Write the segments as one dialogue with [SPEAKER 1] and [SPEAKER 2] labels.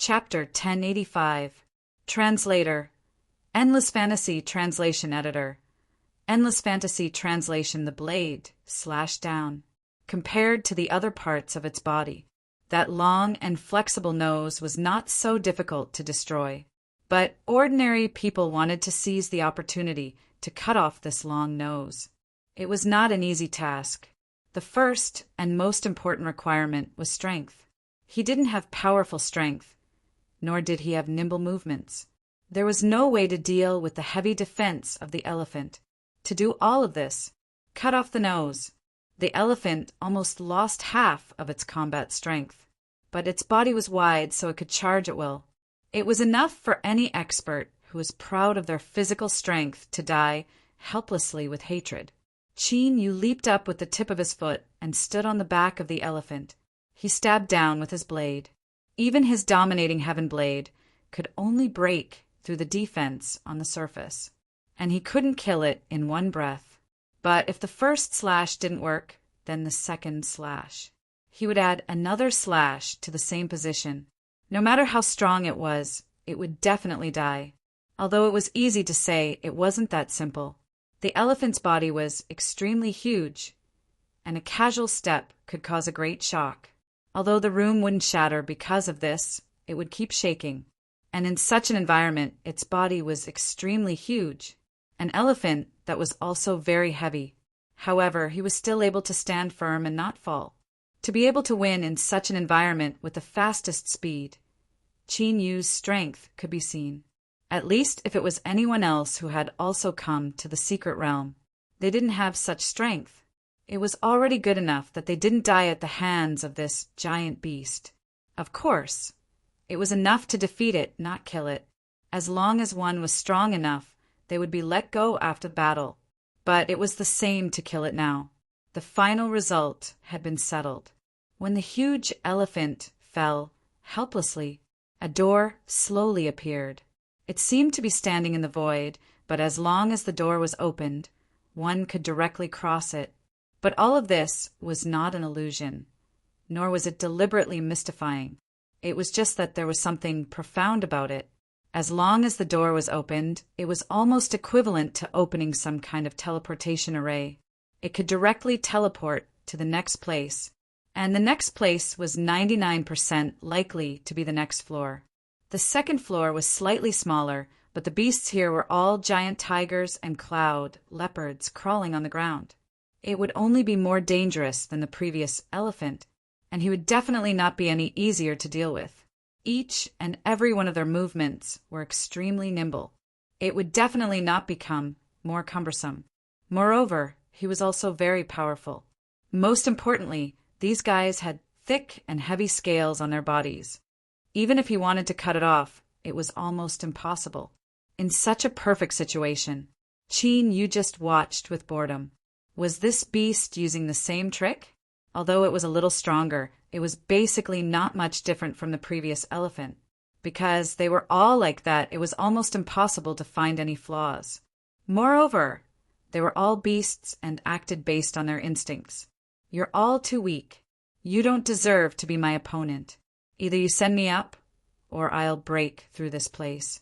[SPEAKER 1] Chapter 1085. Translator. Endless Fantasy Translation Editor. Endless Fantasy Translation. The blade, slashed down, compared to the other parts of its body. That long and flexible nose was not so difficult to destroy. But ordinary people wanted to seize the opportunity to cut off this long nose. It was not an easy task. The first and most important requirement was strength. He didn't have powerful strength, nor did he have nimble movements. There was no way to deal with the heavy defense of the elephant. To do all of this, cut off the nose, the elephant almost lost half of its combat strength. But its body was wide, so it could charge at will. It was enough for any expert who was proud of their physical strength to die helplessly with hatred. Qin Yu leaped up with the tip of his foot and stood on the back of the elephant. He stabbed down with his blade. Even his dominating heaven blade could only break through the defense on the surface, and he couldn't kill it in one breath. But if the first slash didn't work, then the second slash. He would add another slash to the same position. No matter how strong it would definitely die. Although it was easy to say, it wasn't that simple. The elephant's body was extremely huge, and a casual step could cause a great shock. Although the room wouldn't shatter because of this, it would keep shaking. And in such an environment, its body was extremely huge. An elephant that was also very heavy. However, he was still able to stand firm and not fall. To be able to win in such an environment with the fastest speed, Qin Yu's strength could be seen. At least if it was anyone else who had also come to the secret realm. They didn't have such strength. It was already good enough that they didn't die at the hands of this giant beast. Of course, it was enough to defeat it, not kill it. As long as one was strong enough, they would be let go after battle. But it was the same to kill it now. The final result had been settled. When the huge elephant fell helplessly, a door slowly appeared. It seemed to be standing in the void, but as long as the door was opened, one could directly cross it. But all of this was not an illusion, nor was it deliberately mystifying. It was just that there was something profound about it. As long as the door was opened, it was almost equivalent to opening some kind of teleportation array. It could directly teleport to the next place, and the next place was 99% likely to be the next floor. The second floor was slightly smaller, but the beasts here were all giant tigers and cloud leopards crawling on the ground. It would only be more dangerous than the previous elephant, and he would definitely not be any easier to deal with. Each and every one of their movements were extremely nimble. It would definitely not become more cumbersome. Moreover, he was also very powerful. Most importantly, these guys had thick and heavy scales on their bodies. Even if he wanted to cut it off, it was almost impossible. In such a perfect situation, Qin Yu just watched with boredom. Was this beast using the same trick? Although it was a little stronger, it was basically not much different from the previous elephant. Because they were all like that, it was almost impossible to find any flaws. Moreover, they were all beasts and acted based on their instincts. You're all too weak. You don't deserve to be my opponent. Either you send me up, or I'll break through this place.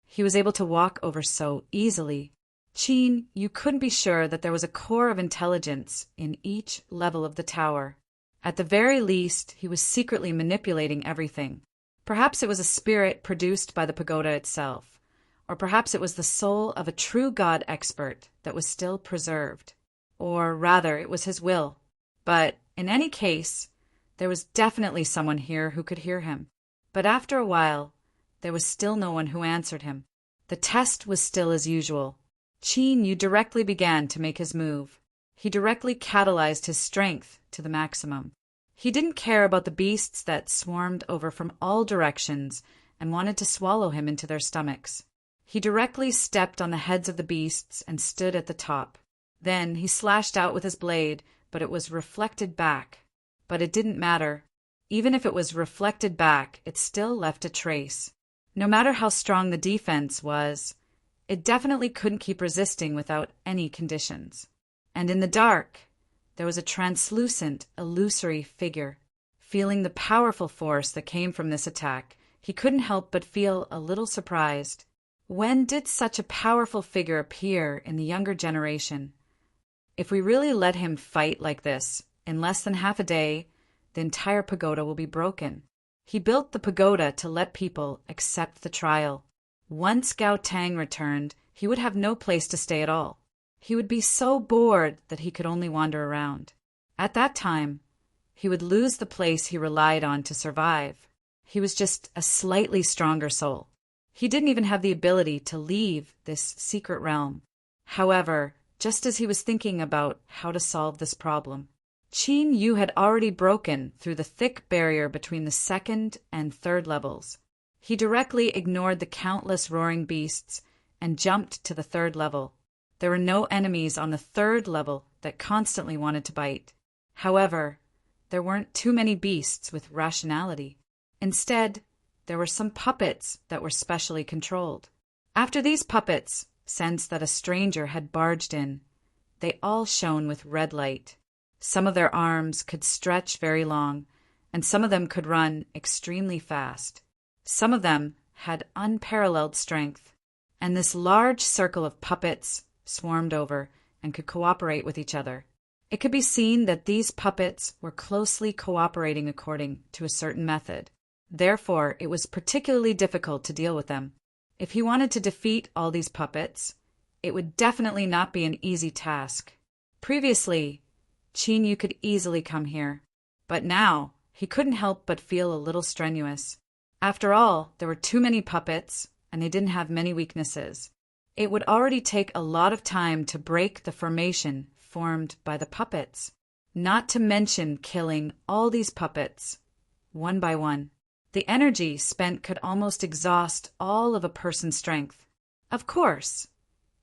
[SPEAKER 1] He was able to walk over so easily. Qin, you couldn't be sure that there was a core of intelligence in each level of the tower. At the very least, he was secretly manipulating everything. Perhaps it was a spirit produced by the pagoda itself, or perhaps it was the soul of a true god expert that was still preserved. Or rather, it was his will. But in any case, there was definitely someone here who could hear him. But after a while, there was still no one who answered him. The test was still as usual. Qin Yu directly began to make his move. He directly catalyzed his strength to the maximum. He didn't care about the beasts that swarmed over from all directions and wanted to swallow him into their stomachs. He directly stepped on the heads of the beasts and stood at the top. Then he slashed out with his blade, but it was reflected back. But it didn't matter. Even if it was reflected back, it still left a trace. No matter how strong the defense was, it definitely couldn't keep resisting without any conditions. And in the dark, there was a translucent, illusory figure. Feeling the powerful force that came from this attack, he couldn't help but feel a little surprised. When did such a powerful figure appear in the younger generation? If we really let him fight like this, in less than half a day, the entire pagoda will be broken. He built the pagoda to let people accept the trial. Once Gao Tang returned, he would have no place to stay at all. He would be so bored that he could only wander around. At that time, he would lose the place he relied on to survive. He was just a slightly stronger soul. He didn't even have the ability to leave this secret realm. However, just as he was thinking about how to solve this problem, Qin Yu had already broken through the thick barrier between the second and third levels. He directly ignored the countless roaring beasts and jumped to the third level. There were no enemies on the third level that constantly wanted to bite. However, there weren't too many beasts with rationality. Instead, there were some puppets that were specially controlled. After these puppets sensed that a stranger had barged in, they all shone with red light. Some of their arms could stretch very long, and some of them could run extremely fast. Some of them had unparalleled strength, and this large circle of puppets swarmed over and could cooperate with each other. It could be seen that these puppets were closely cooperating according to a certain method. Therefore, it was particularly difficult to deal with them. If he wanted to defeat all these puppets, it would definitely not be an easy task. Previously, Qin Yu could easily come here, but now he couldn't help but feel a little strenuous. After all, there were too many puppets, and they didn't have many weaknesses. It would already take a lot of time to break the formation formed by the puppets, not to mention killing all these puppets, one by one. The energy spent could almost exhaust all of a person's strength. Of course,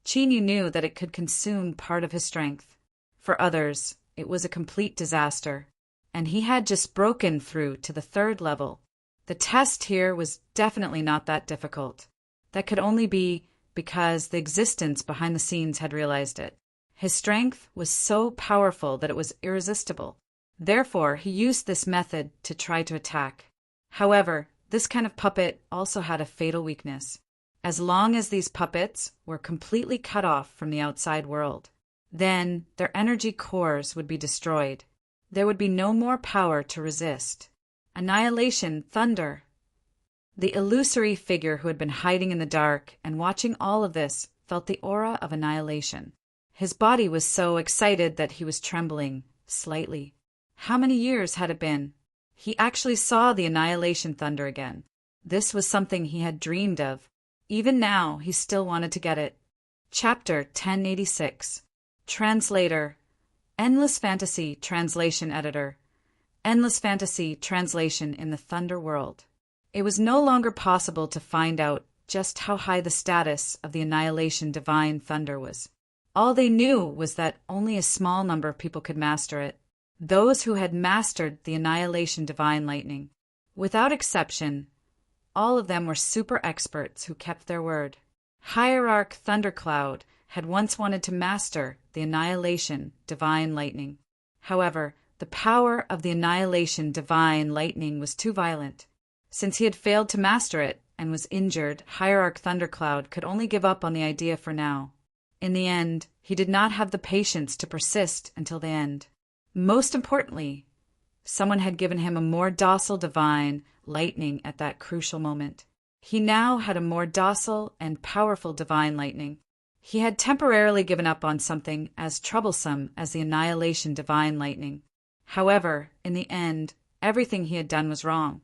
[SPEAKER 1] Qin Yu knew that it could consume part of his strength. For others, it was a complete disaster, and he had just broken through to the third level. The test here was definitely not that difficult. That could only be because the existence behind the scenes had realized it. His strength was so powerful that it was irresistible. Therefore, he used this method to try to attack. However, this kind of puppet also had a fatal weakness. As long as these puppets were completely cut off from the outside world, then their energy cores would be destroyed. There would be no more power to resist. Annihilation, thunder. The illusory figure who had been hiding in the dark and watching all of this felt the aura of annihilation. His body was so excited that he was trembling slightly. How many years had it been? He actually saw the annihilation thunder again. This was something he had dreamed of. Even now, he still wanted to get it. Chapter 1086. Translator. Endless Fantasy Translation Editor. Endless Fantasy Translation in the Thunder World. It was no longer possible to find out just how high the status of the Annihilation Divine Thunder was. All they knew was that only a small number of people could master it. Those who had mastered the Annihilation Divine Lightning. Without exception, all of them were super experts who kept their word. Hierarch Thundercloud had once wanted to master the Annihilation Divine Lightning. However, the power of the Annihilation Divine Lightning was too violent. Since he had failed to master it and was injured, Hierarch Thundercloud could only give up on the idea for now. In the end, he did not have the patience to persist until the end. Most importantly, someone had given him a more docile divine lightning at that crucial moment. He now had a more docile and powerful divine lightning. He had temporarily given up on something as troublesome as the Annihilation Divine Lightning. However, in the end, everything he had done was wrong.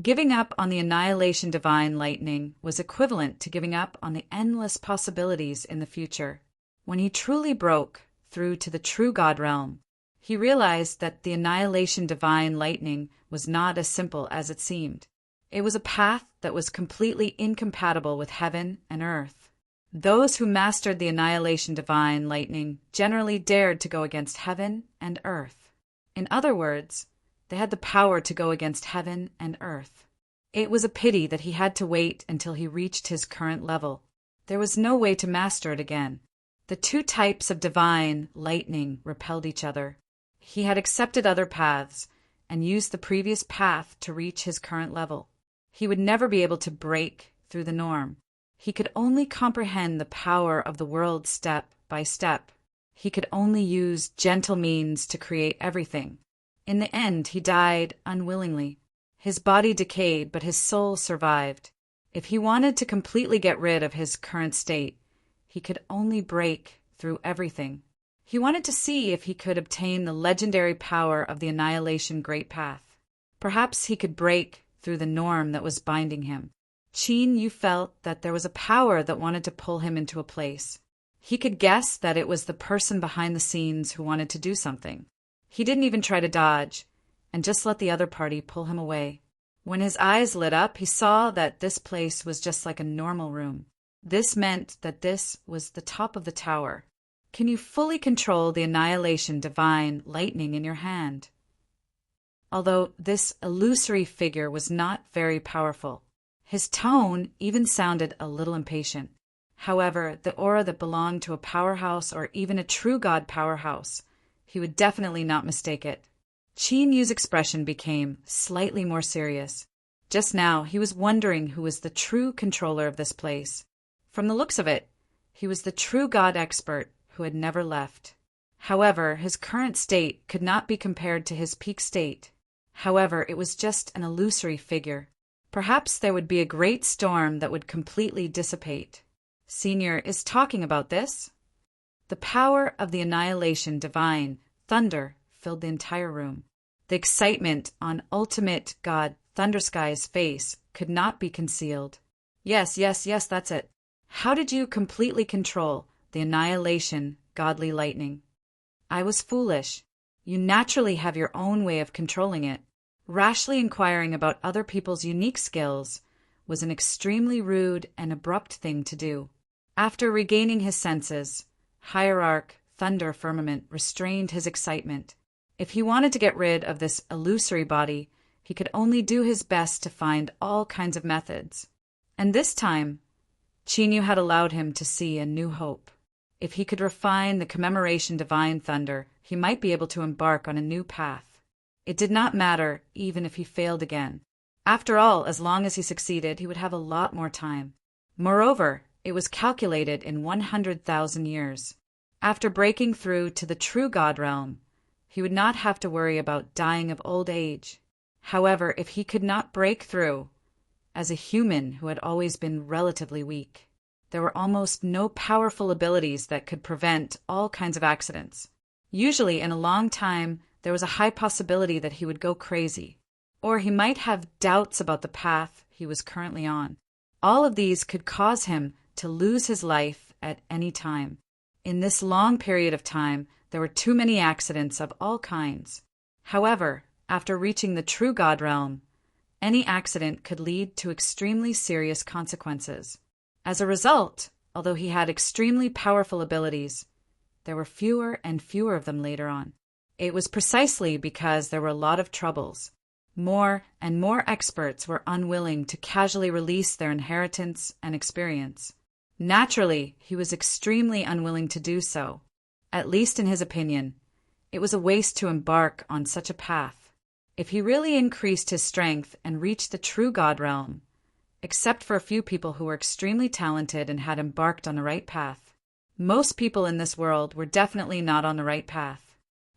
[SPEAKER 1] Giving up on the Annihilation Divine Lightning was equivalent to giving up on the endless possibilities in the future. When he truly broke through to the true God realm, he realized that the Annihilation Divine Lightning was not as simple as it seemed. It was a path that was completely incompatible with heaven and earth. Those who mastered the Annihilation Divine Lightning generally dared to go against heaven and earth. In other words, they had the power to go against heaven and earth. It was a pity that he had to wait until he reached his current level. There was no way to master it again. The two types of divine lightning repelled each other. He had accepted other paths and used the previous path to reach his current level. He would never be able to break through the norm. He could only comprehend the power of the world step by step. He could only use gentle means to create everything. In the end, he died unwillingly. His body decayed, but his soul survived. If he wanted to completely get rid of his current state, he could only break through everything. He wanted to see if he could obtain the legendary power of the Annihilation Great Path. Perhaps he could break through the norm that was binding him. Qin Yu felt that there was a power that wanted to pull him into a place. He could guess that it was the person behind the scenes who wanted to do something. He didn't even try to dodge, and just let the other party pull him away. When his eyes lit up, he saw that this place was just like a normal room. This meant that this was the top of the tower. Can you fully control the Annihilation Divine Lightning in your hand? Although this illusory figure was not very powerful, his tone even sounded a little impatient. However, the aura that belonged to a powerhouse or even a true god powerhouse, he would definitely not mistake it. Qin Yu's expression became slightly more serious. Just now, he was wondering who was the true controller of this place. From the looks of it, he was the true god expert who had never left. However, his current state could not be compared to his peak state. However, it was just an illusory figure. Perhaps there would be a great storm that would completely dissipate. Senior is talking about this. The power of the Annihilation Divine Thunder filled the entire room. The excitement on Ultimate God Thundersky's face could not be concealed. Yes, that's it. How did you completely control the Annihilation Godly Lightning? I was foolish. You naturally have your own way of controlling it. Rashly inquiring about other people's unique skills was an extremely rude and abrupt thing to do. After regaining his senses, Hierarch Thunder Firmament restrained his excitement. If he wanted to get rid of this illusory body, he could only do his best to find all kinds of methods. And this time, Qin Yu had allowed him to see a new hope. If he could refine the Commemoration Divine Thunder, he might be able to embark on a new path. It did not matter even if he failed again. After all, as long as he succeeded, he would have a lot more time. Moreover, it was calculated in 100,000 years. After breaking through to the true God realm, he would not have to worry about dying of old age. However, if he could not break through, as a human who had always been relatively weak, there were almost no powerful abilities that could prevent all kinds of accidents. Usually, in a long time, there was a high possibility that he would go crazy, or he might have doubts about the path he was currently on. All of these could cause him to lose his life at any time. In this long period of time, there were too many accidents of all kinds. However, after reaching the true God realm, any accident could lead to extremely serious consequences. As a result, although he had extremely powerful abilities, there were fewer and fewer of them later on. It was precisely because there were a lot of troubles. More and more experts were unwilling to casually release their inheritance and experience. Naturally, he was extremely unwilling to do so. At least in his opinion, it was a waste to embark on such a path. If he really increased his strength and reached the true God realm, except for a few people who were extremely talented and had embarked on the right path, most people in this world were definitely not on the right path.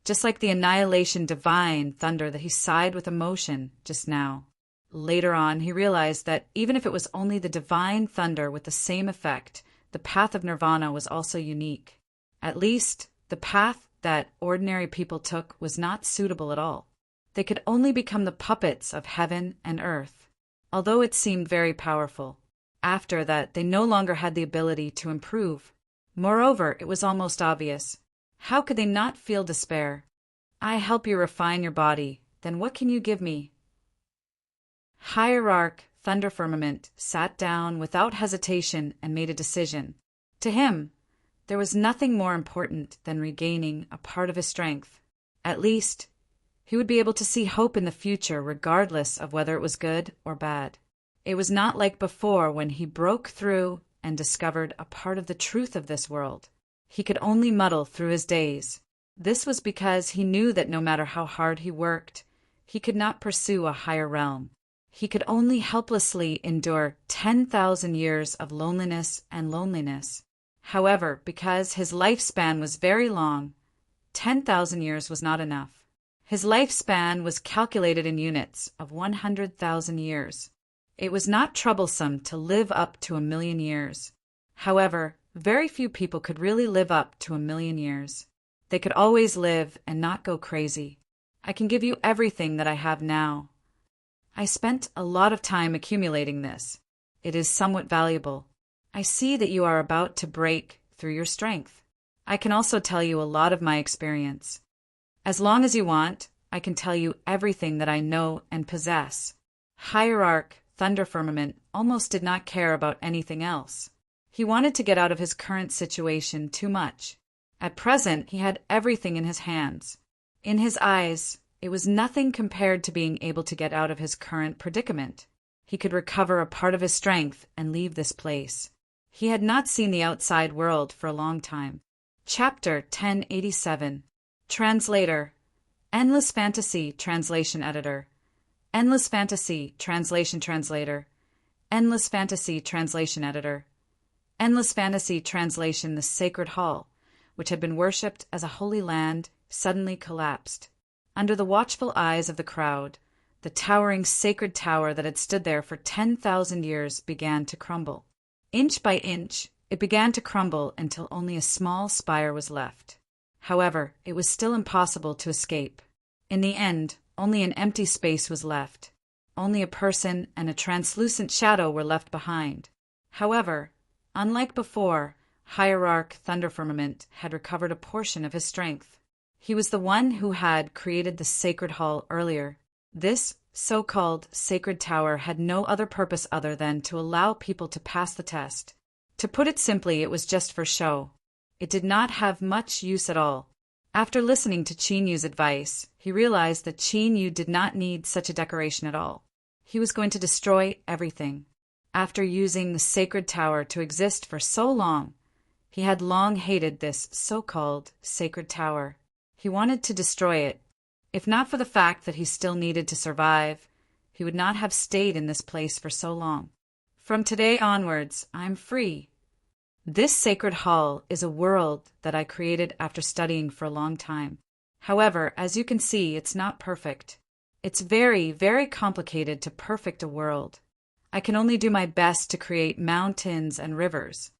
[SPEAKER 1] Just like the Annihilation Divine Thunder that he sighed with emotion just now. Later on, he realized that even if it was only the Divine Thunder with the same effect, the path of Nirvana was also unique. At least, the path that ordinary people took was not suitable at all. They could only become the puppets of heaven and earth, although it seemed very powerful. After that, they no longer had the ability to improve. Moreover, it was almost obvious. How could they not feel despair? I help you refine your body, then what can you give me? Hierarch Thunder Firmament sat down without hesitation and made a decision. To him, there was nothing more important than regaining a part of his strength. At least, he would be able to see hope in the future regardless of whether it was good or bad. It was not like before when he broke through and discovered a part of the truth of this world. He could only muddle through his days. This was because he knew that no matter how hard he worked, he could not pursue a higher realm. He could only helplessly endure 10,000 years of loneliness and loneliness. However, because his lifespan was very long, 10,000 years was not enough. His lifespan was calculated in units of 100,000 years. It was not troublesome to live up to 1,000,000 years. However, very few people could really live up to 1,000,000 years. They could always live and not go crazy. I can give you everything that I have now. I spent a lot of time accumulating this. It is somewhat valuable. I see that you are about to break through your strength. I can also tell you a lot of my experience. As long as you want, I can tell you everything that I know and possess. Hierarch Thunder Firmament almost did not care about anything else. He wanted to get out of his current situation too much. At present, he had everything in his hands. In his eyes, it was nothing compared to being able to get out of his current predicament. He could recover a part of his strength and leave this place. He had not seen the outside world for a long time. Chapter 1087. Translator. Endless Fantasy Translation Editor. Endless Fantasy Translation Translator. Endless Fantasy Translation Editor. Endless Fantasy Translation. The Sacred Hall, which had been worshipped as a holy land, suddenly collapsed. Under the watchful eyes of the crowd, the towering sacred tower that had stood there for 10,000 years began to crumble. Inch by inch, it began to crumble until only a small spire was left. However, it was still impossible to escape. In the end, only an empty space was left. Only a person and a translucent shadow were left behind. However, unlike before, Hierarch Thunder Firmament had recovered a portion of his strength. He was the one who had created the Sacred Hall earlier. This so-called Sacred Tower had no other purpose other than to allow people to pass the test. To put it simply, it was just for show. It did not have much use at all. After listening to Qin Yu's advice, he realized that Qin Yu did not need such a decoration at all. He was going to destroy everything. After using the Sacred Tower to exist for so long, he had long hated this so-called Sacred Tower. He wanted to destroy it. If not for the fact that he still needed to survive, he would not have stayed in this place for so long. From today onwards, I'm free. This sacred hall is a world that I created after studying for a long time. However, as you can see, it's not perfect. It's very, very complicated to perfect a world. I can only do my best to create mountains and rivers.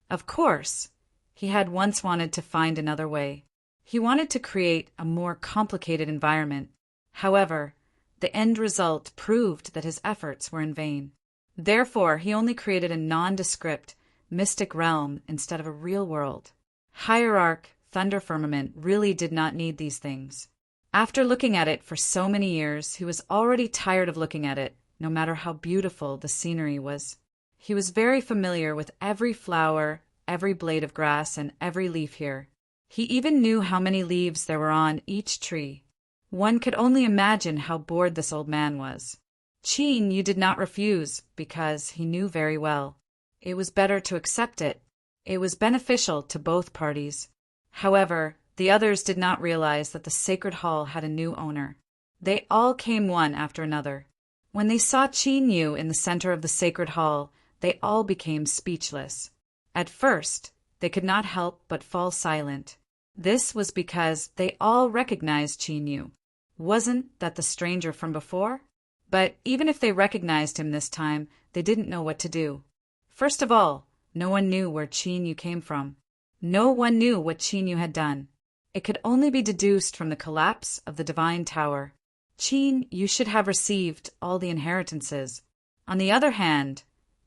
[SPEAKER 1] Of course, he had once wanted to find another way. He wanted to create a more complicated environment. However, the end result proved that his efforts were in vain. Therefore, he only created a nondescript, mystic realm instead of a real world. Hierarch Thunder Firmament really did not need these things. After looking at it for so many years, he was already tired of looking at it, no matter how beautiful the scenery was. He was very familiar with every flower, every blade of grass, and every leaf here. He even knew how many leaves there were on each tree. One could only imagine how bored this old man was. Qin Yu did not refuse, because he knew very well. It was better to accept it. It was beneficial to both parties. However, the others did not realize that the sacred hall had a new owner. They all came one after another. When they saw Qin Yu in the center of the sacred hall, they all became speechless. At first, they could not help but fall silent. This was because they all recognized Qin Yu. Wasn't that the stranger from before? But even if they recognized him this time, they didn't know what to do. First of all, no one knew where Qin Yu came from. No one knew what Qin Yu had done. It could only be deduced from the collapse of the Divine Tower. Qin Yu should have received all the inheritances. On the other hand,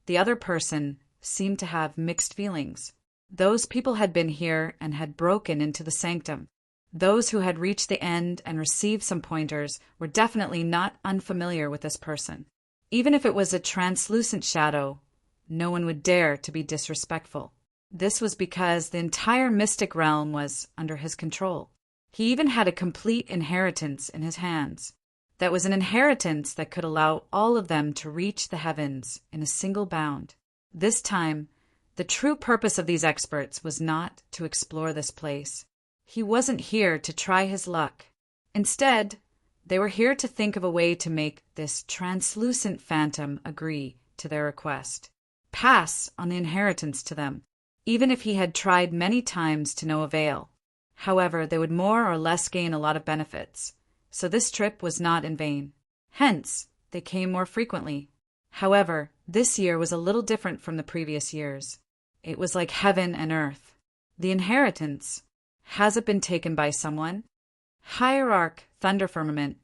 [SPEAKER 1] the other person seemed to have mixed feelings. Those people had been here and had broken into the sanctum. Those who had reached the end and received some pointers were definitely not unfamiliar with this person. Even if it was a translucent shadow, no one would dare to be disrespectful. This was because the entire mystic realm was under his control. He even had a complete inheritance in his hands. That was an inheritance that could allow all of them to reach the heavens in a single bound. This time, the true purpose of these experts was not to explore this place. He wasn't here to try his luck. Instead, They were here to think of a way to make this translucent phantom agree to their request, pass on the inheritance to them, even if he had tried many times to no avail. However, they would more or less gain a lot of benefits, so this trip was not in vain. Hence, they came more frequently. However, this year was a little different from the previous years. It was like heaven and earth. The inheritance. Has it been taken by someone? Hierarch Thunder Firmament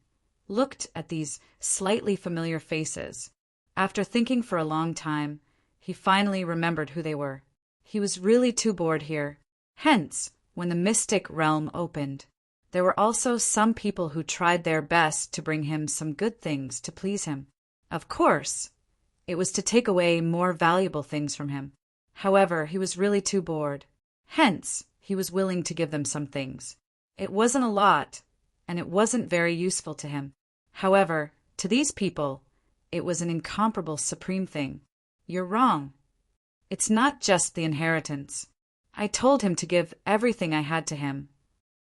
[SPEAKER 1] looked at these slightly familiar faces. After thinking for a long time, he finally remembered who they were. He was really too bored here. Hence, when the mystic realm opened, there were also some people who tried their best to bring him some good things to please him. Of course, it was to take away more valuable things from him. However, he was really too bored. Hence, he was willing to give them some things. It wasn't a lot, and it wasn't very useful to him. However, to these people, it was an incomparable supreme thing. You're wrong. It's not just the inheritance. I told him to give everything I had to him.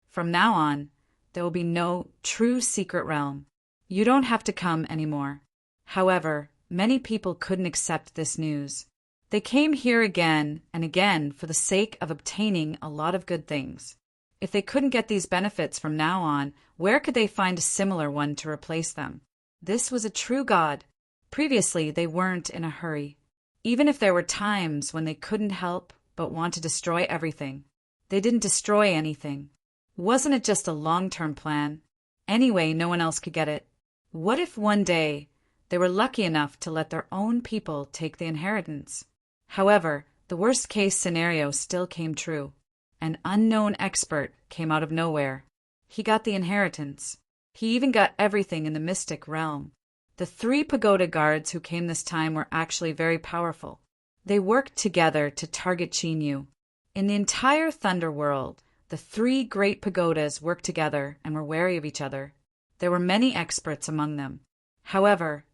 [SPEAKER 1] From now on, there will be no true secret realm. You don't have to come anymore. However, many people couldn't accept this news. They came here again and again for the sake of obtaining a lot of good things. If they couldn't get these benefits from now on, where could they find a similar one to replace them? This was a true god. Previously, they weren't in a hurry. Even if there were times when they couldn't help but want to destroy everything, they didn't destroy anything. Wasn't it just a long-term plan? Anyway, no one else could get it. What if one day they were lucky enough to let their own people take the inheritance? However, the worst-case scenario still came true. An unknown expert came out of nowhere. He got the inheritance. He even got everything in the mystic realm. The 3 pagoda guards who came this time were actually very powerful. They worked together to target Chinyu. In the entire Thunder world, the 3 great pagodas worked together and were wary of each other. There were many experts among them. However,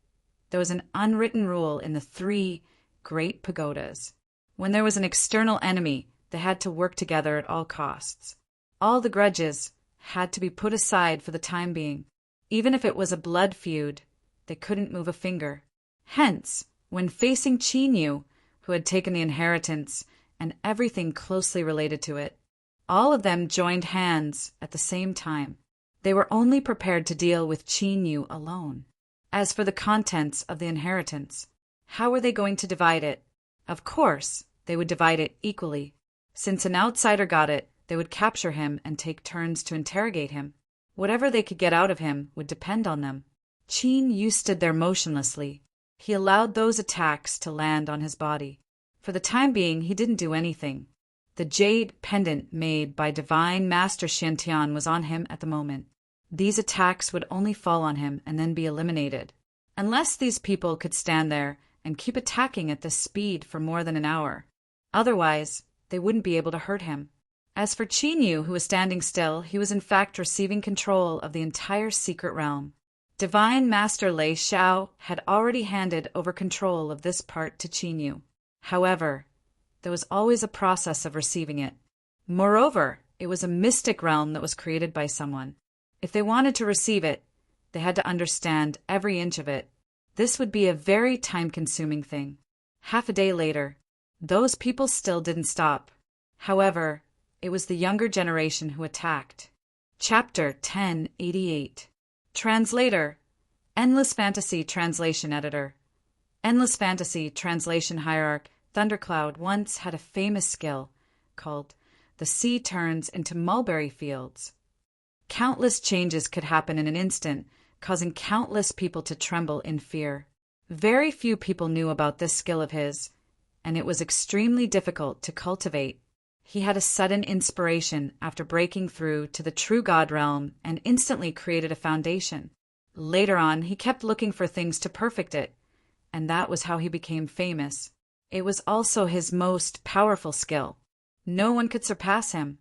[SPEAKER 1] there was an unwritten rule in the 3 great pagodas. When there was an external enemy, they had to work together at all costs. All the grudges had to be put aside for the time being. Even if it was a blood feud, they couldn't move a finger. Hence, when facing Chinyu, who had taken the inheritance and everything closely related to it, all of them joined hands at the same time. They were only prepared to deal with Chinyu alone. As for the contents of the inheritance, how were they going to divide it? Of course, they would divide it equally. Since an outsider got it, they would capture him and take turns to interrogate him. Whatever they could get out of him would depend on them. Chinyu stood there motionlessly. He allowed those attacks to land on his body. For the time being, he didn't do anything. The jade pendant made by Divine Master Shantian was on him at the moment. These attacks would only fall on him and then be eliminated. Unless these people could stand there and keep attacking at this speed for more than an hour. Otherwise, they wouldn't be able to hurt him. As for Chinyu, who was standing still, he was in fact receiving control of the entire secret realm. Divine Master Lei Xiao had already handed over control of this part to Chinyu. However, there was always a process of receiving it. Moreover, it was a mystic realm that was created by someone. If they wanted to receive it, they had to understand every inch of it. This would be a very time-consuming thing. Half a day later, those people still didn't stop. However, it was the younger generation who attacked. Chapter 1088. Translator. Endless Fantasy Translation Editor. Endless Fantasy Translation Hierarch Thundercloud once had a famous skill called The Sea Turns into Mulberry Fields. Countless changes could happen in an instant, causing countless people to tremble in fear. Very few people knew about this skill of his, and it was extremely difficult to cultivate. He had a sudden inspiration after breaking through to the true God realm and instantly created a foundation. Later on, he kept looking for things to perfect it, and that was how he became famous. It was also his most powerful skill. No one could surpass him.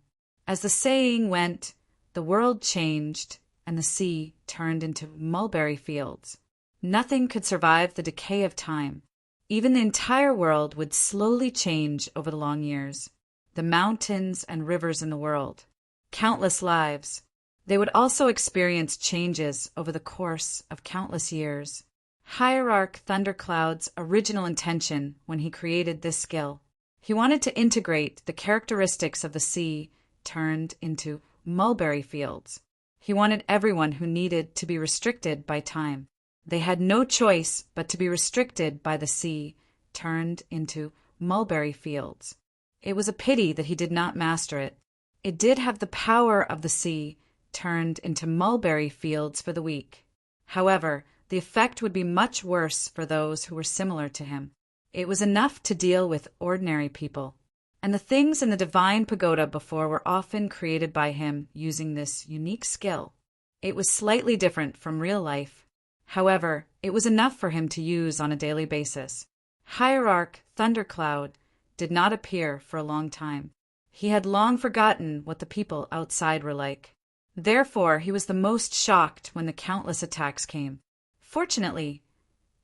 [SPEAKER 1] As the saying went, the world changed and the sea turned into mulberry fields. Nothing could survive the decay of time. Even the entire world would slowly change over the long years. The mountains and rivers in the world. Countless lives. They would also experience changes over the course of countless years. Hierarch Thundercloud's original intention when he created this skill, he wanted to integrate the characteristics of the sea turned into mulberry fields. He wanted everyone who needed to be restricted by time. They had no choice but to be restricted by the sea turned into mulberry fields. It was a pity that he did not master it. It did have the power of the sea turned into mulberry fields for the weak. However, the effect would be much worse for those who were similar to him. It was enough to deal with ordinary people, and the things in the divine pagoda before were often created by him using this unique skill. It was slightly different from real life. However, it was enough for him to use on a daily basis. Hierarch Thundercloud did not appear for a long time. He had long forgotten what the people outside were like. Therefore, he was the most shocked when the countless attacks came. Fortunately,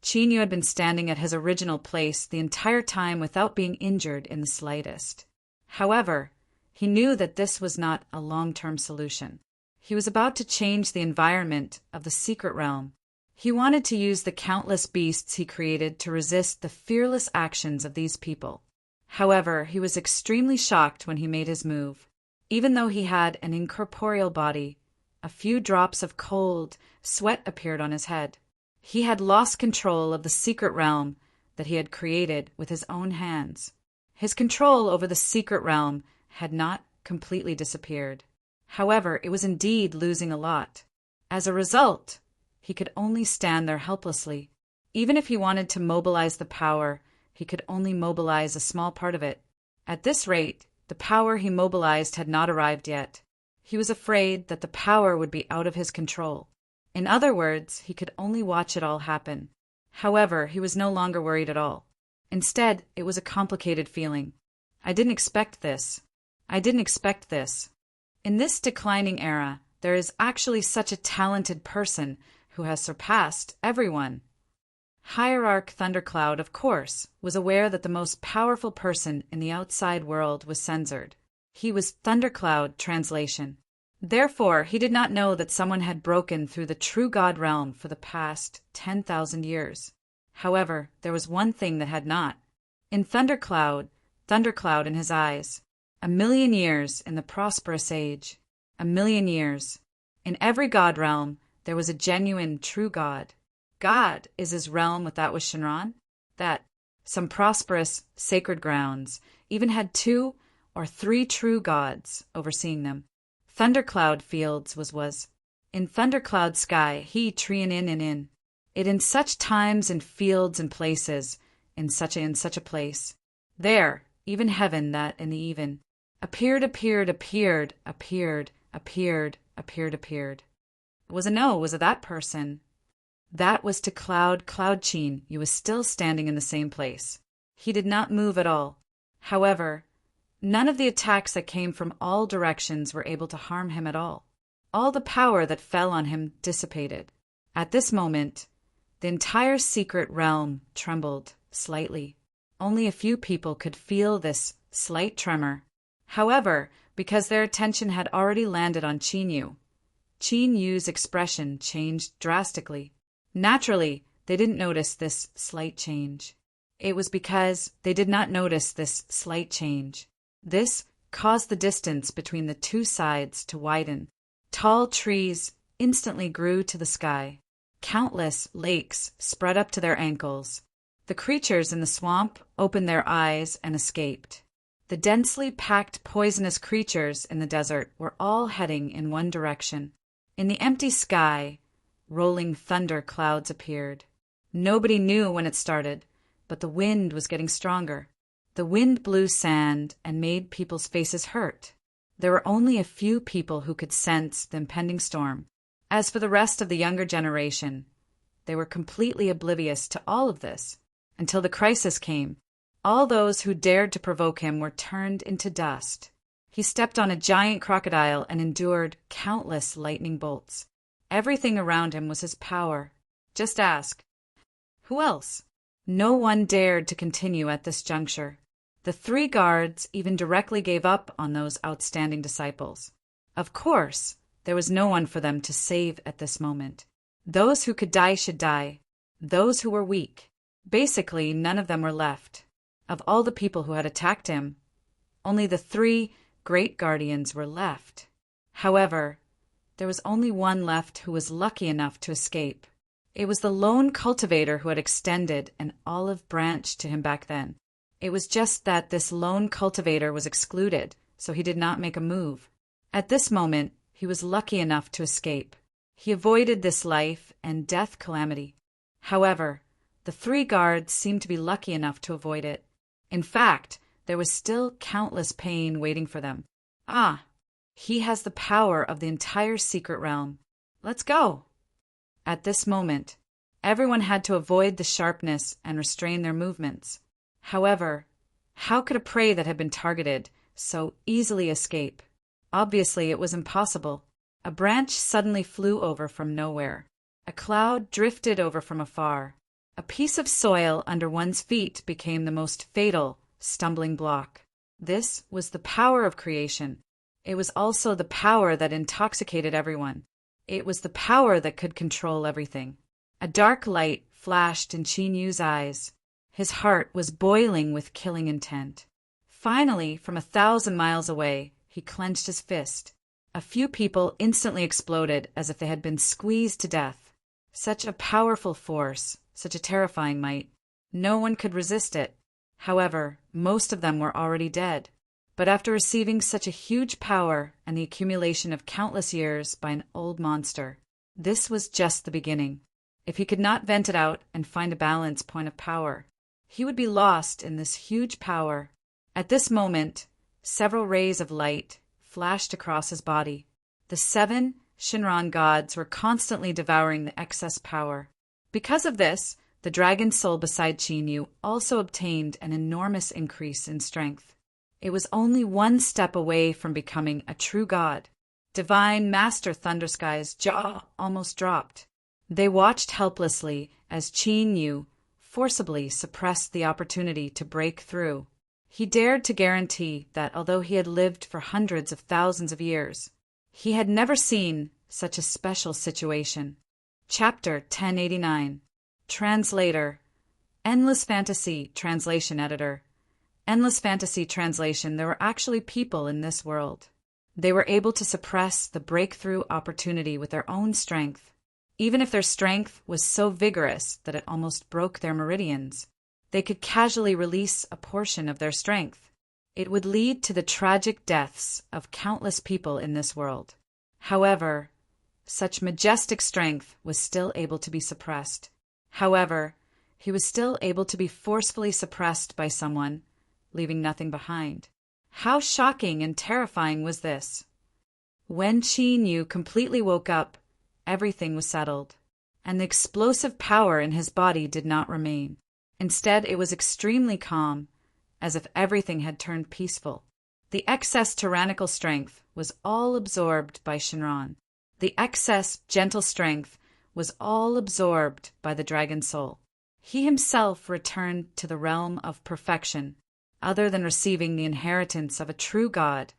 [SPEAKER 1] Chinyu had been standing at his original place the entire time without being injured in the slightest. However, he knew that this was not a long-term solution. He was about to change the environment of the secret realm. He wanted to use the countless beasts he created to resist the fearless actions of these people. However, he was extremely shocked when he made his move. Even though he had an incorporeal body, a few drops of cold sweat appeared on his head. He had lost control of the secret realm that he had created with his own hands. His control over the secret realm had not completely disappeared. However, it was indeed losing a lot. As a result, he could only stand there helplessly. Even if he wanted to mobilize the power, he could only mobilize a small part of it. At this rate, the power he mobilized had not arrived yet. He was afraid that the power would be out of his control. In other words, he could only watch it all happen. However, he was no longer worried at all. Instead, it was a complicated feeling. I didn't expect this. I didn't expect this. In this declining era, there is actually such a talented person who has surpassed everyone. Hierarch Thundercloud, of course, was aware that the most powerful person in the outside world was censored. He was Thundercloud translation. Therefore, he did not know that someone had broken through the true God realm for the past 10,000 years. However, there was one thing that had not. In Thundercloud in his eyes, 1,000,000 years in the prosperous age, 1,000,000 years. In every God realm, there was a genuine true God. God is his realm with that was Shinran, that some prosperous sacred grounds even had 2 or 3 true gods overseeing them. Thundercloud fields was. In Thundercloud sky, he treeing in. It in such times and fields and places, in such a place. There, even heaven that in the even. Appeared. Was it that person? That was to Cloud Chin. You was still standing in the same place. He did not move at all. However, none of the attacks that came from all directions were able to harm him at all. All the power that fell on him dissipated. At this moment, the entire secret realm trembled slightly. Only a few people could feel this slight tremor. However, because their attention had already landed on Chinyu's expression changed drastically. Naturally, they didn't notice this slight change. It was because they did not notice this slight change. This caused the distance between the two sides to widen. Tall trees instantly grew to the sky. Countless lakes spread up to their ankles. The creatures in the swamp opened their eyes and escaped. The densely packed poisonous creatures in the desert were all heading in one direction. In the empty sky, rolling thunder clouds appeared. Nobody knew when it started, but the wind was getting stronger. The wind blew sand and made people's faces hurt. There were only a few people who could sense the impending storm. As for the rest of the younger generation, they were completely oblivious to all of this until the crisis came. All those who dared to provoke him were turned into dust. He stepped on a giant crocodile and endured countless lightning bolts. Everything around him was his power. Just ask, who else? No one dared to continue at this juncture. The 3 guards even directly gave up on those outstanding disciples. Of course, There was no one for them to save at this moment. Those who could die should die. Those who were weak. Basically, none of them were left. Of all the people who had attacked him, only the 3 great guardians were left. However, there was only one left who was lucky enough to escape. It was the lone cultivator who had extended an olive branch to him back then. It was just that this lone cultivator was excluded, so he did not make a move. At this moment, he was lucky enough to escape. He avoided this life and death calamity. However, the 3 guards seemed to be lucky enough to avoid it. In fact, there was still countless pain waiting for them. Ah, he has the power of the entire secret realm. Let's go! At this moment, everyone had to avoid the sharpness and restrain their movements. However, how could a prey that had been targeted so easily escape? Obviously, it was impossible. A branch suddenly flew over from nowhere. A cloud drifted over from afar. A piece of soil under one's feet became the most fatal stumbling block. This was the power of creation. It was also the power that intoxicated everyone. It was the power that could control everything. A dark light flashed in Qin Yu's eyes. His heart was boiling with killing intent. Finally, from 1,000 miles away, he clenched his fist. A few people instantly exploded as if they had been squeezed to death. Such a powerful force, such a terrifying might. No one could resist it. However, most of them were already dead. But after receiving such a huge power and the accumulation of countless years by an old monster, this was just the beginning. If he could not vent it out and find a balance point of power, he would be lost in this huge power. At this moment, several rays of light flashed across his body. The 7 Shinran gods were constantly devouring the excess power. Because of this, the dragon soul beside Qin Yu also obtained an enormous increase in strength. It was only one step away from becoming a true god. Divine Master Thundersky's jaw almost dropped. They watched helplessly as Qin Yu forcibly suppressed the opportunity to break through. He dared to guarantee that although he had lived for hundreds of thousands of years, he had never seen such a special situation. Chapter 1089. Translator. Endless Fantasy Translation Editor. Endless Fantasy Translation. There were actually people in this world. They were able to suppress the breakthrough opportunity with their own strength. Even if their strength was so vigorous that it almost broke their meridians, they could casually release a portion of their strength. It would lead to the tragic deaths of countless people in this world. However, such majestic strength was still able to be suppressed. However, he was still able to be forcefully suppressed by someone, leaving nothing behind. How shocking and terrifying was this? When Qin Yu completely woke up, everything was settled, and the explosive power in his body did not remain. Instead, it was extremely calm, as if everything had turned peaceful. The excess tyrannical strength was all absorbed by Shinran. The excess gentle strength was all absorbed by the dragon soul. He himself returned to the realm of perfection. Other than receiving the inheritance of a true god,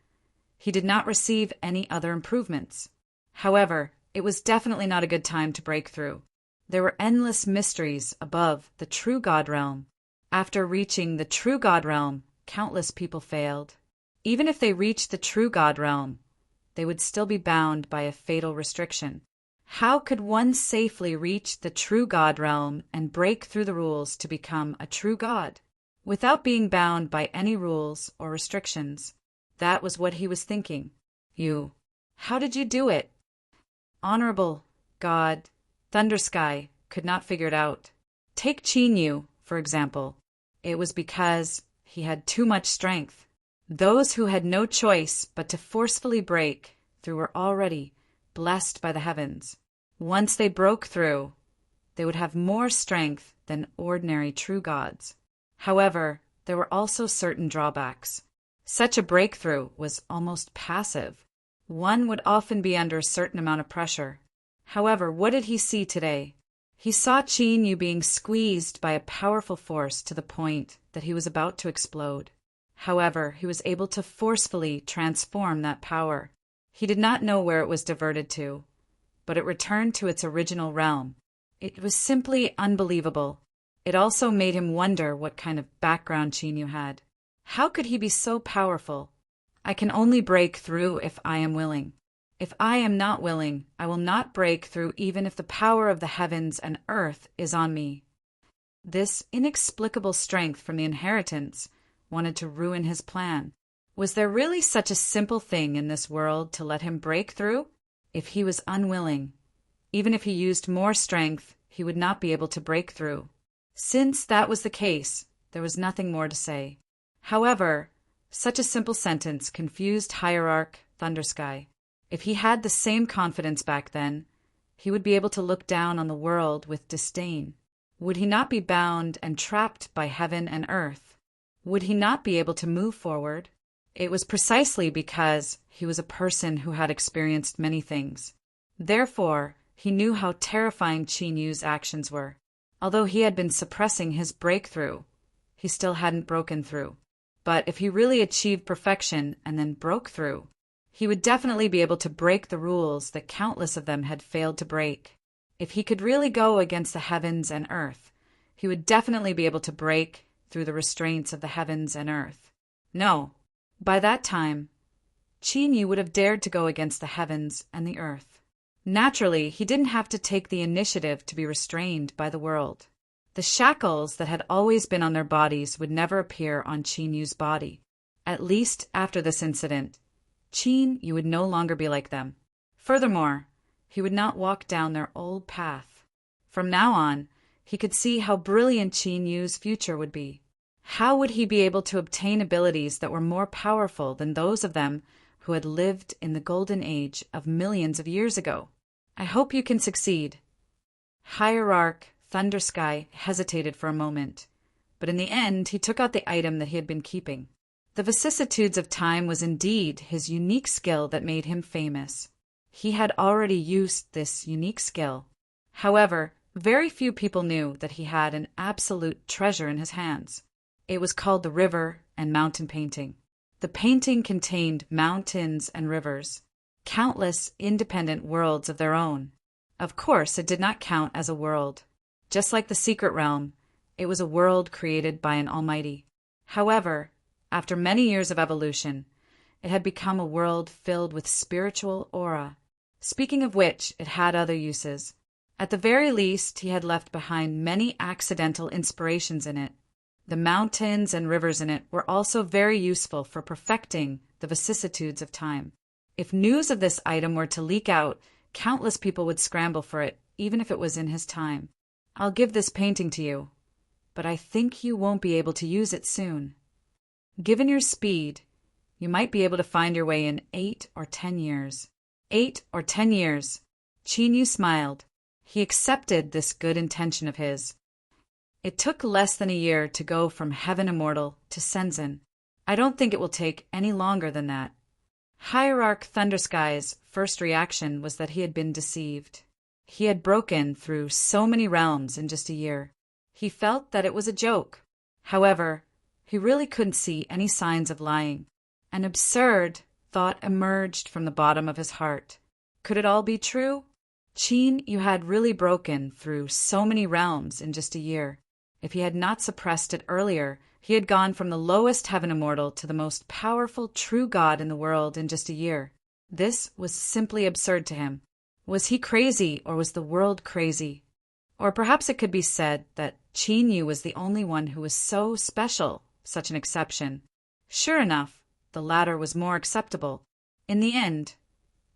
[SPEAKER 1] he did not receive any other improvements. However, it was definitely not a good time to break through. There were endless mysteries above the true god realm. After reaching the true god realm, countless people failed. Even if they reached the true god realm, they would still be bound by a fatal restriction. How could one safely reach the true god realm and break through the rules to become a true god without being bound by any rules or restrictions? That was what he was thinking. You, how did you do it? Honorable God, Thundersky could not figure it out. Take Qin Yu, for example. It was because he had too much strength. Those who had no choice but to forcefully break through were already blessed by the heavens. Once they broke through, they would have more strength than ordinary true gods. However, there were also certain drawbacks. Such a breakthrough was almost passive. One would often be under a certain amount of pressure. However, what did he see today? He saw Qin Yu being squeezed by a powerful force to the point that he was about to explode. However, he was able to forcefully transform that power. He did not know where it was diverted to, but it returned to its original realm. It was simply unbelievable. It also made him wonder what kind of background Chinyu had. How could he be so powerful? I can only break through if I am willing. If I am not willing, I will not break through even if the power of the heavens and earth is on me. This inexplicable strength from the inheritance wanted to ruin his plan. Was there really such a simple thing in this world to let him break through? If he was unwilling, even if he used more strength, he would not be able to break through. Since that was the case, there was nothing more to say. However, such a simple sentence confused Hierarch Thundersky. If he had the same confidence back then, he would be able to look down on the world with disdain. Would he not be bound and trapped by heaven and earth? Would he not be able to move forward? It was precisely because he was a person who had experienced many things. Therefore, he knew how terrifying Chinyu's actions were. Although he had been suppressing his breakthrough, he still hadn't broken through. But if he really achieved perfection and then broke through, he would definitely be able to break the rules that countless of them had failed to break. If he could really go against the heavens and earth, he would definitely be able to break through the restraints of the heavens and earth. No, by that time, Chinyu would have dared to go against the heavens and the earth. Naturally, he didn't have to take the initiative to be restrained by the world. The shackles that had always been on their bodies would never appear on Chinyu's body. At least after this incident, Chinyu would no longer be like them. Furthermore, he would not walk down their old path. From now on, he could see how brilliant Chinyu's future would be. How would he be able to obtain abilities that were more powerful than those of them who had lived in the golden age of millions of years ago? I hope you can succeed. Hierarch Thundersky hesitated for a moment, but in the end he took out the item that he had been keeping. The vicissitudes of time was indeed his unique skill that made him famous. He had already used this unique skill. However, very few people knew that he had an absolute treasure in his hands. It was called the river and mountain painting. The painting contained mountains and rivers, countless independent worlds of their own. Of course, it did not count as a world. Just like the secret realm, it was a world created by an almighty. However, after many years of evolution, it had become a world filled with spiritual aura. Speaking of which, it had other uses. At the very least, he had left behind many accidental inspirations in it. The mountains and rivers in it were also very useful for perfecting the vicissitudes of time. If news of this item were to leak out, countless people would scramble for it, even if it was in his time. I'll give this painting to you, but I think you won't be able to use it soon. Given your speed, you might be able to find your way in 8 or 10 years. 8 or 10 years. Chinyu smiled. He accepted this good intention of his. It took less than a year to go from Heaven Immortal to Senzen. I don't think it will take any longer than that. Hierarch Thundersky's first reaction was that he had been deceived. He had broken through so many realms in just a year. He felt that it was a joke. However, he really couldn't see any signs of lying. An absurd thought emerged from the bottom of his heart. Could it all be true? Chinyu had really broken through so many realms in just a year. If he had not suppressed it earlier, he had gone from the lowest Heaven Immortal to the most powerful true god in the world in just a year. This was simply absurd to him. Was he crazy, or was the world crazy? Or perhaps it could be said that Chinyu was the only one who was so special, such an exception. Sure enough, the latter was more acceptable. In the end,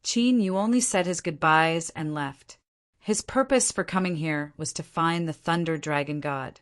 [SPEAKER 1] Chinyu only said his goodbyes and left. His purpose for coming here was to find the Thunder Dragon God.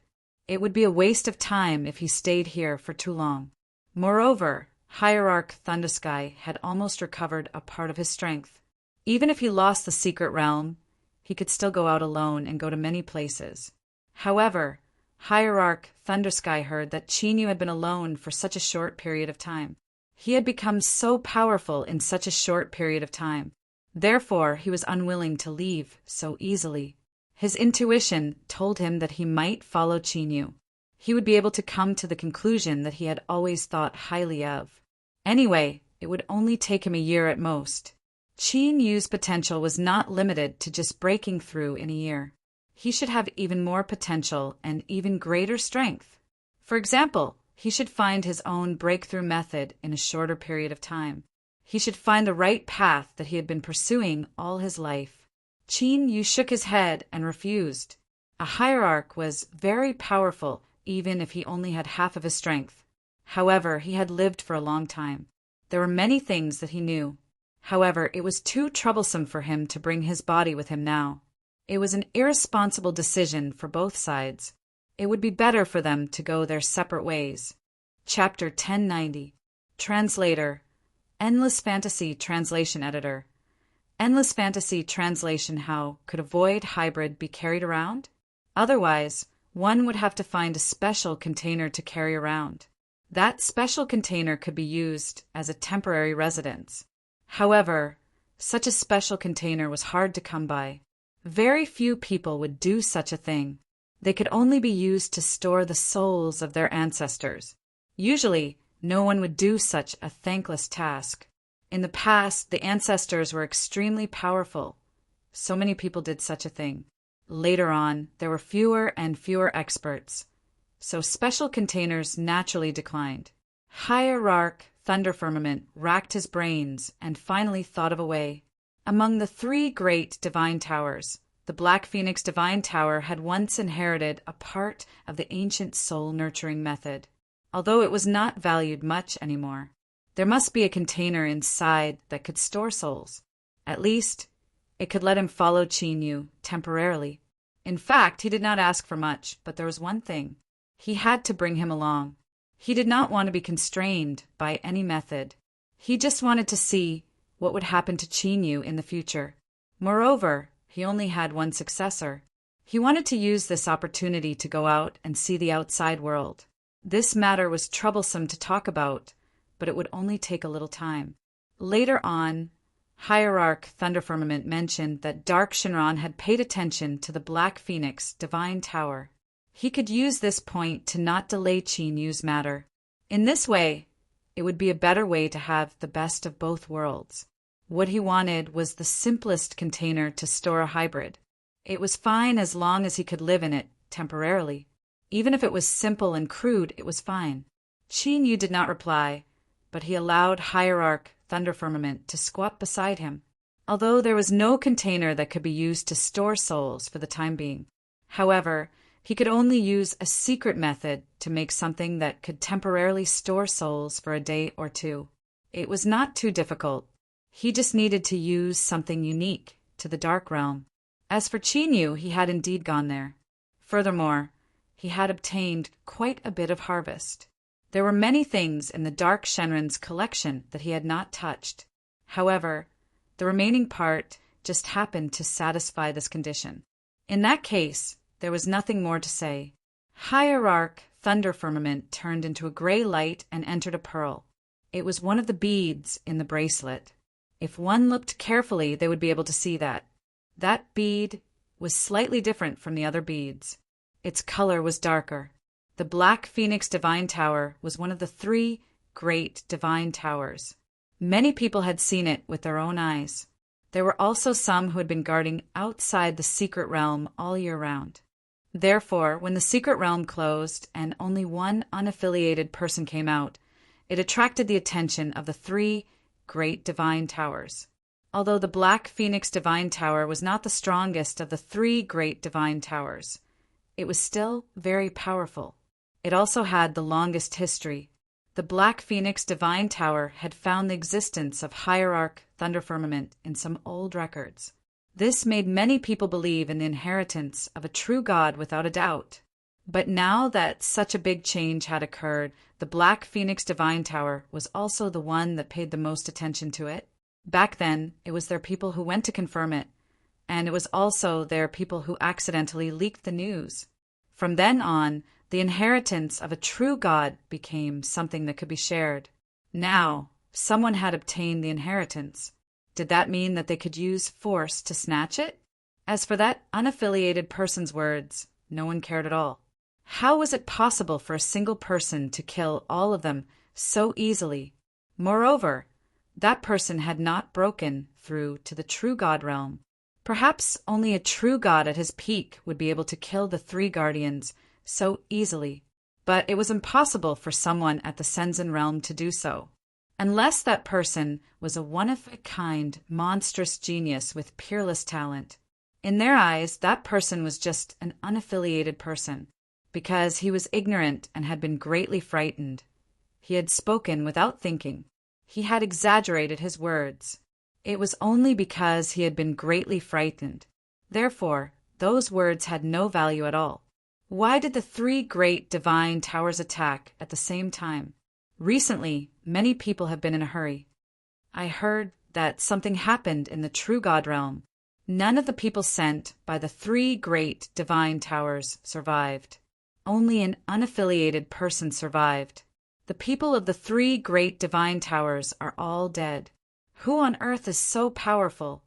[SPEAKER 1] It would be a waste of time if he stayed here for too long. Moreover, Hierarch Thundersky had almost recovered a part of his strength. Even if he lost the secret realm, he could still go out alone and go to many places. However, Hierarch Thundersky heard that Chinyu had been alone for such a short period of time. He had become so powerful in such a short period of time. Therefore, he was unwilling to leave so easily. His intuition told him that he might follow Chinyu. He would be able to come to the conclusion that he had always thought highly of. Anyway, it would only take him a year at most. Qin Yu's potential was not limited to just breaking through in a year. He should have even more potential and even greater strength. For example, he should find his own breakthrough method in a shorter period of time. He should find the right path that he had been pursuing all his life. Qin Yu shook his head and refused. A hierarch was very powerful even if he only had half of his strength. However, he had lived for a long time. There were many things that he knew. However, it was too troublesome for him to bring his body with him now. It was an irresponsible decision for both sides. It would be better for them to go their separate ways. Chapter 1090. Translator. Endless Fantasy Translation Editor. Endless Fantasy Translation. How could a void hybrid be carried around? Otherwise, one would have to find a special container to carry around. That special container could be used as a temporary residence. However, such a special container was hard to come by. Very few people would do such a thing. They could only be used to store the souls of their ancestors. Usually, no one would do such a thankless task. In the past, the ancestors were extremely powerful. So many people did such a thing. Later on, there were fewer and fewer experts. So special containers naturally declined. Hierarch Thunder Firmament racked his brains and finally thought of a way. Among the three great divine towers, the Black Phoenix Divine Tower had once inherited a part of the ancient soul-nurturing method, although it was not valued much anymore. There must be a container inside that could store souls. At least, it could let him follow Qin Yu temporarily. In fact, he did not ask for much, but there was one thing. He had to bring him along. He did not want to be constrained by any method. He just wanted to see what would happen to Qin Yu in the future. Moreover, he only had one successor. He wanted to use this opportunity to go out and see the outside world. This matter was troublesome to talk about, but it would only take a little time. Later on, Hierarch Thunder Firmament mentioned that Dark Shinran had paid attention to the Black Phoenix Divine Tower. He could use this point to not delay Qin Yu's matter. In this way, it would be a better way to have the best of both worlds. What he wanted was the simplest container to store a hybrid. It was fine as long as he could live in it temporarily. Even if it was simple and crude, it was fine. Qin Yu did not reply, but he allowed Hierarch Thunder Firmament to squat beside him, although there was no container that could be used to store souls for the time being. However, he could only use a secret method to make something that could temporarily store souls for a day or two. It was not too difficult. He just needed to use something unique to the Dark Realm. As for Qin Yu, he had indeed gone there. Furthermore, he had obtained quite a bit of harvest. There were many things in the Dark Shenren's collection that he had not touched. However, the remaining part just happened to satisfy this condition. In that case, there was nothing more to say. Hierarch Thunder Firmament turned into a gray light and entered a pearl. It was one of the beads in the bracelet. If one looked carefully, they would be able to see that. That bead was slightly different from the other beads. Its color was darker. The Black Phoenix Divine Tower was one of the three great divine towers. Many people had seen it with their own eyes. There were also some who had been guarding outside the secret realm all year round. Therefore, when the secret realm closed and only one unaffiliated person came out, it attracted the attention of the three great divine towers. Although the Black Phoenix Divine Tower was not the strongest of the three great divine towers, it was still very powerful. It also had the longest history. The Black Phoenix Divine Tower had found the existence of Hierarch Thunder Firmament in some old records. This made many people believe in the inheritance of a true god without a doubt. But now that such a big change had occurred, the Black Phoenix Divine Tower was also the one that paid the most attention to it. Back then, it was their people who went to confirm it, and it was also their people who accidentally leaked the news. From then on, the inheritance of a true god became something that could be shared. Now, someone had obtained the inheritance. Did that mean that they could use force to snatch it? As for that unaffiliated person's words, no one cared at all. How was it possible for a single person to kill all of them so easily? Moreover, that person had not broken through to the true God realm. Perhaps only a true God at his peak would be able to kill the three guardians so easily, but it was impossible for someone at the Senzen realm to do so, unless that person was a one-of-a-kind, monstrous genius with peerless talent. In their eyes, that person was just an unaffiliated person, because he was ignorant and had been greatly frightened. He had spoken without thinking. He had exaggerated his words. It was only because he had been greatly frightened. Therefore, those words had no value at all. Why did the three great divine towers attack at the same time? Recently, many people have been in a hurry. I heard that something happened in the true God realm. None of the people sent by the three great divine towers survived. Only an unaffiliated person survived. The people of the three great divine towers are all dead. Who on earth is so powerful?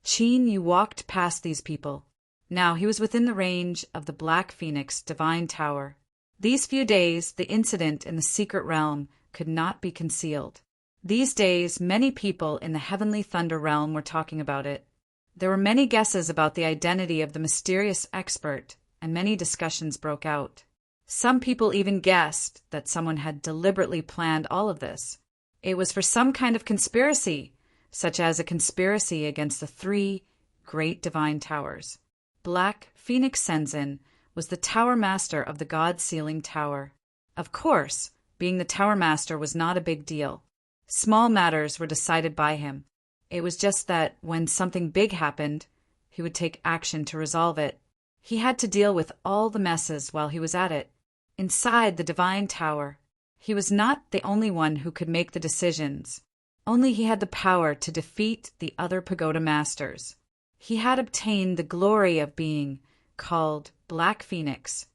[SPEAKER 1] Qin Yu walked past these people. Now he was within the range of the Black Phoenix divine tower. These few days, the incident in the secret realm could not be concealed. These days, many people in the heavenly thunder realm were talking about it. There were many guesses about the identity of the mysterious expert, and many discussions broke out. Some people even guessed that someone had deliberately planned all of this. It was for some kind of conspiracy, such as a conspiracy against the three great divine towers. Black Phoenix Senzen was the tower master of the God-sealing tower. Of course, being the tower master was not a big deal. Small matters were decided by him. It was just that when something big happened, he would take action to resolve it. He had to deal with all the messes while he was at it. Inside the divine tower, he was not the only one who could make the decisions. Only he had the power to defeat the other pagoda masters. He had obtained the glory of being called Black Phoenix.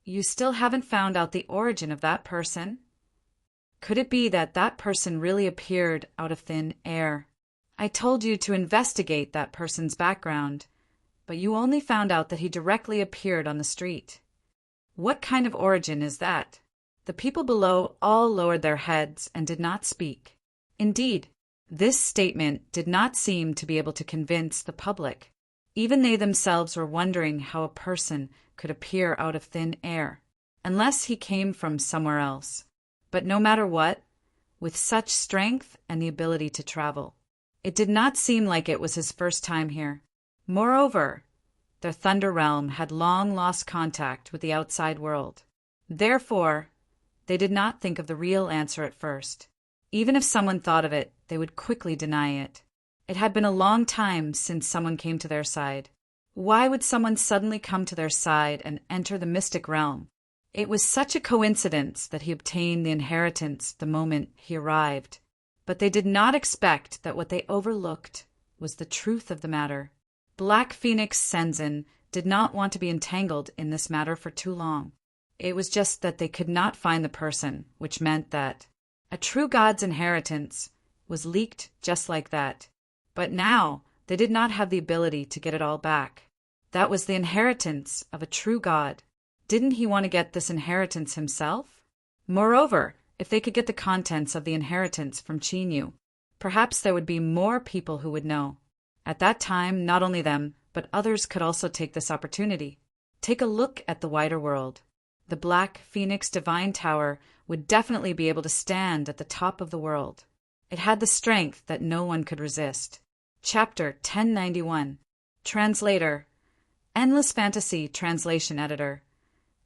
[SPEAKER 1] You still haven't found out the origin of that person? Could it be that that person really appeared out of thin air? I told you to investigate that person's background, but you only found out that he directly appeared on the street. What kind of origin is that? The people below all lowered their heads and did not speak. Indeed, this statement did not seem to be able to convince the public. Even they themselves were wondering how a person could appear out of thin air, unless he came from somewhere else. But no matter what, with such strength and the ability to travel, it did not seem like it was his first time here. Moreover, their Thunder Realm had long lost contact with the outside world. Therefore, they did not think of the real answer at first. Even if someone thought of it, they would quickly deny it. It had been a long time since someone came to their side. Why would someone suddenly come to their side and enter the mystic realm? It was such a coincidence that he obtained the inheritance the moment he arrived. But they did not expect that what they overlooked was the truth of the matter. Black Phoenix Senzen did not want to be entangled in this matter for too long. It was just that they could not find the person, which meant that a true god's inheritance was leaked just like that. But now they did not have the ability to get it all back. That was the inheritance of a true god. Didn't he want to get this inheritance himself? Moreover, if they could get the contents of the inheritance from Qin Yu, perhaps there would be more people who would know. At that time, not only them, but others could also take this opportunity. Take a look at the wider world. The Black Phoenix Divine Tower would definitely be able to stand at the top of the world. It had the strength that no one could resist. Chapter 1091. Translator. Endless Fantasy Translation Editor.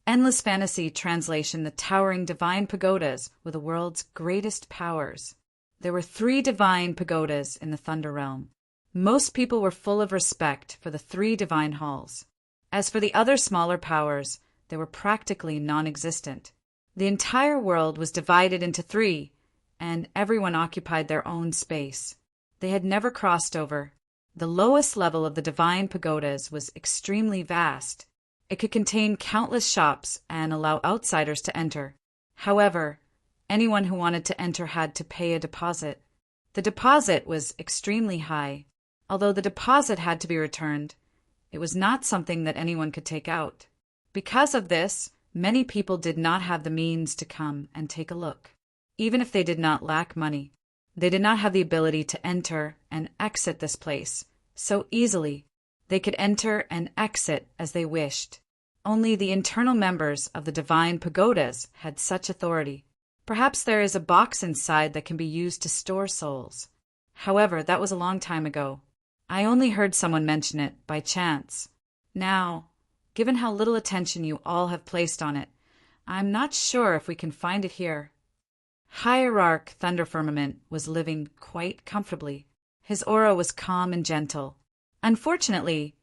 [SPEAKER 1] Endless Fantasy Translation. The towering divine pagodas were the world's greatest powers. There were 3 divine pagodas in the Thunder Realm. Most people were full of respect for the 3 divine halls. As for the other smaller powers, they were practically non-existent. The entire world was divided into 3, and everyone occupied their own space. They had never crossed over. The lowest level of the divine pagodas was extremely vast. It could contain countless shops and allow outsiders to enter. However, anyone who wanted to enter had to pay a deposit. The deposit was extremely high. Although the deposit had to be returned, it was not something that anyone could take out. Because of this, many people did not have the means to come and take a look, even if they did not lack money. They did not have the ability to enter and exit this place so easily. They could enter and exit as they wished. Only the internal members of the divine pagodas had such authority. Perhaps there is a box inside that can be used to store souls. However, that was a long time ago. I only heard someone mention it by chance. Now, given how little attention you all have placed on it, I'm not sure if we can find it here. Hierarch Thunder Firmament was living quite comfortably. His aura was calm and gentle. Unfortunately,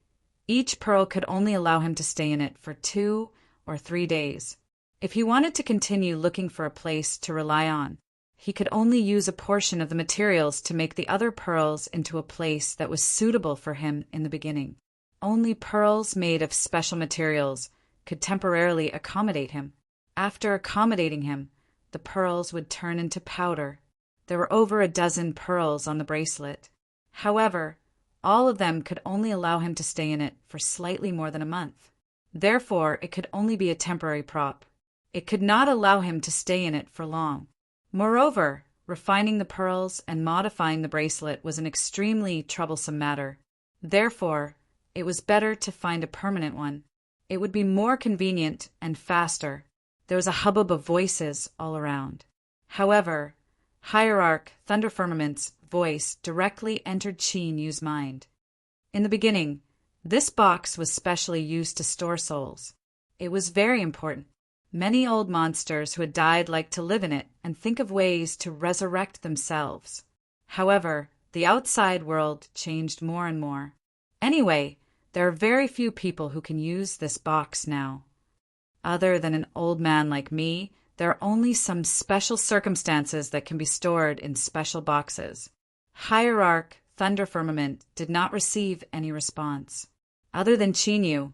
[SPEAKER 1] each pearl could only allow him to stay in it for 2 or 3 days. If he wanted to continue looking for a place to rely on, he could only use a portion of the materials to make the other pearls into a place that was suitable for him in the beginning. Only pearls made of special materials could temporarily accommodate him. After accommodating him, the pearls would turn into powder. There were over a dozen pearls on the bracelet. However, all of them could only allow him to stay in it for slightly more than a month. Therefore, it could only be a temporary prop. It could not allow him to stay in it for long. Moreover, refining the pearls and modifying the bracelet was an extremely troublesome matter. Therefore, it was better to find a permanent one. It would be more convenient and faster. There was a hubbub of voices all around. However, Hierarch Thunder Firmament's voice directly entered Qin Yu's mind. In the beginning, this box was specially used to store souls. It was very important. Many old monsters who had died liked to live in it and think of ways to resurrect themselves. However, the outside world changed more and more. Anyway, there are very few people who can use this box now. Other than an old man like me, there are only some special circumstances that can be stored in special boxes. Hierarch Thunder Firmament did not receive any response. Other than Qin Yu,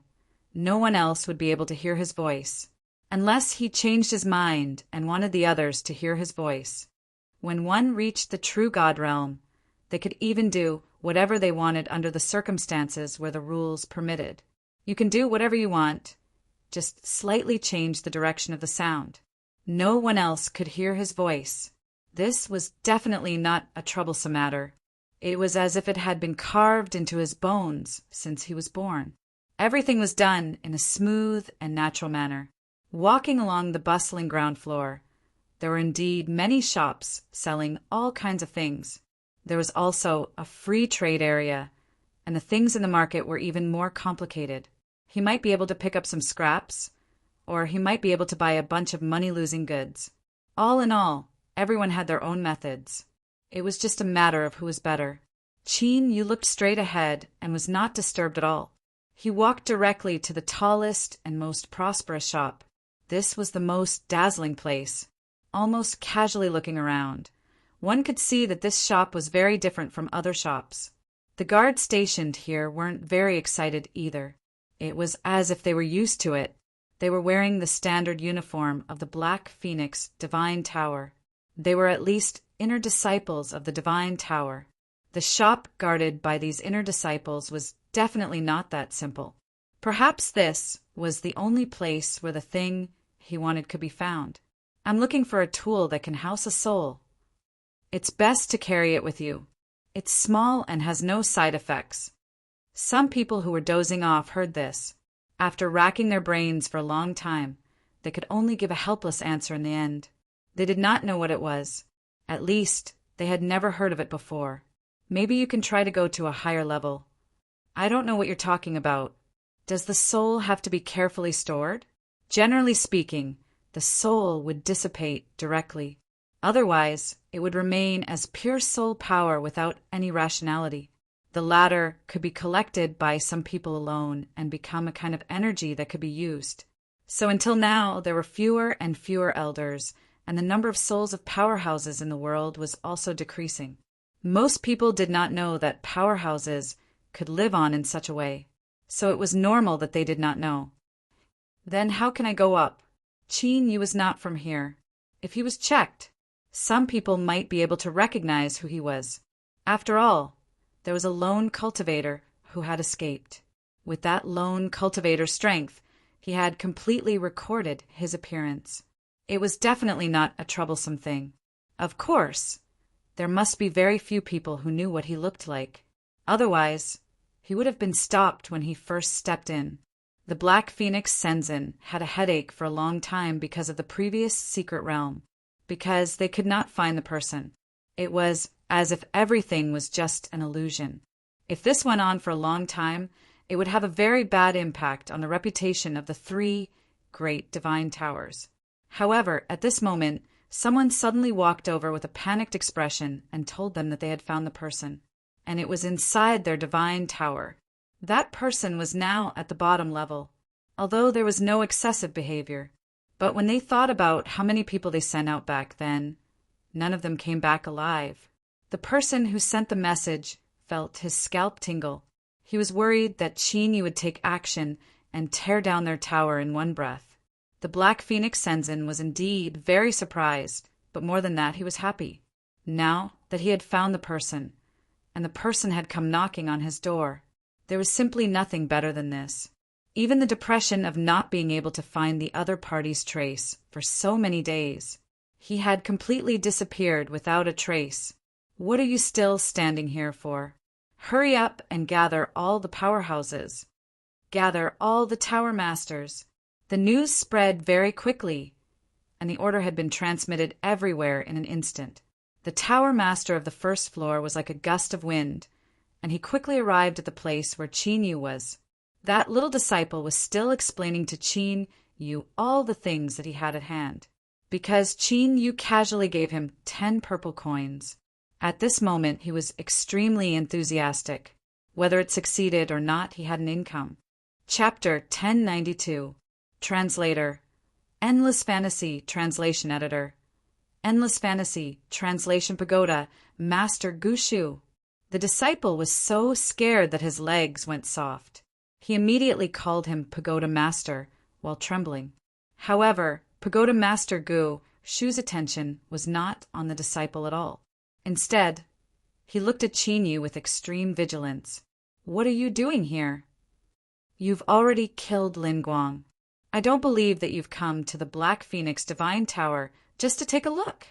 [SPEAKER 1] no one else would be able to hear his voice, unless he changed his mind and wanted the others to hear his voice. When one reached the true God realm, they could even do whatever they wanted under the circumstances where the rules permitted. You can do whatever you want, just slightly change the direction of the sound. No one else could hear his voice. This was definitely not a troublesome matter. It was as if it had been carved into his bones since he was born. Everything was done in a smooth and natural manner. Walking along the bustling ground floor, there were indeed many shops selling all kinds of things. There was also a free trade area, and the things in the market were even more complicated. He might be able to pick up some scraps, or he might be able to buy a bunch of money-losing goods. All in all, everyone had their own methods. It was just a matter of who was better. Qin Yu looked straight ahead and was not disturbed at all. He walked directly to the tallest and most prosperous shop. This was the most dazzling place. Almost casually looking around, one could see that this shop was very different from other shops. The guards stationed here weren't very excited either. It was as if they were used to it. They were wearing the standard uniform of the Black Phoenix Divine Tower. They were at least inner disciples of the Divine Tower. The shop guarded by these inner disciples was definitely not that simple. Perhaps this was the only place where the thing he wanted could be found. I'm looking for a tool that can house a soul. It's best to carry it with you. It's small and has no side effects. Some people who were dozing off heard this. After racking their brains for a long time, they could only give a helpless answer in the end. They did not know what it was. At least, they had never heard of it before. Maybe you can try to go to a higher level. I don't know what you're talking about. Does the soul have to be carefully stored? Generally speaking, the soul would dissipate directly. Otherwise, it would remain as pure soul power without any rationality. The latter could be collected by some people alone and become a kind of energy that could be used. So until now, there were fewer and fewer elders, and the number of souls of powerhouses in the world was also decreasing. Most people did not know that powerhouses could live on in such a way, so it was normal that they did not know. Then how can I go up? Qin Yu was not from here. If he was checked, some people might be able to recognize who he was. After all, there was a lone cultivator who had escaped. With that lone cultivator's strength, he had completely recorded his appearance. It was definitely not a troublesome thing. Of course, There must be very few people who knew what he looked like. Otherwise, he would have been stopped when he first stepped in. The Black Phoenix Senzin had a headache for a long time because of the previous secret realm, because they could not find the person. It was as if everything was just an illusion. If this went on for a long time, it would have a very bad impact on the reputation of the three great divine towers. However, at this moment, someone suddenly walked over with a panicked expression and told them that they had found the person, and it was inside their divine tower. That person was now at the bottom level, although there was no excessive behavior. But when they thought about how many people they sent out back then, none of them came back alive. The person who sent the message felt his scalp tingle. He was worried that Qin would take action and tear down their tower in one breath. The Black Phoenix Senzin was indeed very surprised, but more than that, he was happy. Now that he had found the person, and the person had come knocking on his door, there was simply nothing better than this. Even the depression of not being able to find the other party's trace for so many days. He had completely disappeared without a trace. What are you still standing here for? Hurry up and gather all the powerhouses. Gather all the tower masters. The news spread very quickly, and the order had been transmitted everywhere in an instant. The tower master of the first floor was like a gust of wind, and he quickly arrived at the place where Qin Yu was. That little disciple was still explaining to Qin Yu all the things that he had at hand, because Qin Yu casually gave him 10 purple coins. At this moment, he was extremely enthusiastic. Whether it succeeded or not, he had an income. Chapter 1092. Translator. Endless Fantasy Translation Editor. Endless Fantasy Translation Pagoda Master Gushu. The disciple was so scared that his legs went soft. He immediately called him Pagoda Master while trembling. However, Pagoda Master Gu Shu's attention was not on the disciple at all. Instead, he looked at Qin Yu with extreme vigilance. What are you doing here? You've already killed Lin Guang. I don't believe that you've come to the Black Phoenix Divine Tower just to take a look.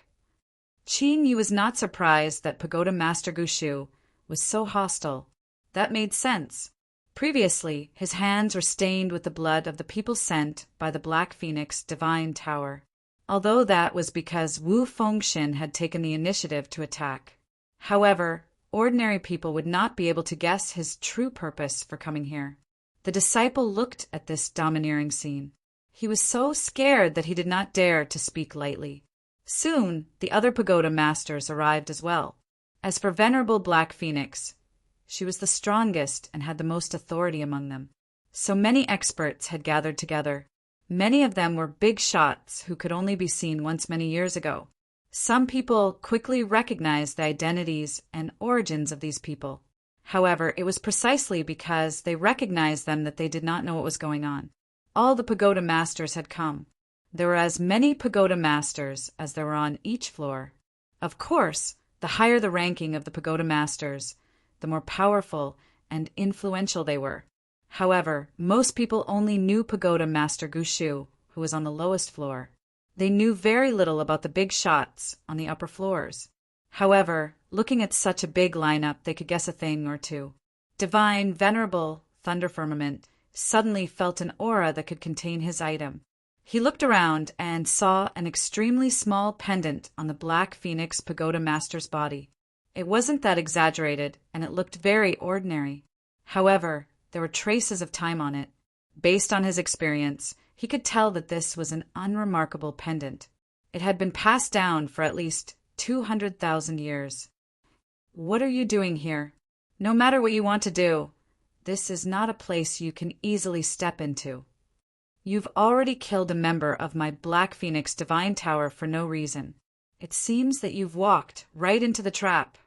[SPEAKER 1] Qin Yu was not surprised that Pagoda Master Gushu was so hostile. That made sense. Previously, his hands were stained with the blood of the people sent by the Black Phoenix Divine Tower, although that was because Wu Fengxin had taken the initiative to attack. However, ordinary people would not be able to guess his true purpose for coming here. The disciple looked at this domineering scene. He was so scared that he did not dare to speak lightly. Soon, the other pagoda masters arrived as well. As for Venerable Black Phoenix, she was the strongest and had the most authority among them. So many experts had gathered together. Many of them were big shots who could only be seen once many years ago. Some people quickly recognized the identities and origins of these people. However, it was precisely because they recognized them that they did not know what was going on. All the pagoda masters had come. There were as many pagoda masters as there were on each floor. Of course, the higher the ranking of the pagoda masters, the more powerful and influential they were. However, most people only knew Pagoda Master Gushu, who was on the lowest floor. They knew very little about the big shots on the upper floors. However, looking at such a big lineup, they could guess a thing or two. Divine, Venerable Thunder Firmament suddenly felt an aura that could contain his item. He looked around and saw an extremely small pendant on the Black Phoenix Pagoda Master's body. It wasn't that exaggerated, and it looked very ordinary. However, there were traces of time on it. Based on his experience, he could tell that this was an unremarkable pendant. It had been passed down for at least 200,000 years. What are you doing here? No matter what you want to do, this is not a place you can easily step into. You've already killed a member of my Black Phoenix Divine Tower for no reason. It seems that you've walked right into the trap.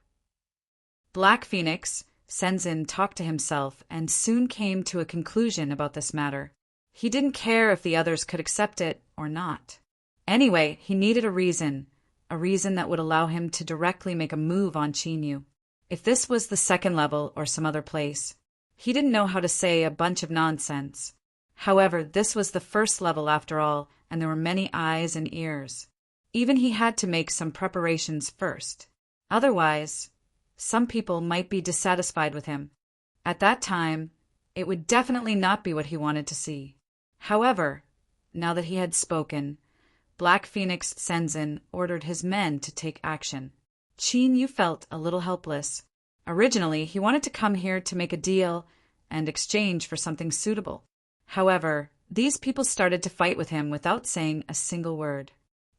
[SPEAKER 1] Black Phoenix Senzin talked to himself and soon came to a conclusion about this matter. He didn't care if the others could accept it or not. Anyway, he needed a reason that would allow him to directly make a move on Qin Yu. If this was the second level or some other place, he didn't know how to say a bunch of nonsense. However, this was the first level after all, and there were many eyes and ears. Even he had to make some preparations first. Otherwise, some people might be dissatisfied with him. At that time, it would definitely not be what he wanted to see. However, now that he had spoken, Black Phoenix Senzin ordered his men to take action. Qin Yu felt a little helpless. Originally, he wanted to come here to make a deal and exchange for something suitable. However, these people started to fight with him without saying a single word.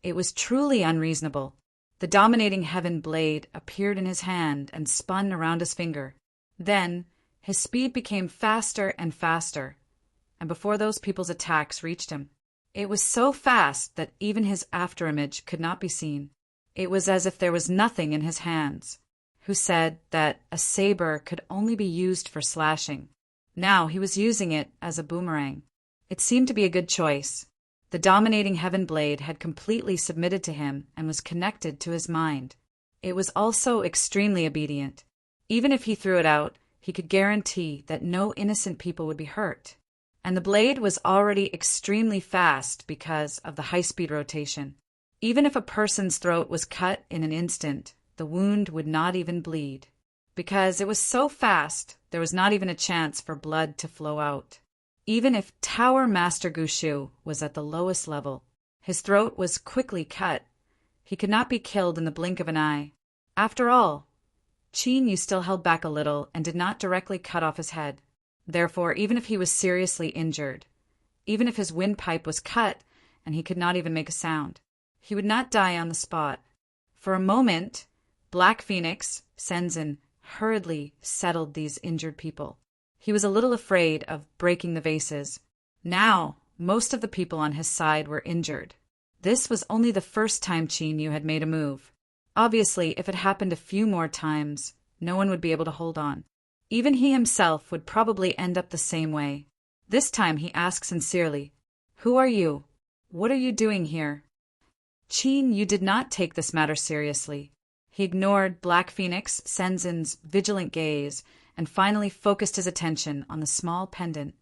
[SPEAKER 1] It was truly unreasonable. The dominating heaven blade appeared in his hand and spun around his finger. Then, his speed became faster and faster, and before those people's attacks reached him, it was so fast that even his afterimage could not be seen. It was as if there was nothing in his hands. Who said that a saber could only be used for slashing. Now he was using it as a boomerang. It seemed to be a good choice. The dominating heaven blade had completely submitted to him and was connected to his mind. It was also extremely obedient. Even if he threw it out, he could guarantee that no innocent people would be hurt. And the blade was already extremely fast because of the high-speed rotation. Even if a person's throat was cut in an instant, the wound would not even bleed. Because it was so fast, there was not even a chance for blood to flow out. Even if Tower Master Gushu was at the lowest level, his throat was quickly cut. He could not be killed in the blink of an eye. After all, Qin Yu still held back a little and did not directly cut off his head. Therefore, even if he was seriously injured, even if his windpipe was cut and he could not even make a sound, he would not die on the spot. For a moment, Black Phoenix, Senzin, hurriedly settled these injured people. He was a little afraid of breaking the vases. Now, most of the people on his side were injured. This was only the first time Qin Yu had made a move. Obviously, if it happened a few more times, no one would be able to hold on. Even he himself would probably end up the same way. This time he asked sincerely, "Who are you? What are you doing here?" Qin Yu did not take this matter seriously. He ignored Black Phoenix Senzin's vigilant gaze and finally focused his attention on the small pendant.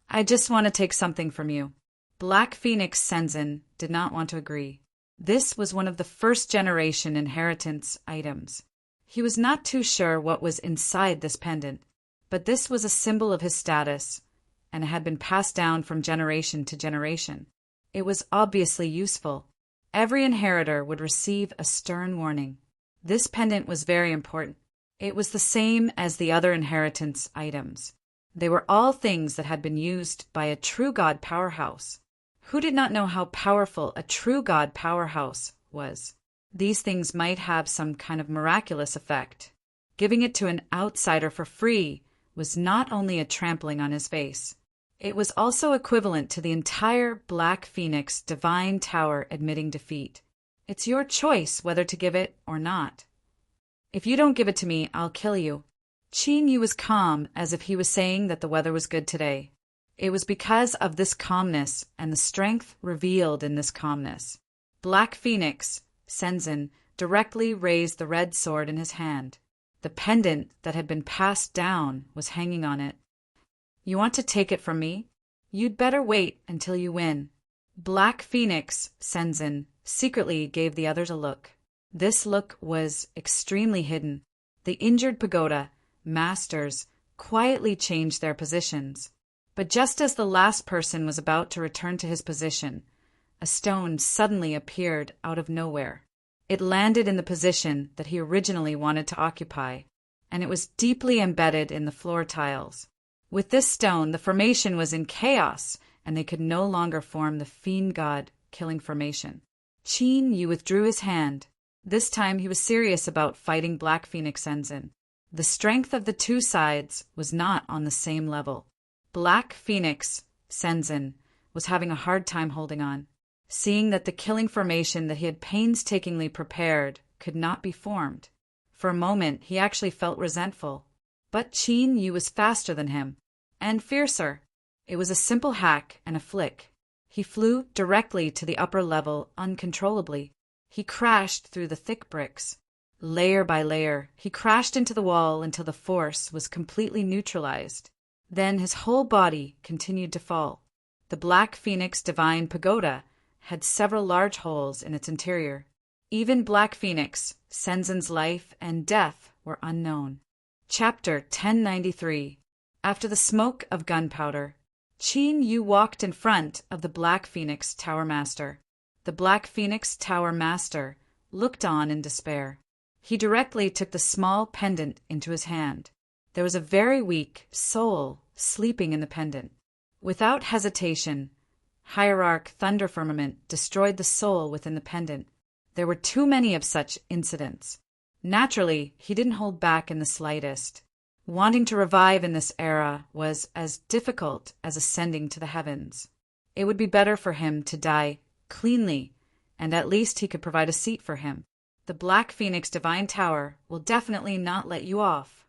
[SPEAKER 1] "I just want to take something from you." Black Phoenix Senzin did not want to agree. This was one of the first-generation inheritance items. He was not too sure what was inside this pendant, but this was a symbol of his status, and it had been passed down from generation to generation. It was obviously useful. Every inheritor would receive a stern warning. This pendant was very important. It was the same as the other inheritance items. They were all things that had been used by a true god powerhouse. Who did not know how powerful a true god powerhouse was? These things might have some kind of miraculous effect. Giving it to an outsider for free was not only a trampling on his face. It was also equivalent to the entire Black Phoenix Divine Tower admitting defeat. It's your choice whether to give it or not. "If you don't give it to me, I'll kill you." Qin Yu was calm, as if he was saying that the weather was good today. It was because of this calmness and the strength revealed in this calmness. Black Phoenix, Senzin, directly raised the red sword in his hand. The pendant that had been passed down was hanging on it. "You want to take it from me? You'd better wait until you win." Black Phoenix, Senzin, secretly gave the others a look. This look was extremely hidden. The injured pagoda masters quietly changed their positions. But just as the last person was about to return to his position, a stone suddenly appeared out of nowhere. It landed in the position that he originally wanted to occupy, and it was deeply embedded in the floor tiles. With this stone, the formation was in chaos, and they could no longer form the fiend god killing formation. Qin Yu withdrew his hand. This time he was serious about fighting Black Phoenix Senzin. The strength of the two sides was not on the same level. Black Phoenix Senzin was having a hard time holding on, seeing that the killing formation that he had painstakingly prepared could not be formed. For a moment he actually felt resentful. But Qin Yu was faster than him, and fiercer. It was a simple hack and a flick. He flew directly to the upper level uncontrollably. He crashed through the thick bricks. Layer by layer, he crashed into the wall until the force was completely neutralized. Then his whole body continued to fall. The Black Phoenix Divine Pagoda had several large holes in its interior. Even Black Phoenix, Senzin's life and death were unknown. Chapter 1093. After the smoke of gunpowder, Qin Yu walked in front of the Black Phoenix Tower Master. The Black Phoenix Tower Master looked on in despair. He directly took the small pendant into his hand. There was a very weak soul sleeping in the pendant. Without hesitation, Hierarch Thunder Firmament destroyed the soul within the pendant. There were too many of such incidents. Naturally, he didn't hold back in the slightest. Wanting to revive in this era was as difficult as ascending to the heavens. It would be better for him to die cleanly, and at least he could provide a seat for him. The Black Phoenix Divine Tower will definitely not let you off.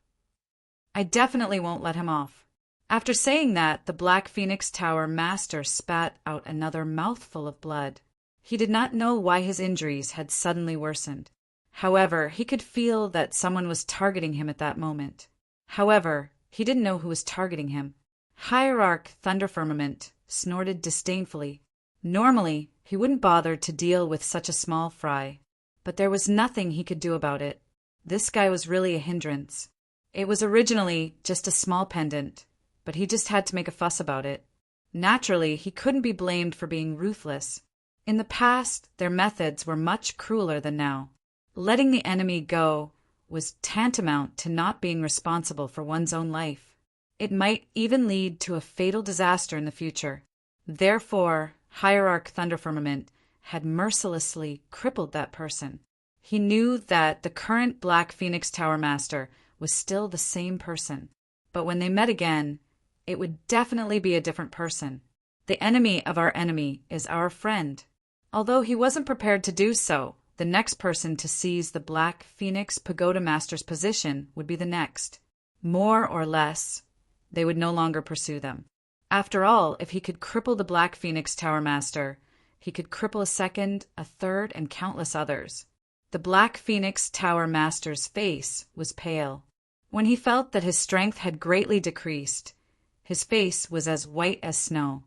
[SPEAKER 1] I definitely won't let him off. After saying that, the Black Phoenix Tower Master spat out another mouthful of blood. He did not know why his injuries had suddenly worsened. However, he could feel that someone was targeting him at that moment. However, he didn't know who was targeting him. Hierarch Thunder Firmament snorted disdainfully. Normally, he wouldn't bother to deal with such a small fry, but there was nothing he could do about it. This guy was really a hindrance. It was originally just a small pendant, but he just had to make a fuss about it. Naturally, he couldn't be blamed for being ruthless. In the past, their methods were much crueler than now. Letting the enemy go was tantamount to not being responsible for one's own life. It might even lead to a fatal disaster in the future. Therefore, Hierarch Thunder Firmament had mercilessly crippled that person. He knew that the current Black Phoenix Tower Master was still the same person, but when they met again, it would definitely be a different person. The enemy of our enemy is our friend. Although he wasn't prepared to do so, the next person to seize the Black Phoenix Pagoda Master's position would be the next. More or less, they would no longer pursue them. After all, if he could cripple the Black Phoenix Tower Master, he could cripple a second, a third, and countless others. The Black Phoenix Tower Master's face was pale. When he felt that his strength had greatly decreased, his face was as white as snow.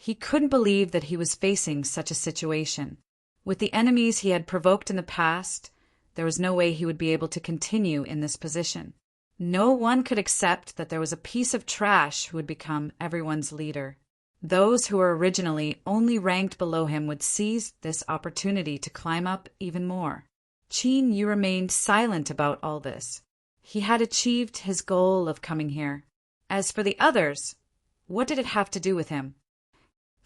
[SPEAKER 1] He couldn't believe that he was facing such a situation. With the enemies he had provoked in the past, there was no way he would be able to continue in this position. No one could accept that there was a piece of trash who would become everyone's leader. Those who were originally only ranked below him would seize this opportunity to climb up even more. Qin Yu remained silent about all this. He had achieved his goal of coming here. As for the others, what did it have to do with him?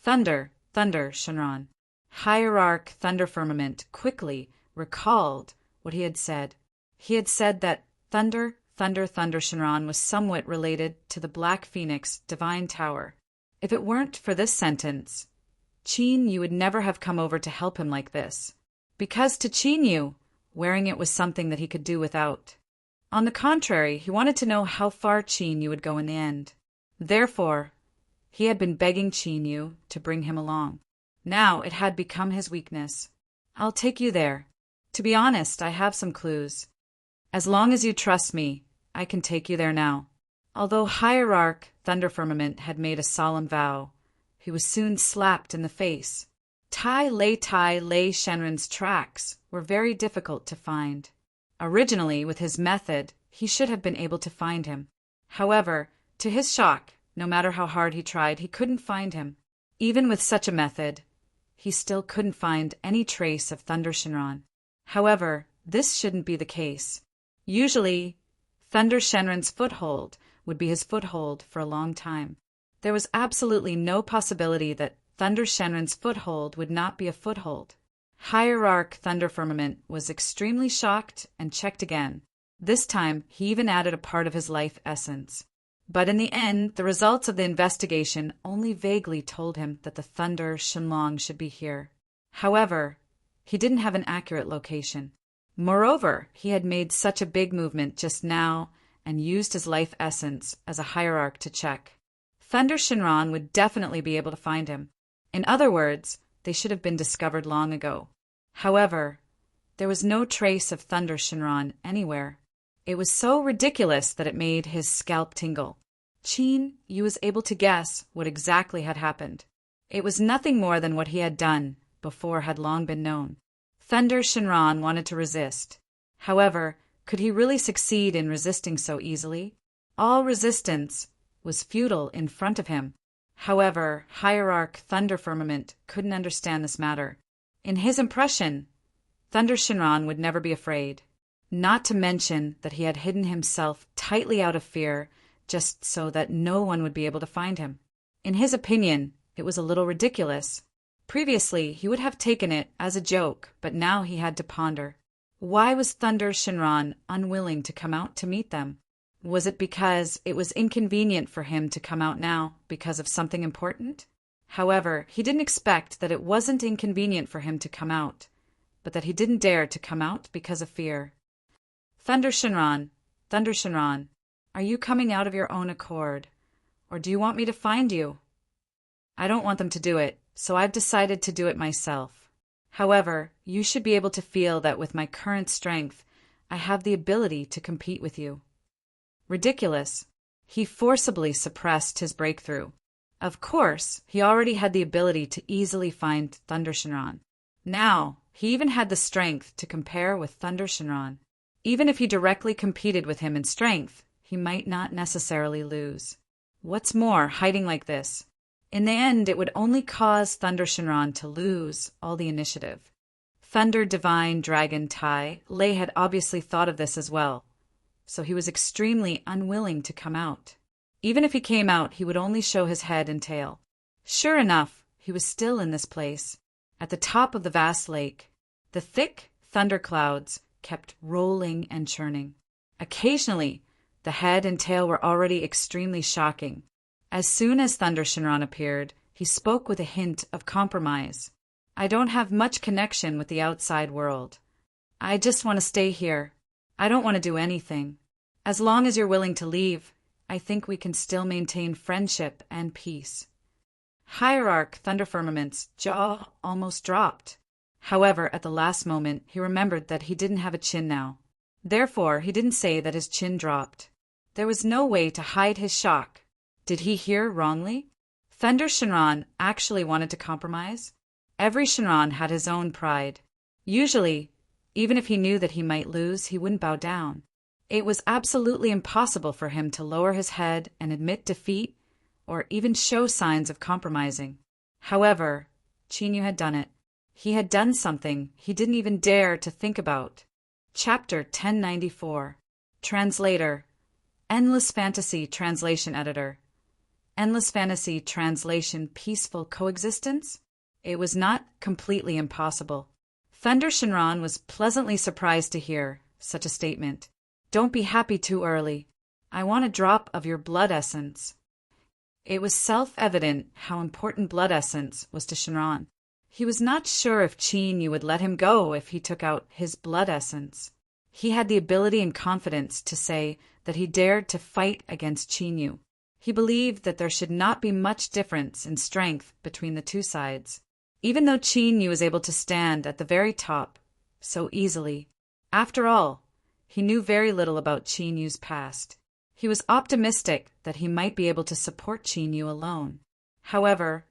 [SPEAKER 1] Thunder, Shenron. Hierarch Thunder Firmament quickly recalled what he had said. He had said that Thunder Shenron was somewhat related to the Black Phoenix Divine Tower. If it weren't for this sentence, Qin Yu would never have come over to help him like this. Because to Qin Yu, wearing it was something that he could do without. On the contrary, he wanted to know how far Qin Yu would go in the end. Therefore, he had been begging Qin Yu to bring him along. Now it had become his weakness. I'll take you there. To be honest, I have some clues. As long as you trust me, I can take you there now. Although Hierarch Thunder Firmament had made a solemn vow, he was soon slapped in the face. Tai Lei Shenren's tracks were very difficult to find. Originally, with his method, he should have been able to find him. However, to his shock, no matter how hard he tried, he couldn't find him. Even with such a method, he still couldn't find any trace of Thunder Shenron. However, this shouldn't be the case. Usually, Thunder Shenron's foothold would be his foothold for a long time. There was absolutely no possibility that Thunder Shenron's foothold would not be a foothold. Hierarch Thunder Firmament was extremely shocked and checked again. This time, he even added a part of his life essence. But in the end, the results of the investigation only vaguely told him that the Thunder Shenlong should be here. However, he didn't have an accurate location. Moreover, he had made such a big movement just now and used his life essence as a hierarch to check. Thunder Shenron would definitely be able to find him. In other words, they should have been discovered long ago. However, there was no trace of Thunder Shenron anywhere. It was so ridiculous that it made his scalp tingle. Qin Yu was able to guess what exactly had happened. It was nothing more than what he had done before had long been known. Thunder Shinran wanted to resist. However, could he really succeed in resisting so easily? All resistance was futile in front of him. However, Hierarch Thunder Firmament couldn't understand this matter. In his impression, Thunder Shinran would never be afraid. Not to mention that he had hidden himself tightly out of fear, just so that no one would be able to find him. In his opinion, it was a little ridiculous. Previously, he would have taken it as a joke, but now he had to ponder. Why was Thunder Shinran unwilling to come out to meet them? Was it because it was inconvenient for him to come out now because of something important? However, he didn't expect that it wasn't inconvenient for him to come out, but that he didn't dare to come out because of fear. Thunder Shinran, are you coming out of your own accord, or do you want me to find you? I don't want them to do it, so I've decided to do it myself. However, you should be able to feel that with my current strength, I have the ability to compete with you. Ridiculous. He forcibly suppressed his breakthrough. Of course, he already had the ability to easily find Thunder Shinran. Now, he even had the strength to compare with Thunder Shinran. Even if he directly competed with him in strength, he might not necessarily lose. What's more, hiding like this? In the end, it would only cause Thunder Shinran to lose all the initiative. Thunder Divine Dragon Tai Lei had obviously thought of this as well, so he was extremely unwilling to come out. Even if he came out, he would only show his head and tail. Sure enough, he was still in this place, at the top of the vast lake. The thick thunder clouds kept rolling and churning. Occasionally, the head and tail were already extremely shocking. As soon as Thunder Shinran appeared, he spoke with a hint of compromise. I don't have much connection with the outside world. I just want to stay here. I don't want to do anything. As long as you're willing to leave, I think we can still maintain friendship and peace. Hierarch Thunder Firmament's jaw almost dropped. However, at the last moment, he remembered that he didn't have a chin now. Therefore, he didn't say that his chin dropped. There was no way to hide his shock. Did he hear wrongly? Thunder Shinran actually wanted to compromise? Every Shinran had his own pride. Usually, even if he knew that he might lose, he wouldn't bow down. It was absolutely impossible for him to lower his head and admit defeat, or even show signs of compromising. However, Qinyu had done it. He had done something he didn't even dare to think about. Chapter 1094. Translator. Endless Fantasy Translation Editor. Endless Fantasy Translation Peaceful Coexistence? It was not completely impossible. Thunder Shinran was pleasantly surprised to hear such a statement. Don't be happy too early. I want a drop of your blood essence. It was self-evident how important blood essence was to Shinran. He was not sure if Qinyu would let him go if he took out his blood essence. He had the ability and confidence to say that he dared to fight against Qinyu. He believed that there should not be much difference in strength between the two sides. Even though Qinyu was able to stand at the very top so easily, after all, he knew very little about Qinyu's past. He was optimistic that he might be able to support Qinyu alone. However,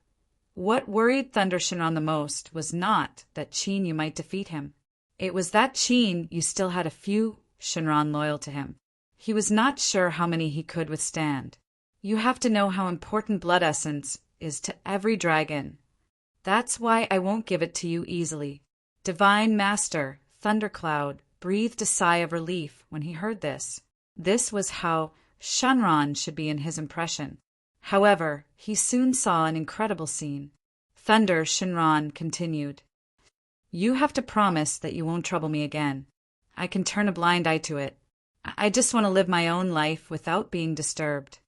[SPEAKER 1] what worried Thunder Shinran the most was not that Qinyu might defeat him. It was that Qinyu still had a few Shinran loyal to him. He was not sure how many he could withstand. You have to know how important blood essence is to every dragon. That's why I won't give it to you easily. Divine Master, Thundercloud, breathed a sigh of relief when he heard this. This was how Shinran should be in his impression. However, he soon saw an incredible scene. Thunder Shinran continued. You have to promise that you won't trouble me again. I can turn a blind eye to it. I just want to live my own life without being disturbed.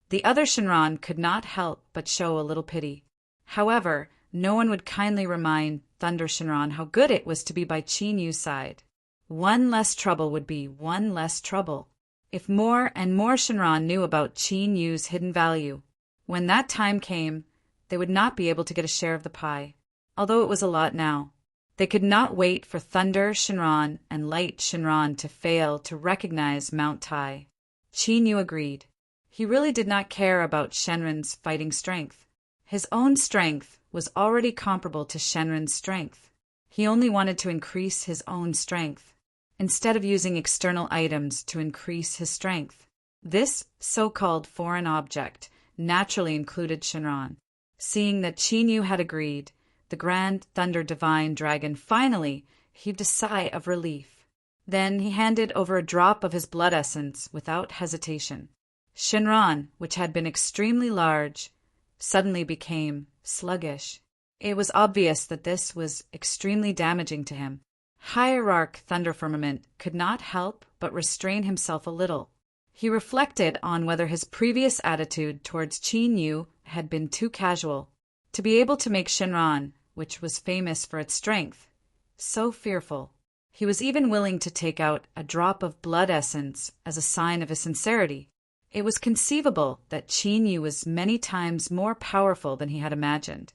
[SPEAKER 1] The other Shinran could not help but show a little pity. However, no one would kindly remind Thunder Shinran how good it was to be by Qinyu's side. One less trouble would be one less trouble. If more and more Shinran knew about Qinyu's hidden value, when that time came, they would not be able to get a share of the pie, although it was a lot now. They could not wait for Thunder Shinran and Light Shinran to fail to recognize Mount Tai. Qinyu agreed. He really did not care about Shenren's fighting strength. His own strength was already comparable to Shenren's strength. He only wanted to increase his own strength, instead of using external items to increase his strength. This so-called foreign object naturally included Shinran. Seeing that Qin Yu had agreed, the Grand Thunder Divine Dragon finally heaved a sigh of relief. Then he handed over a drop of his blood essence without hesitation. Shinran, which had been extremely large, suddenly became sluggish. It was obvious that this was extremely damaging to him. Hierarch Thunder Firmament could not help but restrain himself a little. He reflected on whether his previous attitude towards Qin Yu had been too casual. To be able to make Shinran, which was famous for its strength, so fearful. He was even willing to take out a drop of blood essence as a sign of his sincerity. It was conceivable that Qin Yu was many times more powerful than he had imagined.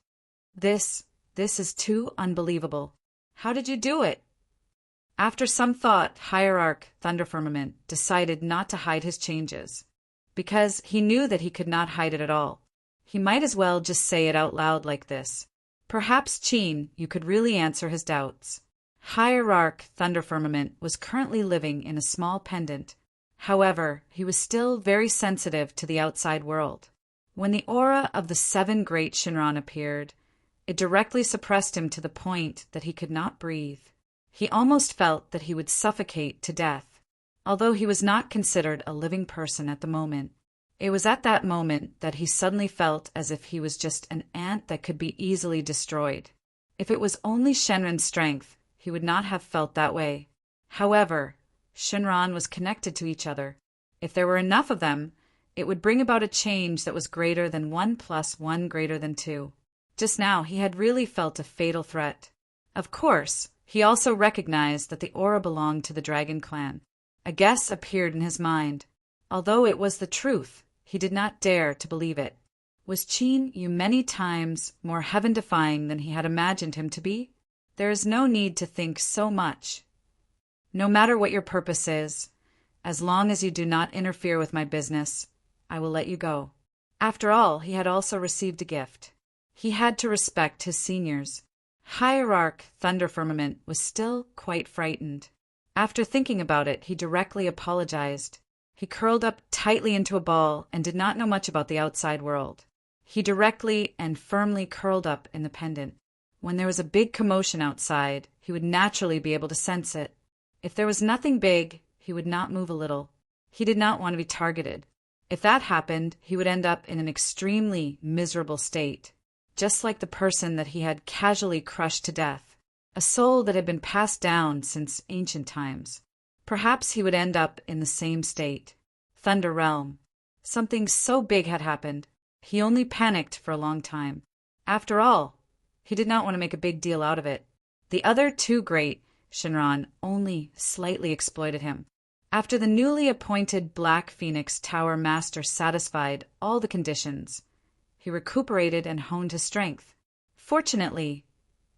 [SPEAKER 1] This is too unbelievable. How did you do it? After some thought, Hierarch Thunder Firmament decided not to hide his changes, because he knew that he could not hide it at all. He might as well just say it out loud like this. Perhaps Qin Yu could really answer his doubts. Hierarch Thunder Firmament was currently living in a small pendant. However, he was still very sensitive to the outside world. When the aura of the 7 great Shinran appeared, it directly suppressed him to the point that he could not breathe. He almost felt that he would suffocate to death, although he was not considered a living person at the moment. It was at that moment that he suddenly felt as if he was just an ant that could be easily destroyed. If it was only Shenron's strength, he would not have felt that way. However, Shinran was connected to each other. If there were enough of them, it would bring about a change that was greater than 1 + 1 greater than 2. Just now, he had really felt a fatal threat. Of course, he also recognized that the aura belonged to the Dragon Clan. A guess appeared in his mind. Although it was the truth, he did not dare to believe it. Was Qin Yu many times more heaven-defying than he had imagined him to be? There is no need to think so much. No matter what your purpose is, as long as you do not interfere with my business, I will let you go. After all, he had also received a gift. He had to respect his seniors. Hierarch Thunder Firmament was still quite frightened. After thinking about it, he directly apologized. He curled up tightly into a ball and did not know much about the outside world. He directly and firmly curled up in the pendant. When there was a big commotion outside, he would naturally be able to sense it. If there was nothing big, he would not move a little. He did not want to be targeted. If that happened, he would end up in an extremely miserable state, just like the person that he had casually crushed to death, a soul that had been passed down since ancient times. Perhaps he would end up in the same state. Thunder Realm. Something so big had happened. He only panicked for a long time. After all, he did not want to make a big deal out of it. The other 2 great Shinran only slightly exploited him. After the newly appointed Black Phoenix Tower Master satisfied all the conditions, he recuperated and honed his strength. Fortunately,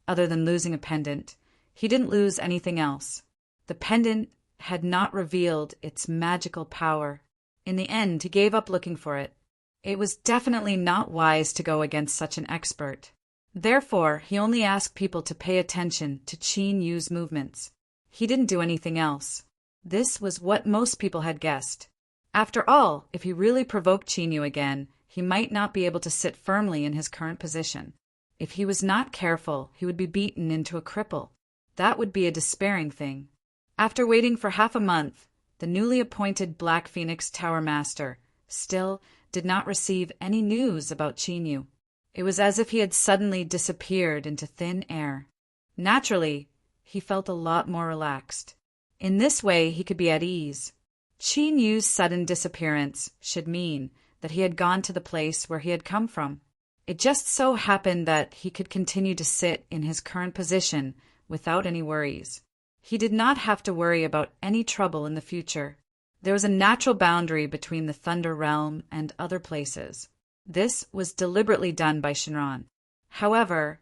[SPEAKER 1] other than losing a pendant, he didn't lose anything else. The pendant had not revealed its magical power. In the end, he gave up looking for it. It was definitely not wise to go against such an expert. Therefore, he only asked people to pay attention to Qin Yu's movements. He didn't do anything else. This was what most people had guessed. After all, if he really provoked Qin Yu again, he might not be able to sit firmly in his current position. If he was not careful, he would be beaten into a cripple. That would be a despairing thing. After waiting for half a month, the newly appointed Black Phoenix Tower Master still did not receive any news about Qin Yu. It was as if he had suddenly disappeared into thin air. Naturally, he felt a lot more relaxed. In this way, he could be at ease. Qin Yu's sudden disappearance should mean that he had gone to the place where he had come from. It just so happened that he could continue to sit in his current position without any worries. He did not have to worry about any trouble in the future. There was a natural boundary between the Thunder Realm and other places. This was deliberately done by Shinran. However,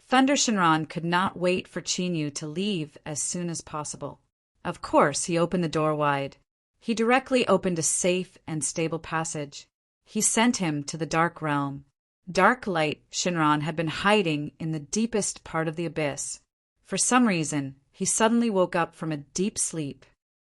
[SPEAKER 1] Thunder Shinran could not wait for Qin Yu to leave as soon as possible. Of course, he opened the door wide. He directly opened a safe and stable passage. He sent him to the Dark Realm. Dark Light Shinran had been hiding in the deepest part of the abyss. For some reason, he suddenly woke up from a deep sleep.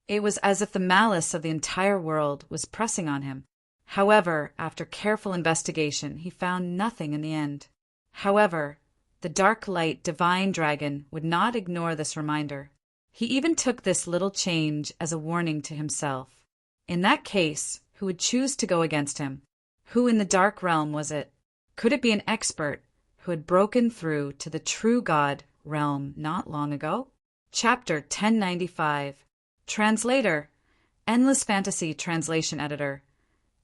[SPEAKER 1] It was as if the malice of the entire world was pressing on him. However, after careful investigation, he found nothing in the end. However, the dark light divine dragon would not ignore this reminder. He even took this little change as a warning to himself. In that case, who would choose to go against him? Who in the dark realm was it? Could it be an expert who had broken through to the true God realm not long ago? Chapter 1095. Translator, Endless Fantasy Translation Editor.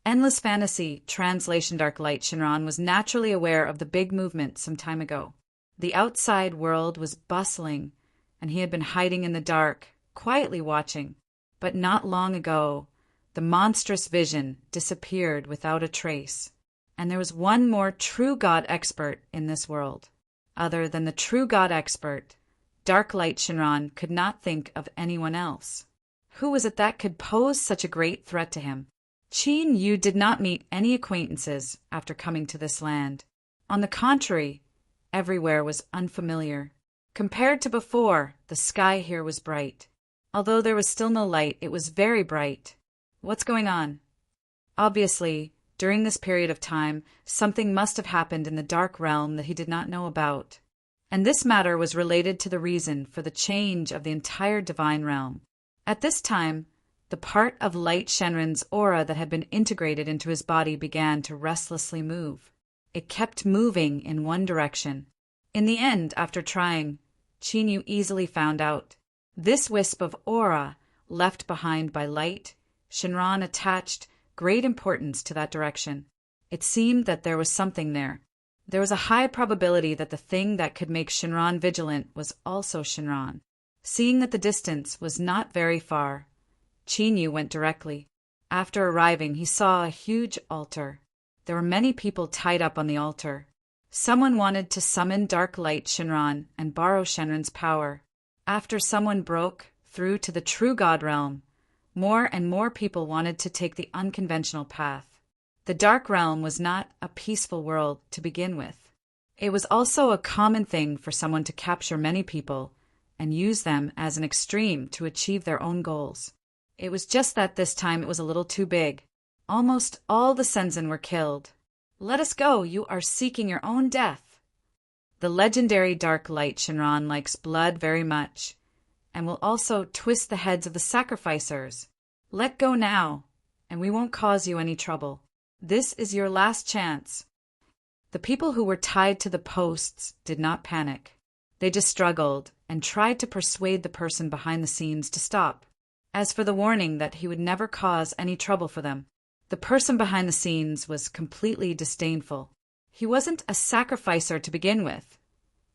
[SPEAKER 1] Endless Fantasy Translation Dark Light Shinran was naturally aware of the big movement some time ago. The outside world was bustling, and he had been hiding in the dark, quietly watching. But not long ago, the monstrous vision disappeared without a trace, and there was one more true God expert in this world. Other than the true God expert, Dark Light Shinran could not think of anyone else. Who was it that could pose such a great threat to him? Qin Yu did not meet any acquaintances after coming to this land. On the contrary, everywhere was unfamiliar. Compared to before, the sky here was bright. Although there was still no light, it was very bright. What's going on? Obviously, during this period of time, something must have happened in the dark realm that he did not know about. And this matter was related to the reason for the change of the entire divine realm. At this time, the part of Light Shenren's aura that had been integrated into his body began to restlessly move. It kept moving in one direction. In the end, after trying, Qin Yu easily found out. This wisp of aura, left behind by Light, Shenron attached great importance to that direction. It seemed that there was something there. There was a high probability that the thing that could make Shenron vigilant was also Shenron. Seeing that the distance was not very far, Qin Yu went directly. After arriving, he saw a huge altar. There were many people tied up on the altar. Someone wanted to summon Dark Light Shenron and borrow Shenron's power. After someone broke through to the true God realm, more and more people wanted to take the unconventional path. The Dark Realm was not a peaceful world to begin with. It was also a common thing for someone to capture many people and use them as an extreme to achieve their own goals. It was just that this time it was a little too big. Almost all the Senzen were killed. Let us go, you are seeking your own death. The legendary Dark Light Shenron likes blood very much, and will also twist the heads of the sacrificers. Let go now, and we won't cause you any trouble. This is your last chance. The people who were tied to the posts did not panic. They just struggled and tried to persuade the person behind the scenes to stop. As for the warning that he would never cause any trouble for them, the person behind the scenes was completely disdainful. He wasn't a sacrificer to begin with,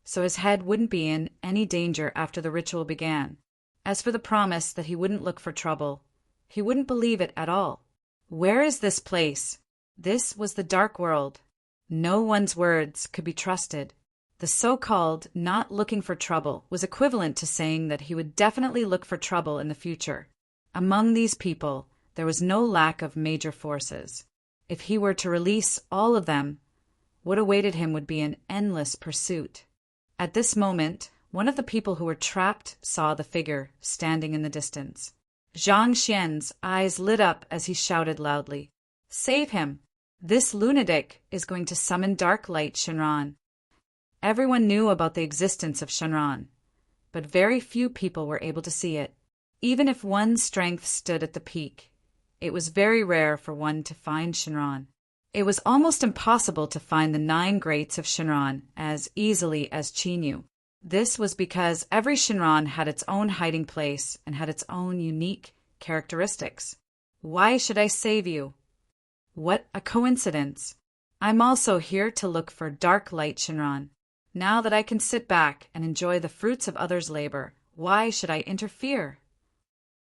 [SPEAKER 1] so his head wouldn't be in any danger after the ritual began. As for the promise that he wouldn't look for trouble, he wouldn't believe it at all. Where is this place? This was the dark world. No one's words could be trusted. The so-called not looking for trouble was equivalent to saying that he would definitely look for trouble in the future. Among these people, there was no lack of major forces. If he were to release all of them, what awaited him would be an endless pursuit. At this moment, one of the people who were trapped saw the figure standing in the distance. Zhang Xian's eyes lit up as he shouted loudly, "Save him! This lunatic is going to summon Dark Light Shenron." Everyone knew about the existence of Shenron, but very few people were able to see it. Even if one's strength stood at the peak, it was very rare for one to find Shenron. It was almost impossible to find the 9 greats of Shenron as easily as Qin Yu. This was because every Shenron had its own hiding place and had its own unique characteristics. Why should I save you? What a coincidence. I'm also here to look for Dark Light Shenron. Now that I can sit back and enjoy the fruits of others' labor, why should I interfere?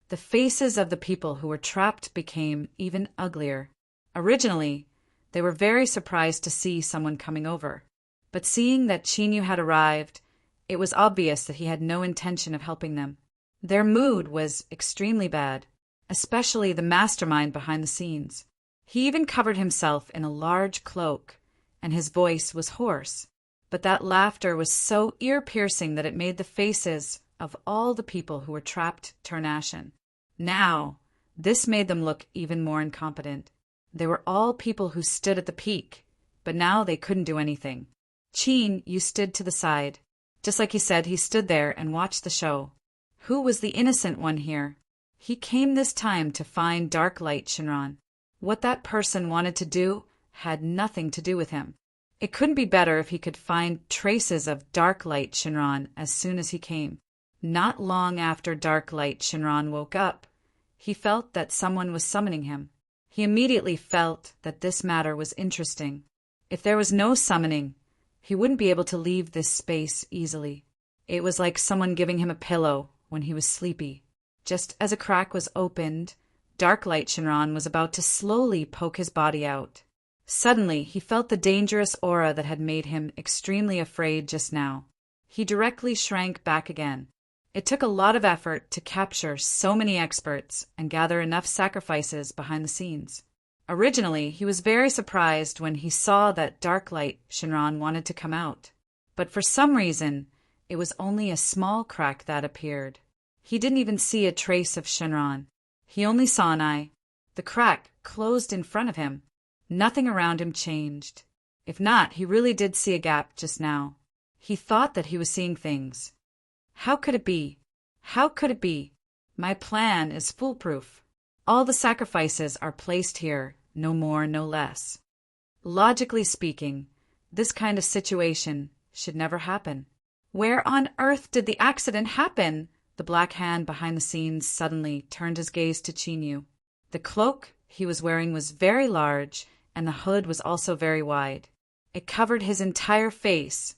[SPEAKER 1] The faces of the people who were trapped became even uglier. Originally, they were very surprised to see someone coming over, but seeing that Qin Yu had arrived, it was obvious that he had no intention of helping them. Their mood was extremely bad, especially the mastermind behind the scenes. He even covered himself in a large cloak, and his voice was hoarse. But that laughter was so ear-piercing that it made the faces of all the people who were trapped turn ashen. Now, this made them look even more incompetent. They were all people who stood at the peak, but now they couldn't do anything. Chin Yu stood to the side. Just like he said, he stood there and watched the show. Who was the innocent one here? He came this time to find Dark Light Shinran. What that person wanted to do had nothing to do with him. It couldn't be better if he could find traces of Dark Light Shinran as soon as he came. Not long after Dark Light Shinran woke up, he felt that someone was summoning him. He immediately felt that this matter was interesting. If there was no summoning, he wouldn't be able to leave this space easily. It was like someone giving him a pillow when he was sleepy. Just as a crack was opened, Dark Light Shinran was about to slowly poke his body out. Suddenly, he felt the dangerous aura that had made him extremely afraid just now. He directly shrank back again. It took a lot of effort to capture so many experts and gather enough sacrifices behind the scenes. Originally, he was very surprised when he saw that Dark Light Shinran wanted to come out. But for some reason, it was only a small crack that appeared. He didn't even see a trace of Shinran. He only saw an eye. The crack closed in front of him. Nothing around him changed. If not, he really did see a gap just now. He thought that he was seeing things. How could it be? How could it be? My plan is foolproof. All the sacrifices are placed here, no more, no less. Logically speaking, this kind of situation should never happen. Where on earth did the accident happen? The black hand behind the scenes suddenly turned his gaze to Chin Yu. The cloak he was wearing was very large, and the hood was also very wide. It covered his entire face,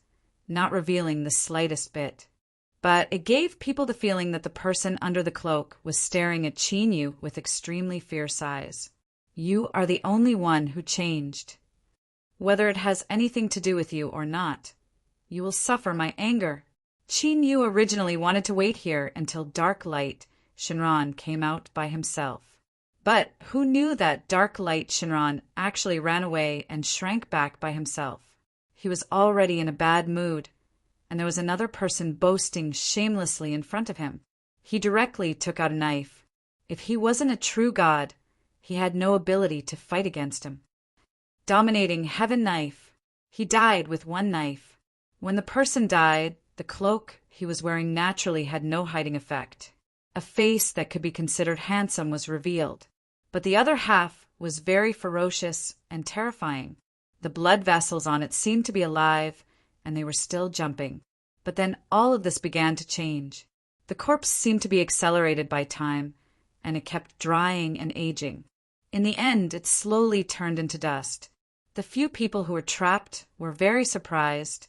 [SPEAKER 1] not revealing the slightest bit. But it gave people the feeling that the person under the cloak was staring at Chin Yu with extremely fierce eyes. You are the only one who changed. Whether it has anything to do with you or not, you will suffer my anger. Chin Yu originally wanted to wait here until Dark Light Shinran came out by himself. But who knew that Dark Light Shinran actually ran away and shrank back by himself? He was already in a bad mood, and there was another person boasting shamelessly in front of him. He directly took out a knife. If he wasn't a true god, he had no ability to fight against him. Dominating heaven knife. He died with one knife. When the person died, the cloak he was wearing naturally had no hiding effect. A face that could be considered handsome was revealed, but the other half was very ferocious and terrifying. The blood vessels on it seemed to be alive, and they were still jumping. But then all of this began to change. The corpse seemed to be accelerated by time, and it kept drying and aging. In the end, it slowly turned into dust. The few people who were trapped were very surprised,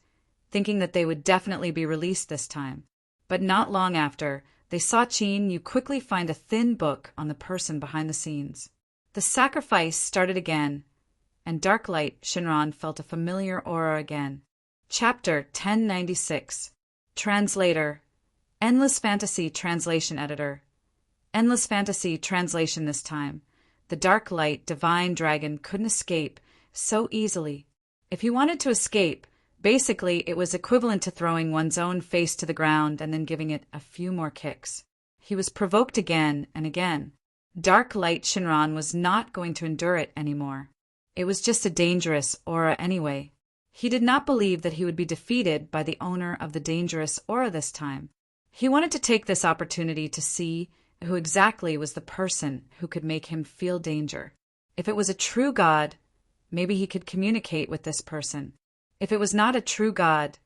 [SPEAKER 1] thinking that they would definitely be released this time. But not long after, they saw Chin Yu quickly find a thin book on the person behind the scenes. The sacrifice started again, and Dark Light Shinran felt a familiar aura again. Chapter 1096. Translator. Endless Fantasy Translation Editor. Endless Fantasy Translation this time. The Dark Light Divine Dragon couldn't escape so easily. If he wanted to escape, basically it was equivalent to throwing one's own face to the ground and then giving it a few more kicks. He was provoked again and again. Dark Light Shinran was not going to endure it anymore. It was just a dangerous aura anyway. He did not believe that he would be defeated by the owner of the dangerous aura this time. He wanted to take this opportunity to see who exactly was the person who could make him feel danger. If it was a true god, maybe he could communicate with this person. If it was not a true god,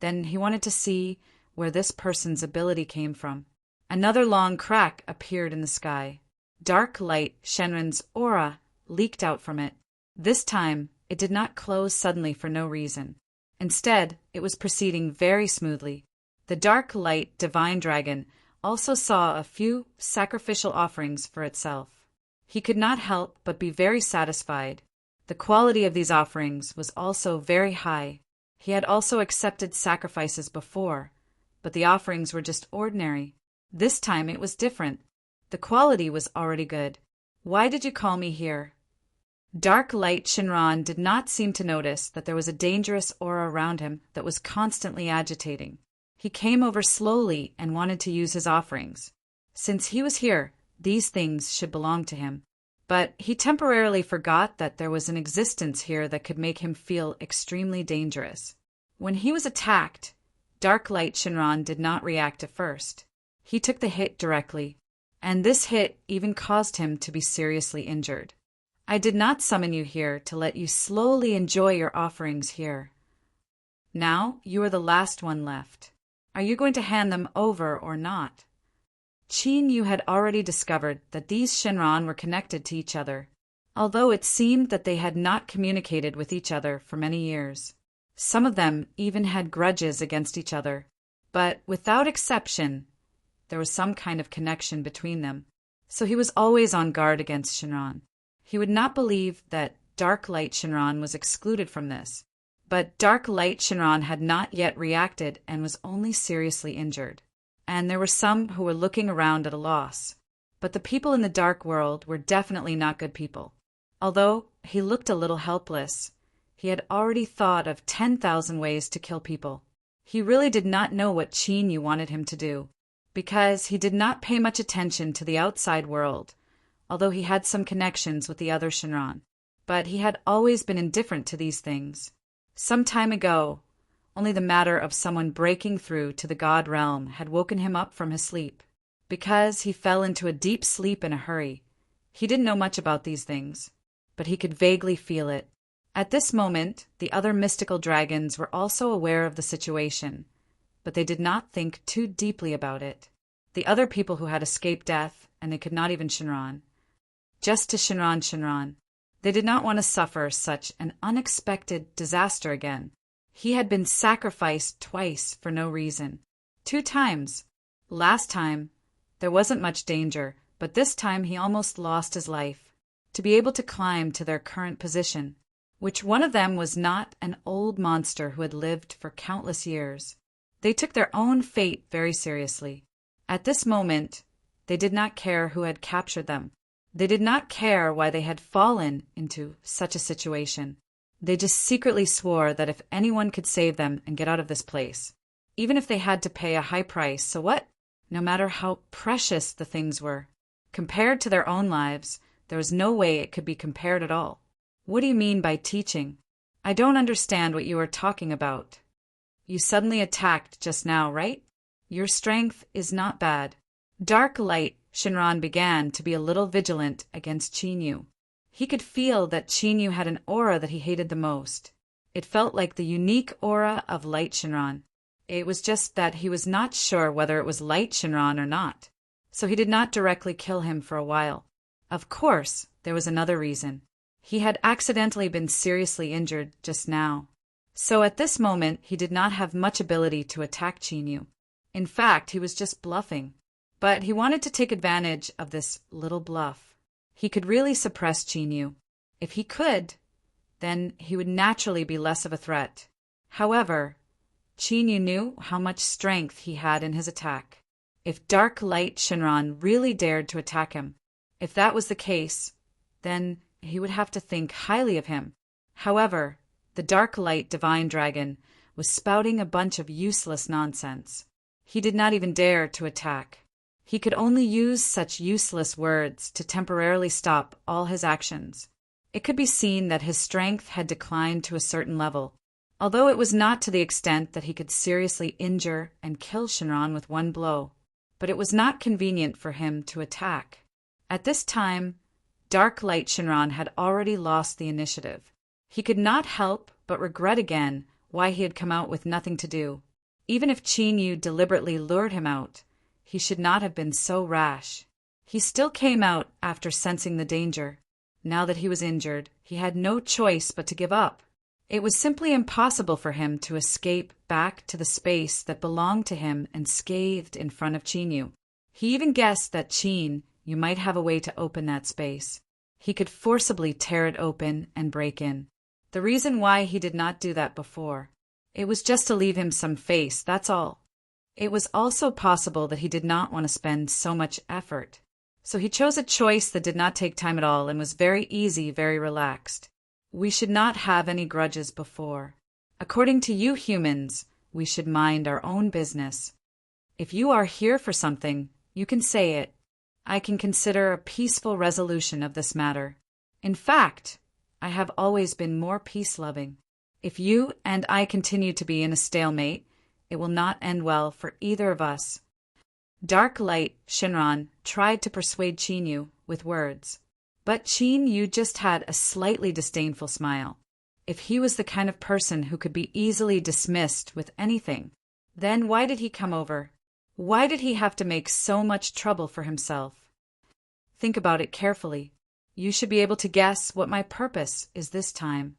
[SPEAKER 1] then he wanted to see where this person's ability came from. Another long crack appeared in the sky. Dark Light Shinran's aura leaked out from it. This time, it did not close suddenly for no reason. Instead, it was proceeding very smoothly. The Dark Light Divine Dragon also saw a few sacrificial offerings for itself. He could not help but be very satisfied. The quality of these offerings was also very high. He had also accepted sacrifices before, but the offerings were just ordinary. This time it was different. The quality was already good. Why did you call me here? Dark Light Shinran did not seem to notice that there was a dangerous aura around him that was constantly agitating. He came over slowly and wanted to use his offerings. Since he was here, these things should belong to him. But he temporarily forgot that there was an existence here that could make him feel extremely dangerous. When he was attacked, Dark Light Shinran did not react at first. He took the hit directly, and this hit even caused him to be seriously injured. I did not summon you here to let you slowly enjoy your offerings here. Now you are the last one left. Are you going to hand them over or not? Qin Yu had already discovered that these Shinran were connected to each other, although it seemed that they had not communicated with each other for many years. Some of them even had grudges against each other, but without exception, there was some kind of connection between them, so he was always on guard against Shinran. He would not believe that Dark Light Shinran was excluded from this, but Dark Light Shinran had not yet reacted and was only seriously injured. And there were some who were looking around at a loss. But the people in the dark world were definitely not good people. Although he looked a little helpless, he had already thought of 10,000 ways to kill people. He really did not know what Qin Yu wanted him to do, because he did not pay much attention to the outside world, although he had some connections with the other Shinran. But he had always been indifferent to these things. Some time ago, only the matter of someone breaking through to the God realm had woken him up from his sleep. Because he fell into a deep sleep in a hurry, he didn't know much about these things, but he could vaguely feel it. At this moment, the other mystical dragons were also aware of the situation, but they did not think too deeply about it. The other people who had escaped death, and they could not even Shinran. Just to Shinran. They did not want to suffer such an unexpected disaster again. He had been sacrificed twice for no reason. 2 times. Last time, there wasn't much danger, but this time he almost lost his life. To be able to climb to their current position, which one of them was not an old monster who had lived for countless years. They took their own fate very seriously. At this moment, they did not care who had captured them. They did not care why they had fallen into such a situation. They just secretly swore that if anyone could save them and get out of this place, even if they had to pay a high price, so what? No matter how precious the things were. Compared to their own lives, there was no way it could be compared at all. What do you mean by teaching? I don't understand what you are talking about. You suddenly attacked just now, right? Your strength is not bad. Dark Light Shinran began to be a little vigilant against Qin Yu. He could feel that Qin Yu had an aura that he hated the most. It felt like the unique aura of Light Shinran. It was just that he was not sure whether it was Light Shinran or not, so he did not directly kill him for a while. Of course, there was another reason. He had accidentally been seriously injured just now. So at this moment, he did not have much ability to attack Qin Yu. In fact, he was just bluffing. But he wanted to take advantage of this little bluff. He could really suppress Qin Yu. If he could, then he would naturally be less of a threat. However, Qin Yu knew how much strength he had in his attack. If Dark Light Shinran really dared to attack him, if that was the case, then he would have to think highly of him. However, the Dark Light Divine Dragon was spouting a bunch of useless nonsense. He did not even dare to attack. He could only use such useless words to temporarily stop all his actions. It could be seen that his strength had declined to a certain level, although it was not to the extent that he could seriously injure and kill Shinran with one blow. But it was not convenient for him to attack. At this time, Dark Light Shinran had already lost the initiative. He could not help but regret again why he had come out with nothing to do. Even if Qin Yu deliberately lured him out, he should not have been so rash. He still came out after sensing the danger. Now that he was injured, he had no choice but to give up. It was simply impossible for him to escape back to the space that belonged to him and scathed in front of Qin Yu. He even guessed that Qin Yu might have a way to open that space. He could forcibly tear it open and break in. The reason why he did not do that before, it was just to leave him some face, that's all. It was also possible that he did not want to spend so much effort. So he chose a choice that did not take time at all and was very easy, very relaxed. We should not have any grudges before. According to you humans, we should mind our own business. If you are here for something, you can say it. I can consider a peaceful resolution of this matter. In fact, I have always been more peace-loving. If you and I continue to be in a stalemate, it will not end well for either of us. Dark Light Shinran tried to persuade Chinyu with words, but Chinyu just had a slightly disdainful smile. If he was the kind of person who could be easily dismissed with anything, then why did he come over? Why did he have to make so much trouble for himself? Think about it carefully. You should be able to guess what my purpose is this time.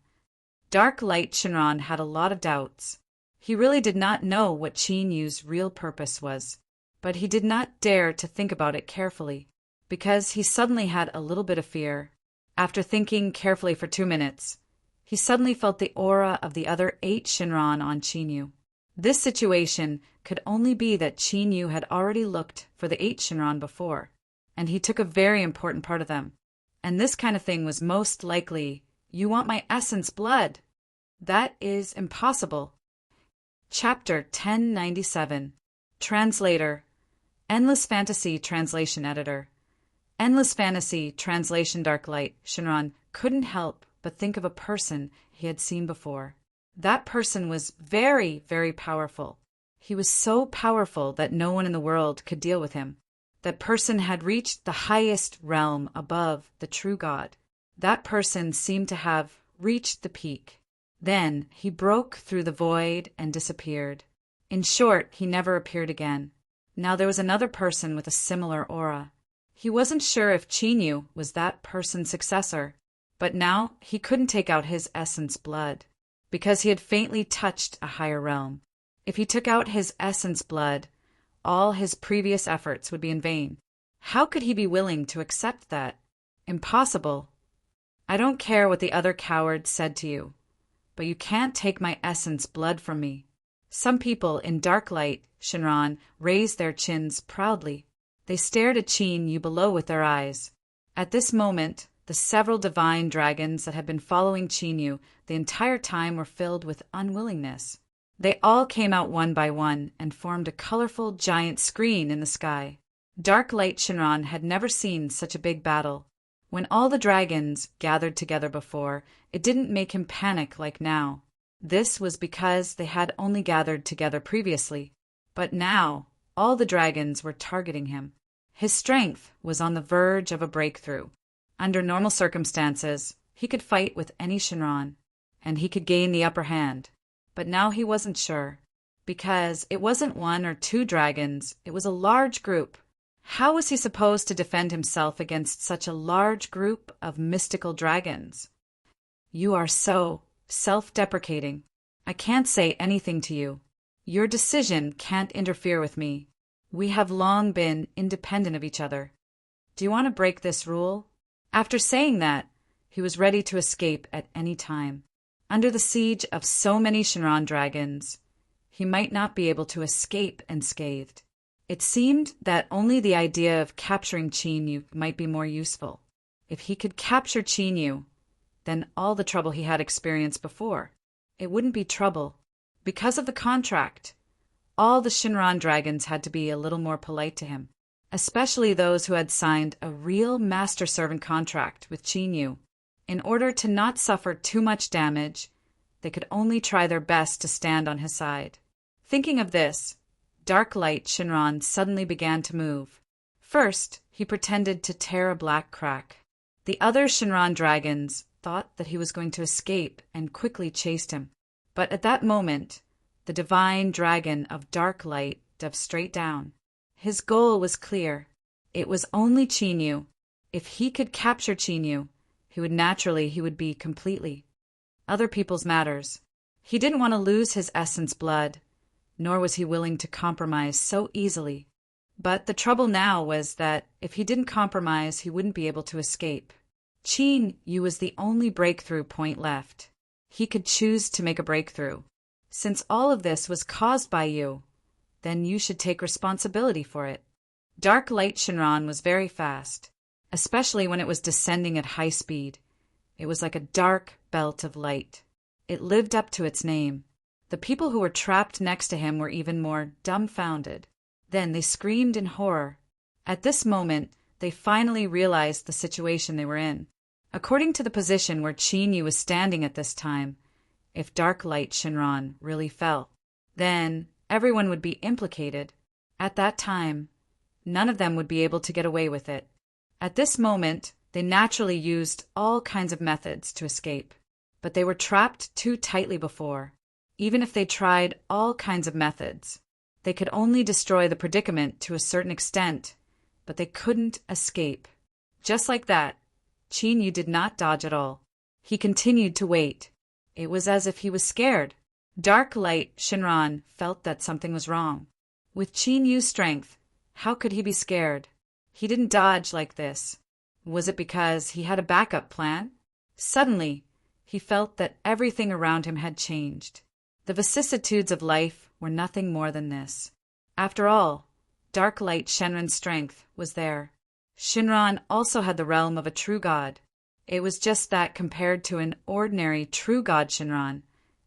[SPEAKER 1] Dark Light Shinran had a lot of doubts. He really did not know what Chinyu's real purpose was, but he did not dare to think about it carefully, because he suddenly had a little bit of fear. After thinking carefully for 2 minutes, he suddenly felt the aura of the other 8 Shinran on Chinyu. This situation could only be that Chinyu had already looked for the 8 Shinran before, and he took a very important part of them. And this kind of thing was most likely, "You want my essence blood." That is impossible. Chapter 1097. Translator. Endless Fantasy Translation Editor. Endless Fantasy Translation. Dark Light Shinran couldn't help but think of a person he had seen before. That person was very, very powerful. He was so powerful that no one in the world could deal with him. That person had reached the highest realm above the true God. That person seemed to have reached the peak. Then he broke through the void and disappeared. In short, he never appeared again. Now there was another person with a similar aura. He wasn't sure if Chinyu was that person's successor, but now he couldn't take out his essence blood, because he had faintly touched a higher realm. If he took out his essence blood, all his previous efforts would be in vain. How could he be willing to accept that? Impossible. I don't care what the other cowards said to you, but you can't take my essence blood from me. Some people in Dark Light Shinran raised their chins proudly. They stared at Chinyu below with their eyes. At this moment, the several divine dragons that had been following Chinyu the entire time were filled with unwillingness. They all came out one by one and formed a colorful giant screen in the sky. Dark Light Shinran had never seen such a big battle. When all the dragons gathered together before, it didn't make him panic like now. This was because they had only gathered together previously. But now, all the dragons were targeting him. His strength was on the verge of a breakthrough. Under normal circumstances, he could fight with any Shinran, and he could gain the upper hand. But now he wasn't sure, because it wasn't 1 or 2 dragons, it was a large group. How was he supposed to defend himself against such a large group of mystical dragons? You are so self-deprecating. I can't say anything to you. Your decision can't interfere with me. We have long been independent of each other. Do you want to break this rule? After saying that, he was ready to escape at any time. Under the siege of so many Shinran dragons, he might not be able to escape unscathed. It seemed that only the idea of capturing Chinyu might be more useful. If he could capture Chinyu, then all the trouble he had experienced before, it wouldn't be trouble. Because of the contract, all the Shinran dragons had to be a little more polite to him, especially those who had signed a real master-servant contract with Chinyu. In order to not suffer too much damage, they could only try their best to stand on his side. Thinking of this, Dark Light Shinran suddenly began to move. First, he pretended to tear a black crack. The other Shinran dragons thought that he was going to escape and quickly chased him. But at that moment, the divine dragon of Dark Light dove straight down. His goal was clear. It was only Chinyu. If he could capture Chinyu, he would be completely. Other people's matters. He didn't want to lose his essence blood, nor was he willing to compromise so easily. But the trouble now was that if he didn't compromise, he wouldn't be able to escape. Chinyu was the only breakthrough point left. He could choose to make a breakthrough. Since all of this was caused by you, then you should take responsibility for it. Dark light Shinran was very fast, especially when it was descending at high speed. It was like a dark belt of light. It lived up to its name. The people who were trapped next to him were even more dumbfounded. Then they screamed in horror. At this moment, they finally realized the situation they were in. According to the position where Qin Yu was standing at this time, if dark light Shinran really fell, then everyone would be implicated. At that time, none of them would be able to get away with it. At this moment, they naturally used all kinds of methods to escape, but they were trapped too tightly before. Even if they tried all kinds of methods, they could only destroy the predicament to a certain extent, but they couldn't escape. Just like that, Qin Yu did not dodge at all. He continued to wait. It was as if he was scared. Dark light Shinran felt that something was wrong. With Qin Yu's strength, how could he be scared? He didn't dodge like this. Was it because he had a backup plan? Suddenly, he felt that everything around him had changed. The vicissitudes of life were nothing more than this. After all, dark light Shinran's strength was there. Shinran also had the realm of a true god. It was just that compared to an ordinary true god Shinran,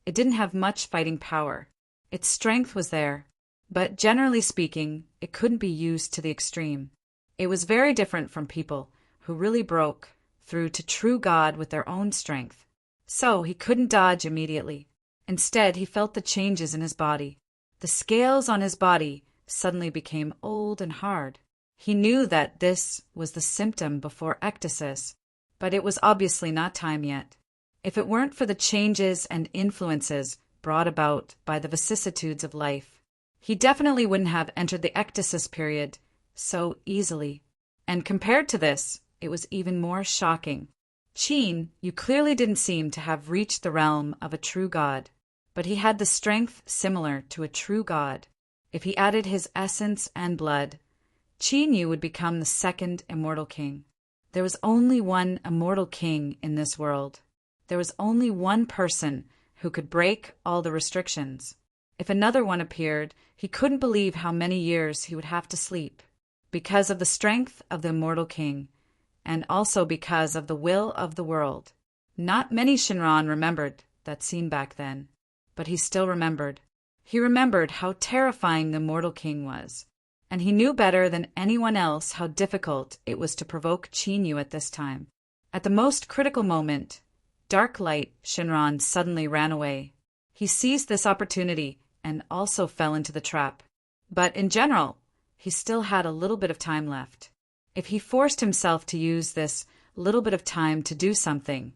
[SPEAKER 1] it didn't have much fighting power. Its strength was there, but generally speaking, it couldn't be used to the extreme. It was very different from people who really broke through to true God with their own strength. So he couldn't dodge immediately. Instead, he felt the changes in his body. The scales on his body suddenly became old and hard. He knew that this was the symptom before ectasis, but it was obviously not time yet. If it weren't for the changes and influences brought about by the vicissitudes of life, he definitely wouldn't have entered the ectasis period so easily. And compared to this, it was even more shocking. Qin, you clearly didn't seem to have reached the realm of a true god, but he had the strength similar to a true god. If he added his essence and blood, Qin Yu would become the second immortal king. There was only one immortal king in this world. There was only one person who could break all the restrictions. If another one appeared, he couldn't believe how many years he would have to sleep. Because of the strength of the immortal king, and also because of the will of the world. Not many Shinran remembered that scene back then, but he still remembered. He remembered how terrifying the immortal king was, and he knew better than anyone else how difficult it was to provoke Qin Yu at this time. At the most critical moment, dark light Shinran suddenly ran away. He seized this opportunity and also fell into the trap. But in general, he still had a little bit of time left. If he forced himself to use this little bit of time to do something,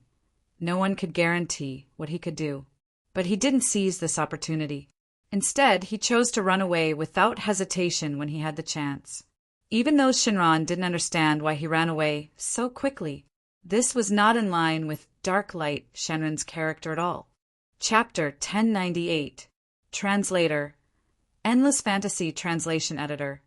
[SPEAKER 1] no one could guarantee what he could do. But he didn't seize this opportunity. Instead, he chose to run away without hesitation when he had the chance. Even though Shinran didn't understand why he ran away so quickly, this was not in line with dark light Shinran's character at all. Chapter 1098. Translator. Endless Fantasy Translation Editor.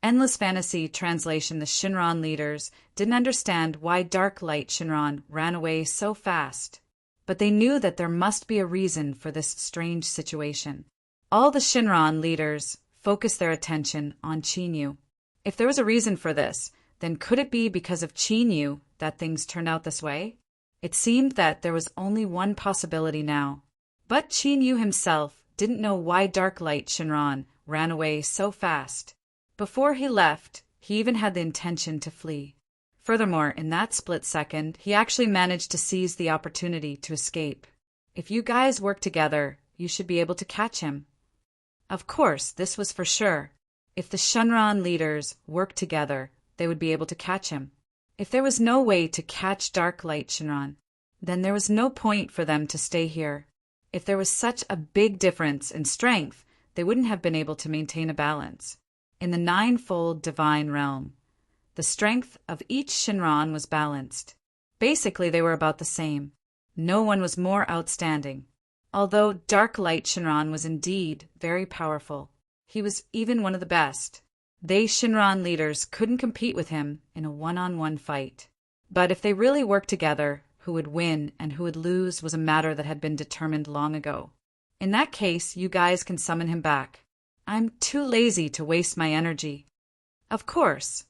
[SPEAKER 1] Endless Fantasy Translation. The Shinran leaders didn't understand why dark light Shinran ran away so fast, but they knew that there must be a reason for this strange situation. All the Shinran leaders focused their attention on Qin Yu. If there was a reason for this, then could it be because of Qin Yu that things turned out this way? It seemed that there was only one possibility now. But Qin Yu himself didn't know why dark light Shinran ran away so fast. Before he left, he even had the intention to flee. Furthermore, in that split second, he actually managed to seize the opportunity to escape. If you guys work together, you should be able to catch him. Of course, this was for sure. If the Shinran leaders worked together, they would be able to catch him. If there was no way to catch dark light Shinran, then there was no point for them to stay here. If there was such a big difference in strength, they wouldn't have been able to maintain a balance. In the ninefold divine realm, the strength of each Shinran was balanced. Basically, they were about the same. No one was more outstanding. Although dark light Shinran was indeed very powerful, he was even one of the best. They Shinran leaders couldn't compete with him in a one-on-one fight. But if they really worked together, who would win and who would lose was a matter that had been determined long ago. In that case, you guys can summon him back. I'm too lazy to waste my energy. Of course,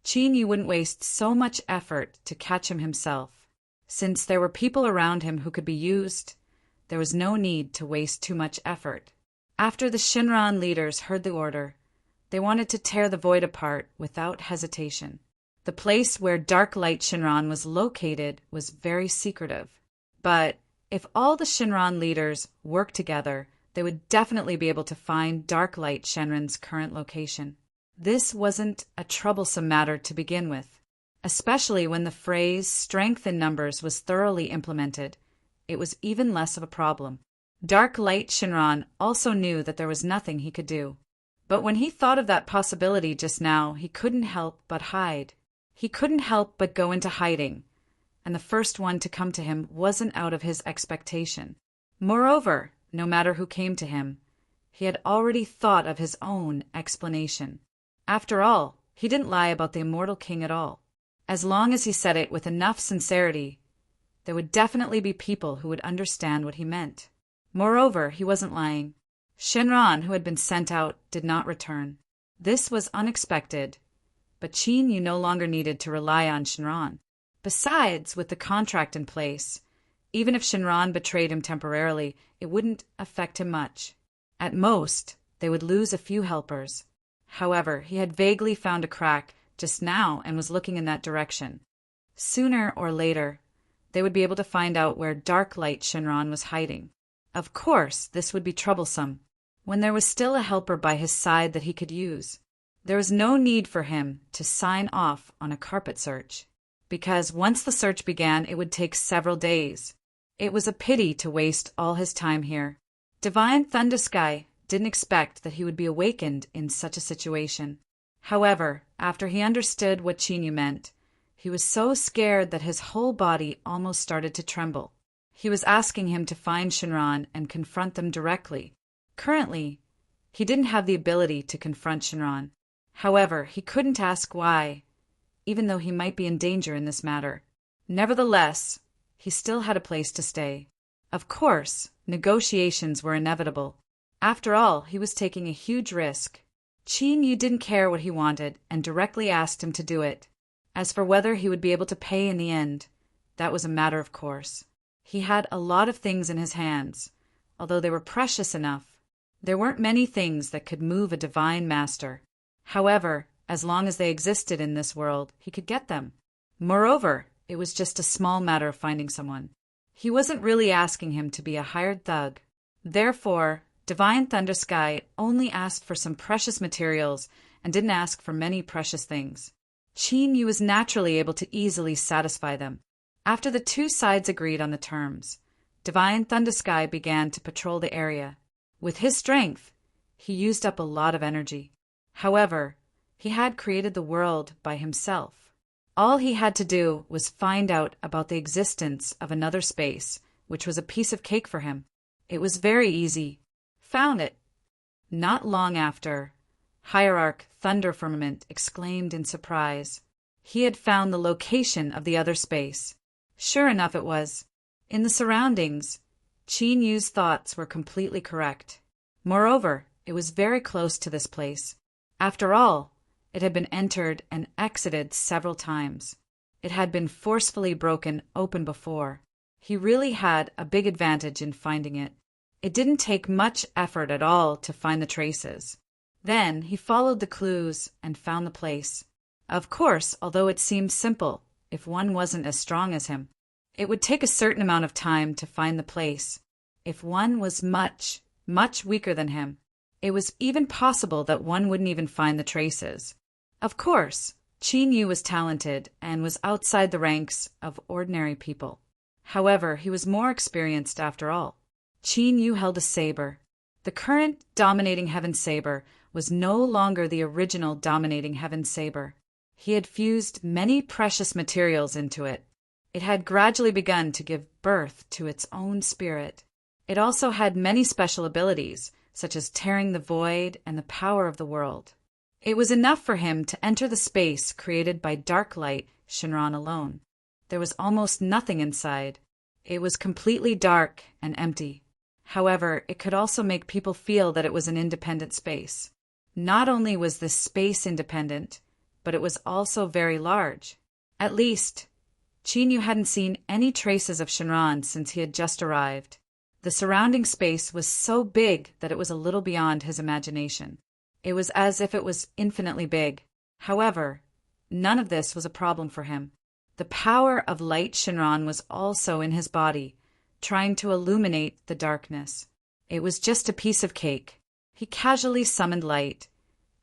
[SPEAKER 1] Qin Yu wouldn't waste so much effort to catch him himself. Since there were people around him who could be used, there was no need to waste too much effort. After the Shinran leaders heard the order, they wanted to tear the void apart without hesitation. The place where Dark Light Shinran was located was very secretive. But if all the Shinran leaders worked together, they would definitely be able to find Dark Light Shenron's current location. This wasn't a troublesome matter to begin with, especially when the phrase strength in numbers was thoroughly implemented. It was even less of a problem. Dark Light Shinran also knew that there was nothing he could do. But when he thought of that possibility just now, he couldn't help but hide. He couldn't help but go into hiding, and the first one to come to him wasn't out of his expectation. Moreover, no matter who came to him, he had already thought of his own explanation. After all, he didn't lie about the Immortal King at all. As long as he said it with enough sincerity, there would definitely be people who would understand what he meant. Moreover, he wasn't lying. Shinran, who had been sent out, did not return. This was unexpected, but Qin Yu no longer needed to rely on Shinran. Besides, with the contract in place, even if Shinran betrayed him temporarily, it wouldn't affect him much. At most, they would lose a few helpers. However, he had vaguely found a crack just now and was looking in that direction. Sooner or later, they would be able to find out where Dark Light Shinran was hiding. Of course, this would be troublesome, when there was still a helper by his side that he could use. There was no need for him to sign off on a carpet search, because once the search began, it would take several days. It was a pity to waste all his time here. Divine Thundersky didn't expect that he would be awakened in such a situation. However, after he understood what Qin Yu meant, he was so scared that his whole body almost started to tremble. He was asking him to find Shinran and confront them directly. Currently, he didn't have the ability to confront Shinran. However, he couldn't ask why, even though he might be in danger in this matter. Nevertheless, he still had a place to stay. Of course, negotiations were inevitable. After all, he was taking a huge risk. Qin Yu didn't care what he wanted and directly asked him to do it. As for whether he would be able to pay in the end, that was a matter of course. He had a lot of things in his hands, although they were precious enough. There weren't many things that could move a divine master. However, as long as they existed in this world, he could get them. Moreover, it was just a small matter of finding someone. He wasn't really asking him to be a hired thug. Therefore, Divine Thundersky only asked for some precious materials and didn't ask for many precious things. Qin Yu was naturally able to easily satisfy them. After the two sides agreed on the terms, Divine Thundersky began to patrol the area. With his strength, he used up a lot of energy. However, he had created the world by himself. All he had to do was find out about the existence of another space, which was a piece of cake for him. It was very easy. Found it. Not long after, Hierarch Thunder Firmament exclaimed in surprise. He had found the location of the other space. Sure enough it was. In the surroundings, Qin Yu's thoughts were completely correct. Moreover, it was very close to this place. After all, it had been entered and exited several times. It had been forcefully broken open before. He really had a big advantage in finding it. It didn't take much effort at all to find the traces. Then he followed the clues and found the place. Of course, although it seemed simple, if one wasn't as strong as him, it would take a certain amount of time to find the place. If one was much, much weaker than him, it was even possible that one wouldn't even find the traces. Of course, Qin Yu was talented and was outside the ranks of ordinary people. However, he was more experienced after all. Qin Yu held a saber. The current dominating heaven saber was no longer the original dominating heaven saber. He had fused many precious materials into it. It had gradually begun to give birth to its own spirit. It also had many special abilities, such as tearing the void and the power of the world. It was enough for him to enter the space created by Dark Light Shinran alone. There was almost nothing inside. It was completely dark and empty. However, it could also make people feel that it was an independent space. Not only was this space independent, but it was also very large. At least, Qin Yu hadn't seen any traces of Shenron since he had just arrived. The surrounding space was so big that it was a little beyond his imagination. It was as if it was infinitely big. However, none of this was a problem for him. The power of light Shenron was also in his body, trying to illuminate the darkness. It was just a piece of cake. He casually summoned light,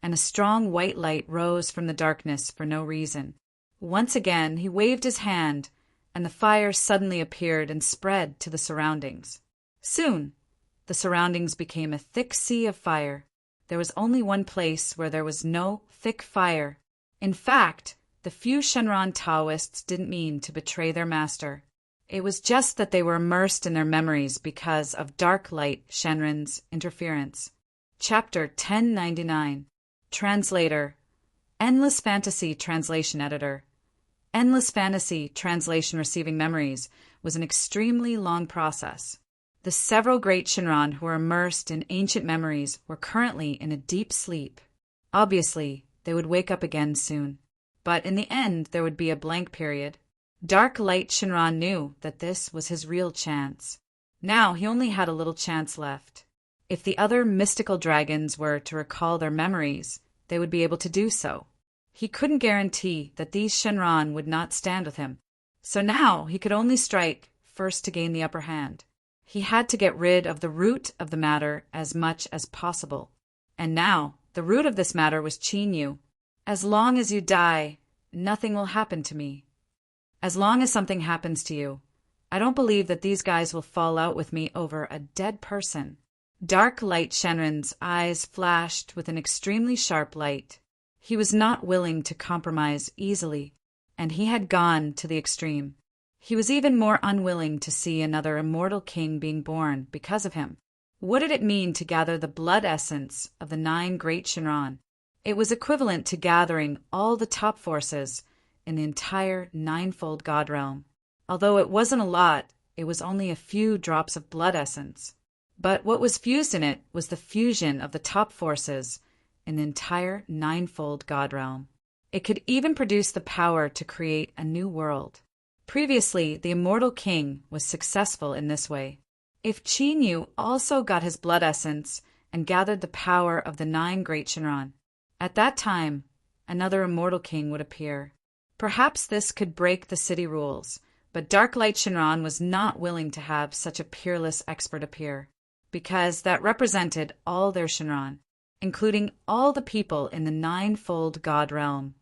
[SPEAKER 1] and a strong white light rose from the darkness for no reason. Once again, he waved his hand, and the fire suddenly appeared and spread to the surroundings. Soon, the surroundings became a thick sea of fire. There was only one place where there was no thick fire. In fact, the few Shenron Taoists didn't mean to betray their master. It was just that they were immersed in their memories because of dark light Shenron's interference. Chapter 1099. Translator. Endless Fantasy Translation Editor. Endless Fantasy Translation Receiving Memories was an extremely long process. The several great Shenron who were immersed in ancient memories were currently in a deep sleep. Obviously, they would wake up again soon. But in the end, there would be a blank period. Dark Light Shenron knew that this was his real chance. Now he only had a little chance left. If the other mystical dragons were to recall their memories, they would be able to do so. He couldn't guarantee that these Shenron would not stand with him. So now he could only strike first to gain the upper hand. He had to get rid of the root of the matter as much as possible. And now, the root of this matter was Qin Yu. As long as you die, nothing will happen to me. As long as something happens to you, I don't believe that these guys will fall out with me over a dead person. Dark Light Shenron's eyes flashed with an extremely sharp light. He was not willing to compromise easily, and he had gone to the extreme. He was even more unwilling to see another immortal king being born because of him. What did it mean to gather the blood essence of the 9 great Shenron? It was equivalent to gathering all the top forces in the entire 9-fold God realm. Although it wasn't a lot, it was only a few drops of blood essence. But what was fused in it was the fusion of the top forces in the entire 9-fold God realm. It could even produce the power to create a new world. Previously, the immortal king was successful in this way. If Qin Yu also got his blood essence and gathered the power of the 9 great Shenron, at that time, another immortal king would appear. Perhaps this could break the city rules, but Dark Light Shenron was not willing to have such a peerless expert appear, because that represented all their Shenron, including all the people in the 9-fold God realm,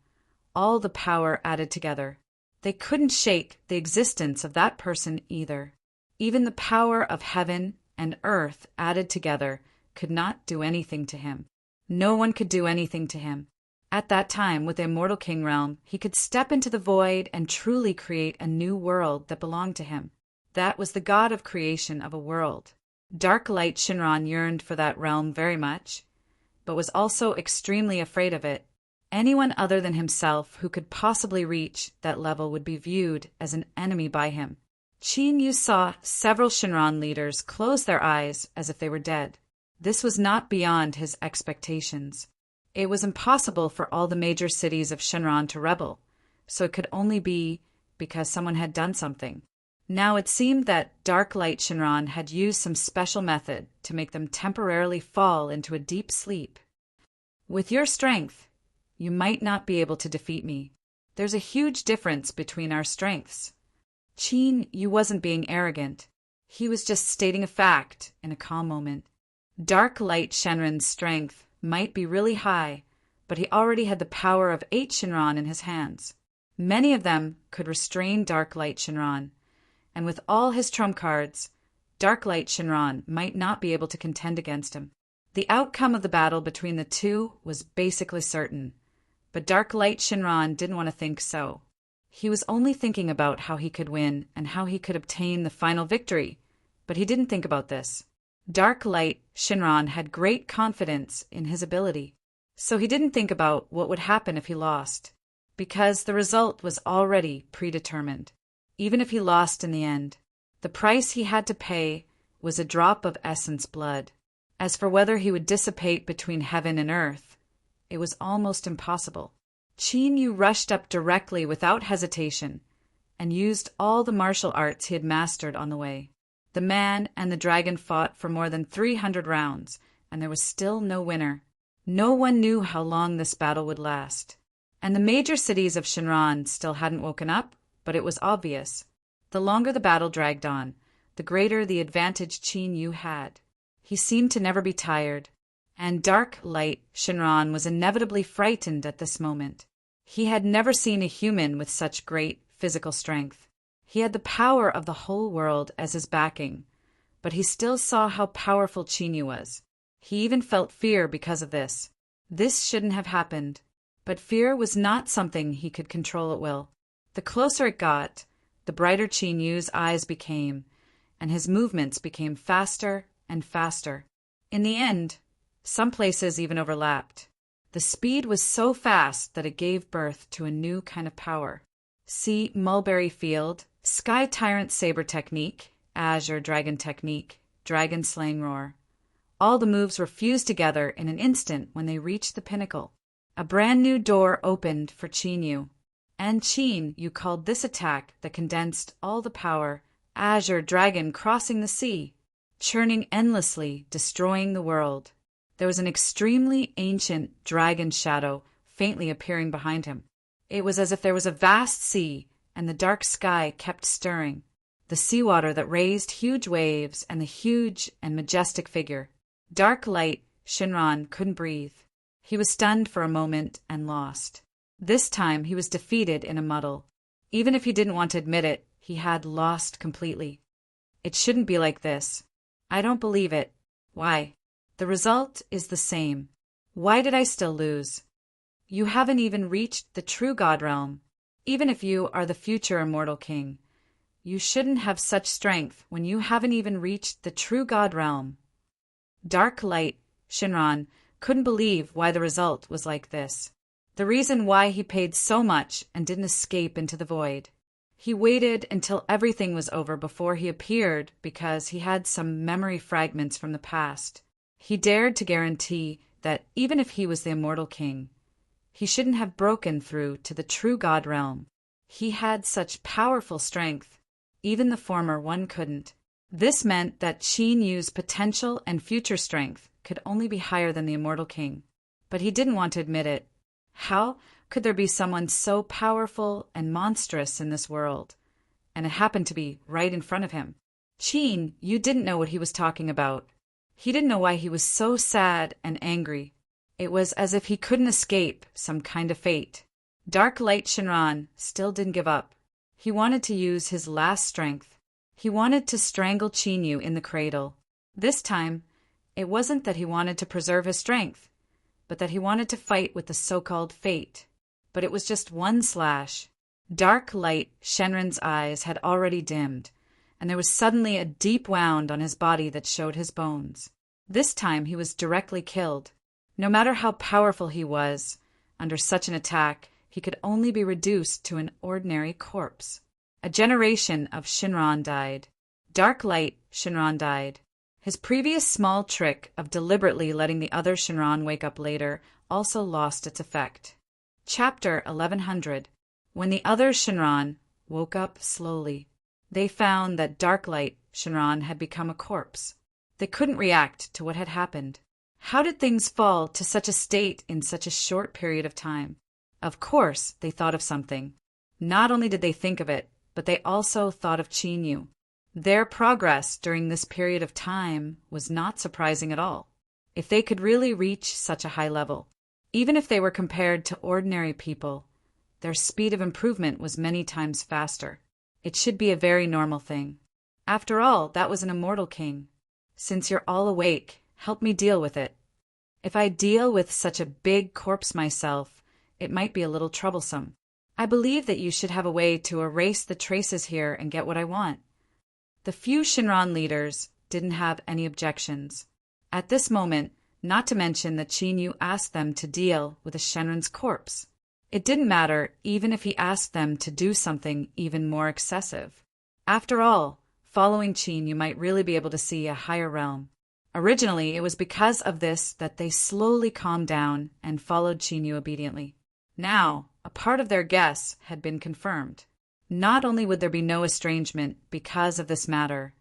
[SPEAKER 1] all the power added together. They couldn't shake the existence of that person either. Even the power of heaven and earth added together could not do anything to him. No one could do anything to him. At that time, with the Immortal King realm, he could step into the void and truly create a new world that belonged to him. That was the god of creation of a world. Dark Light Shenron yearned for that realm very much, but was also extremely afraid of it. Anyone other than himself who could possibly reach that level would be viewed as an enemy by him. Qin Yu saw several Shenron leaders close their eyes as if they were dead. This was not beyond his expectations. It was impossible for all the major cities of Shenron to rebel, so it could only be because someone had done something. Now it seemed that Dark Light Shenron had used some special method to make them temporarily fall into a deep sleep. With your strength, you might not be able to defeat me. There's a huge difference between our strengths. Qin Yu wasn't being arrogant. He was just stating a fact in a calm moment. Dark Light Shenron's strength might be really high, but he already had the power of 8 Shenron in his hands. Many of them could restrain Dark Light Shenron, and with all his trump cards, Dark Light Shenron might not be able to contend against him. The outcome of the battle between the two was basically certain, but Dark Light Shenron didn't want to think so. He was only thinking about how he could win and how he could obtain the final victory, but he didn't think about this. Dark Light Shenron had great confidence in his ability, so he didn't think about what would happen if he lost, because the result was already predetermined. Even if he lost in the end, the price he had to pay was a drop of essence blood. As for whether he would dissipate between heaven and earth, It was almost impossible. Qin Yu rushed up directly without hesitation and used all the martial arts he had mastered on the way. The man and the dragon fought for more than 300 rounds, and there was still no winner. No one knew how long this battle would last. And the major cities of Shenron still hadn't woken up, but it was obvious. The longer the battle dragged on, the greater the advantage Qin Yu had. He seemed to never be tired, and Dark Light Shenron was inevitably frightened at this moment. He had never seen a human with such great physical strength. He had the power of the whole world as his backing, but he still saw how powerful Qin Yu was. He even felt fear because of this. This shouldn't have happened, but fear was not something he could control at will. The closer it got, the brighter Qin Yu's eyes became, and his movements became faster and faster. In the end, some places even overlapped. The speed was so fast that it gave birth to a new kind of power. See Mulberry Field, Sky Tyrant Saber Technique, Azure Dragon Technique, Dragon Slaying Roar. All the moves were fused together in an instant when they reached the pinnacle. A brand new door opened for Qin Yu. And Qin Yu called this attack that condensed all the power, Azure Dragon crossing the sea, churning endlessly, destroying the world. There was an extremely ancient dragon shadow faintly appearing behind him. It was as if there was a vast sea, and the dark sky kept stirring. The seawater that raised huge waves and the huge and majestic figure. Dark Light Shenron couldn't breathe. He was stunned for a moment and lost. This time he was defeated in a muddle. Even if he didn't want to admit it, he had lost completely. It shouldn't be like this. I don't believe it. Why? The result is the same. Why did I still lose? You haven't even reached the true God realm. Even if you are the future immortal king, you shouldn't have such strength when you haven't even reached the true God realm. Dark Light Shenron couldn't believe why the result was like this. The reason why he paid so much and didn't escape into the void. He waited until everything was over before he appeared because he had some memory fragments from the past. He dared to guarantee that even if he was the immortal king, he shouldn't have broken through to the true God realm. He had such powerful strength. Even the former one couldn't. This meant that Qin Yu's potential and future strength could only be higher than the immortal king. But he didn't want to admit it. How could there be someone so powerful and monstrous in this world? And it happened to be right in front of him. Qin Yu didn't know what he was talking about. He didn't know why he was so sad and angry. It was as if he couldn't escape some kind of fate. Dark Light Shenron still didn't give up. He wanted to use his last strength. He wanted to strangle Qin Yu in the cradle. This time, it wasn't that he wanted to preserve his strength, but that he wanted to fight with the so-called fate. But it was just one slash. Dark Light Shenron's eyes had already dimmed, and there was suddenly a deep wound on his body that showed his bones. This time he was directly killed. No matter how powerful he was, under such an attack, he could only be reduced to an ordinary corpse. A generation of Shenron died. Dark Light Shenron died. His previous small trick of deliberately letting the other Shenron wake up later also lost its effect. Chapter 1100. When the other Shenron woke up slowly, they found that Dark Light Shenron had become a corpse. They couldn't react to what had happened. How did things fall to such a state in such a short period of time? Of course, they thought of something. Not only did they think of it, but they also thought of Qin Yu. Their progress during this period of time was not surprising at all. If they could really reach such a high level, even if they were compared to ordinary people, their speed of improvement was many times faster. It should be a very normal thing. After all, that was an immortal king. Since you're all awake, help me deal with it. If I deal with such a big corpse myself, it might be a little troublesome. I believe that you should have a way to erase the traces here and get what I want. The few Shenron leaders didn't have any objections. At this moment, not to mention that Qin Yu asked them to deal with a Shenron's corpse. It didn't matter even if he asked them to do something even more excessive. After all, following Qin Yu might really be able to see a higher realm. Originally, it was because of this that they slowly calmed down and followed Qin Yu obediently. Now, a part of their guess had been confirmed. Not only would there be no estrangement because of this matter,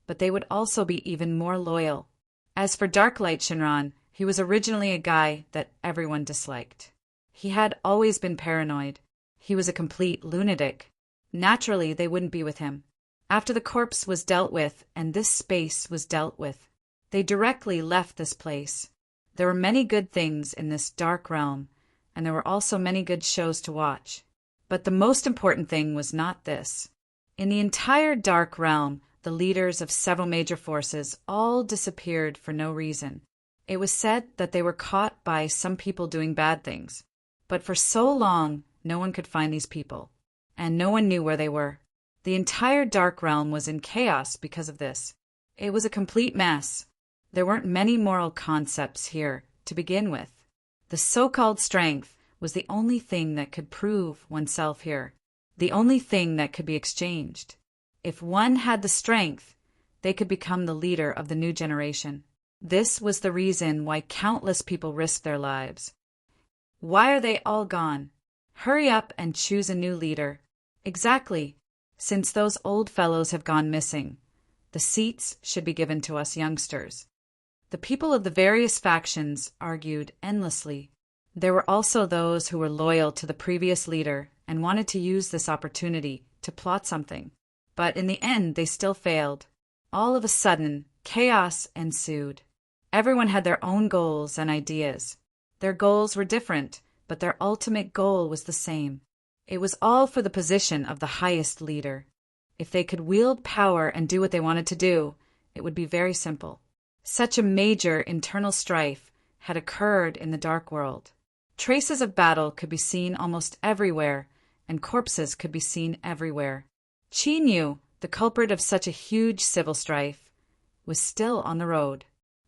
[SPEAKER 1] but they would also be even more loyal. As for Darklight Shinran, he was originally a guy that everyone disliked. He had always been paranoid. He was a complete lunatic. Naturally, they wouldn't be with him. After the corpse was dealt with and this space was dealt with, they directly left this place. There were many good things in this dark realm, and there were also many good shows to watch. But the most important thing was not this. In the entire dark realm, the leaders of several major forces all disappeared for no reason. It was said that they were caught by some people doing bad things. But for so long, no one could find these people, and no one knew where they were. The entire dark realm was in chaos because of this. It was a complete mess. There weren't many moral concepts here to begin with. The so-called strength was the only thing that could prove oneself here, the only thing that could be exchanged. If one had the strength, they could become the leader of the new generation. This was the reason why countless people risked their lives. Why are they all gone? Hurry up and choose a new leader. Exactly. Since those old fellows have gone missing, the seats should be given to us youngsters. The people of the various factions argued endlessly. There were also those who were loyal to the previous leader and wanted to use this opportunity to plot something. But in the end, they still failed. All of a sudden, chaos ensued. Everyone had their own goals and ideas. Their goals were different, but their ultimate goal was the same. It was all for the position of the highest leader. If they could wield power and do what they wanted to do, it would be very simple. Such a major internal strife had occurred in the dark world. Traces of battle could be seen almost everywhere, and corpses could be seen everywhere. Qin Yu, the culprit of such a huge civil strife, was still on the road.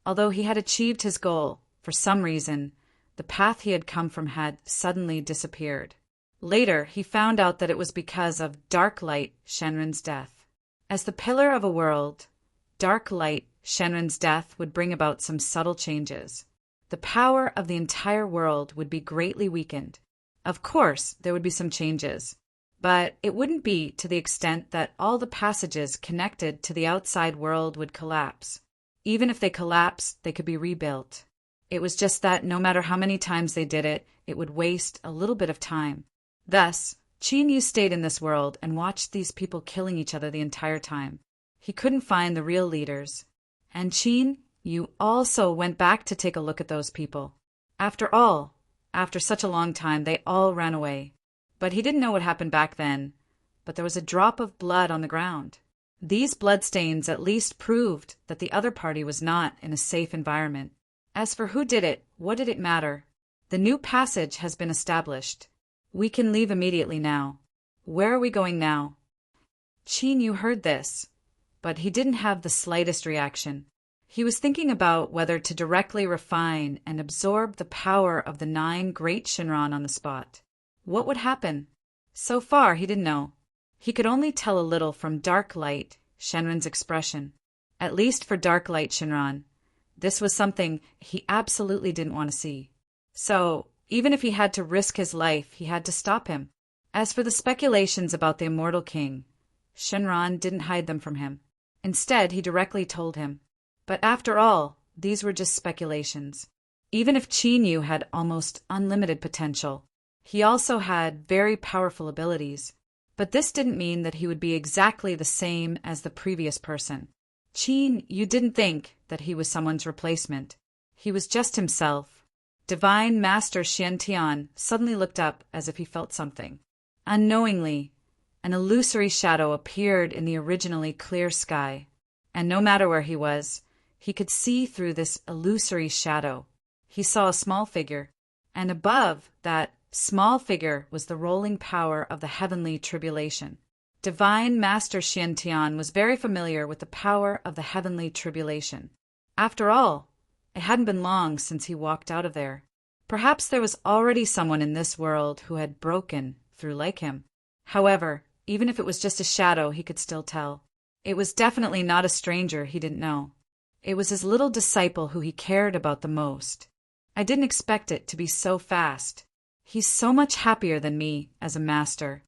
[SPEAKER 1] Although he had achieved his goal, for some reason, the path he had come from had suddenly disappeared. Later, he found out that it was because of Darklight Shenren's death. As the pillar of a world, Darklight Shenren's death would bring about some subtle changes. The power of the entire world would be greatly weakened. Of course, there would be some changes, but it wouldn't be to the extent that all the passages connected to the outside world would collapse. Even if they collapsed, they could be rebuilt. It was just that no matter how many times they did it, it would waste a little bit of time. Thus, Qin Yu stayed in this world and watched these people killing each other the entire time. He couldn't find the real leaders. And Qin Yu also went back to take a look at those people. After all, after such a long time, they all ran away. But he didn't know what happened back then. But there was a drop of blood on the ground. These bloodstains at least proved that the other party was not in a safe environment. As for who did it, what did it matter? The new passage has been established. We can leave immediately now. Where are we going now? Qin Yu heard this, but he didn't have the slightest reaction. He was thinking about whether to directly refine and absorb the power of the 9 great Shinran on the spot. What would happen? So far, he didn't know. He could only tell a little from Darklight Shenren's expression. At least for Darklight Shinran, this was something he absolutely didn't want to see. So, even if he had to risk his life, he had to stop him. As for the speculations about the immortal king, Shinran didn't hide them from him. Instead, he directly told him. But after all, these were just speculations. Even if Qin Yu had almost unlimited potential, he also had very powerful abilities. But this didn't mean that he would be exactly the same as the previous person. Qin Yu didn't think that he was someone's replacement. He was just himself. Divine Master Xiantian suddenly looked up as if he felt something. Unknowingly, an illusory shadow appeared in the originally clear sky, and no matter where he was, he could see through this illusory shadow. He saw a small figure, and above that small figure was the rolling power of the heavenly tribulation. Divine Master Xiantian was very familiar with the power of the heavenly tribulation. After all, it hadn't been long since he walked out of there. Perhaps there was already someone in this world who had broken through like him. However, even if it was just a shadow, he could still tell. It was definitely not a stranger he didn't know. It was his little disciple who he cared about the most. I didn't expect it to be so fast. He's so much happier than me as a master.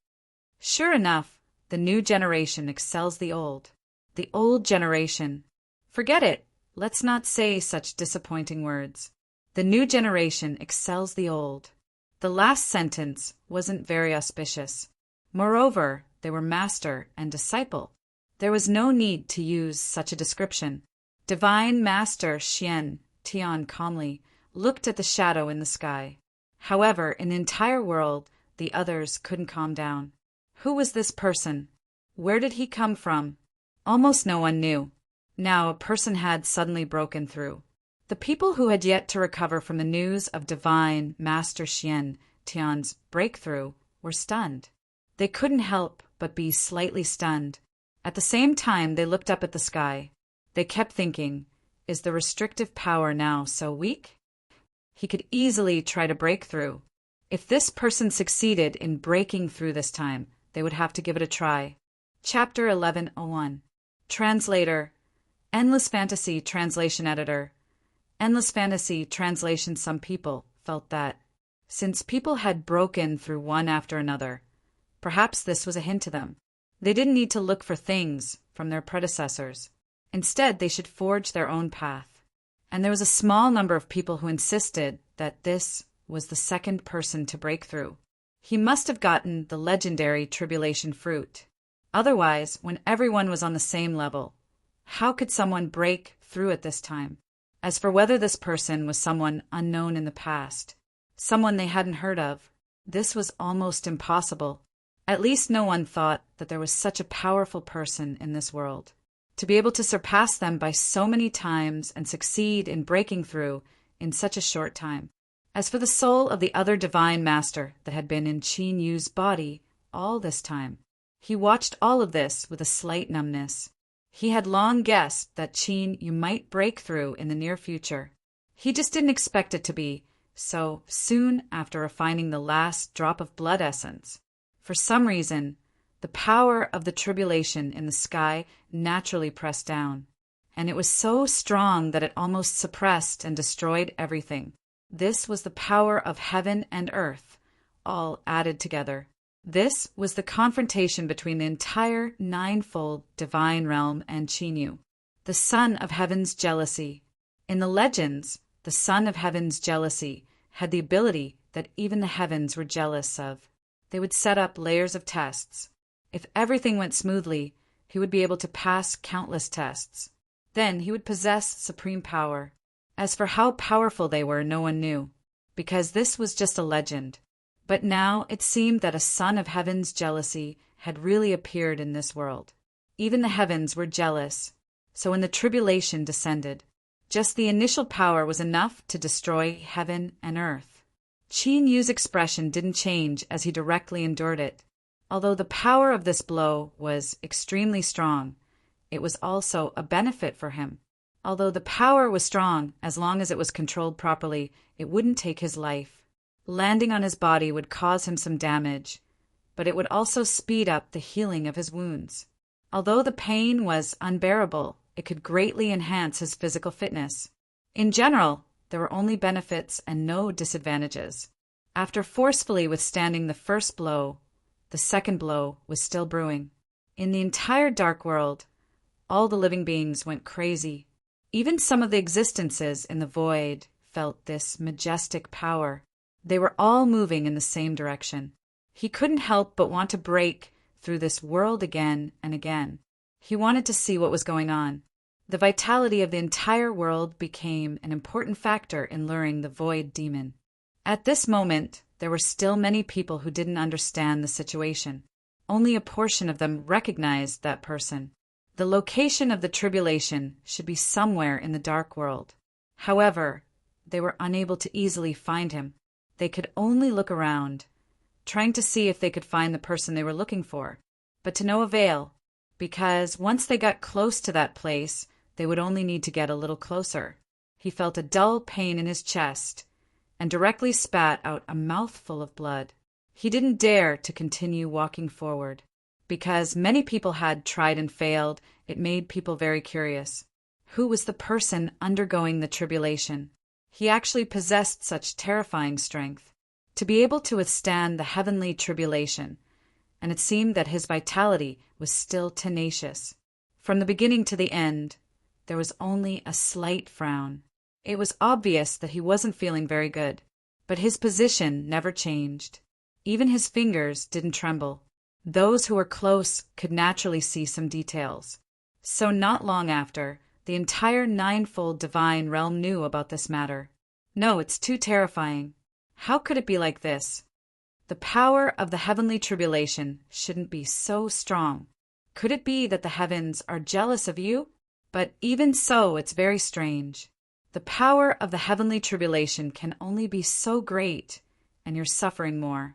[SPEAKER 1] Sure enough, the new generation excels the old. The old generation. Forget it. Let's not say such disappointing words. The new generation excels the old. The last sentence wasn't very auspicious. Moreover, they were master and disciple. There was no need to use such a description. Divine Master Xian Tian calmly looked at the shadow in the sky. However, in the entire world, the others couldn't calm down. Who was this person? Where did he come from? Almost no one knew. Now a person had suddenly broken through. The people who had yet to recover from the news of Divine Master Xian Tian's breakthrough were stunned. They couldn't help but be slightly stunned. At the same time, they looked up at the sky. They kept thinking, is the restrictive power now so weak? He could easily try to break through. If this person succeeded in breaking through this time, they would have to give it a try. Chapter 1101. Translator. Endless Fantasy Translation Editor. Endless Fantasy Translation. Some people felt that, since people had broken through one after another, perhaps this was a hint to them. They didn't need to look for things from their predecessors. Instead, they should forge their own path. And there was a small number of people who insisted that this was the second person to break through. He must have gotten the legendary tribulation fruit. Otherwise, when everyone was on the same level, how could someone break through at this time? As for whether this person was someone unknown in the past, someone they hadn't heard of, this was almost impossible. At least no one thought that there was such a powerful person in this world. To be able to surpass them by so many times and succeed in breaking through in such a short time. As for the soul of the other divine master that had been in Qin Yu's body all this time, he watched all of this with a slight numbness. He had long guessed that Qin Yu might break through in the near future. He just didn't expect it to be so soon after refining the last drop of blood essence. For some reason, the power of the tribulation in the sky naturally pressed down, and it was so strong that it almost suppressed and destroyed everything. This was the power of heaven and earth, all added together. This was the confrontation between the entire ninefold divine realm and Qin Yu, the son of heaven's jealousy. In the legends, the son of heaven's jealousy had the ability that even the heavens were jealous of. They would set up layers of tests. If everything went smoothly, he would be able to pass countless tests. Then he would possess supreme power. As for how powerful they were, no one knew, because this was just a legend. But now it seemed that a son of heaven's jealousy had really appeared in this world. Even the heavens were jealous. So when the tribulation descended, just the initial power was enough to destroy heaven and earth. Qin Yu's expression didn't change as he directly endured it. Although the power of this blow was extremely strong, it was also a benefit for him. Although the power was strong, as long as it was controlled properly, it wouldn't take his life. Landing on his body would cause him some damage, but it would also speed up the healing of his wounds. Although the pain was unbearable, it could greatly enhance his physical fitness. In general, there were only benefits and no disadvantages. After forcefully withstanding the first blow, the second blow was still brewing. In the entire dark world, all the living beings went crazy. Even some of the existences in the void felt this majestic power. They were all moving in the same direction. He couldn't help but want to break through this world again and again. He wanted to see what was going on. The vitality of the entire world became an important factor in luring the void demon. At this moment, there were still many people who didn't understand the situation. Only a portion of them recognized that person. The location of the tribulation should be somewhere in the dark world. However, they were unable to easily find him. They could only look around, trying to see if they could find the person they were looking for, but to no avail, because once they got close to that place, they would only need to get a little closer. He felt a dull pain in his chest and directly spat out a mouthful of blood. He didn't dare to continue walking forward. Because many people had tried and failed, it made people very curious. Who was the person undergoing the tribulation? He actually possessed such terrifying strength to be able to withstand the heavenly tribulation, and it seemed that his vitality was still tenacious. From the beginning to the end, there was only a slight frown. It was obvious that he wasn't feeling very good, but his position never changed. Even his fingers didn't tremble. Those who were close could naturally see some details. So not long after, the entire ninefold divine realm knew about this matter. No, it's too terrifying. How could it be like this? The power of the heavenly tribulation shouldn't be so strong. Could it be that the heavens are jealous of you? But even so, it's very strange. The power of the heavenly tribulation can only be so great, and you're suffering more.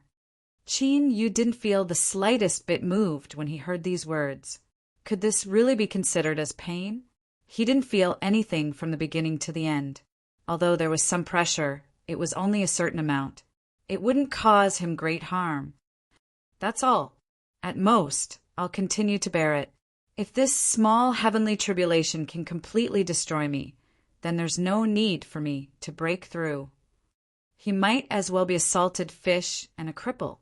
[SPEAKER 1] Qin Yu didn't feel the slightest bit moved when he heard these words. Could this really be considered as pain? He didn't feel anything from the beginning to the end. Although there was some pressure, it was only a certain amount. It wouldn't cause him great harm. That's all. At most, I'll continue to bear it. If this small heavenly tribulation can completely destroy me, then there's no need for me to break through. He might as well be a salted fish and a cripple.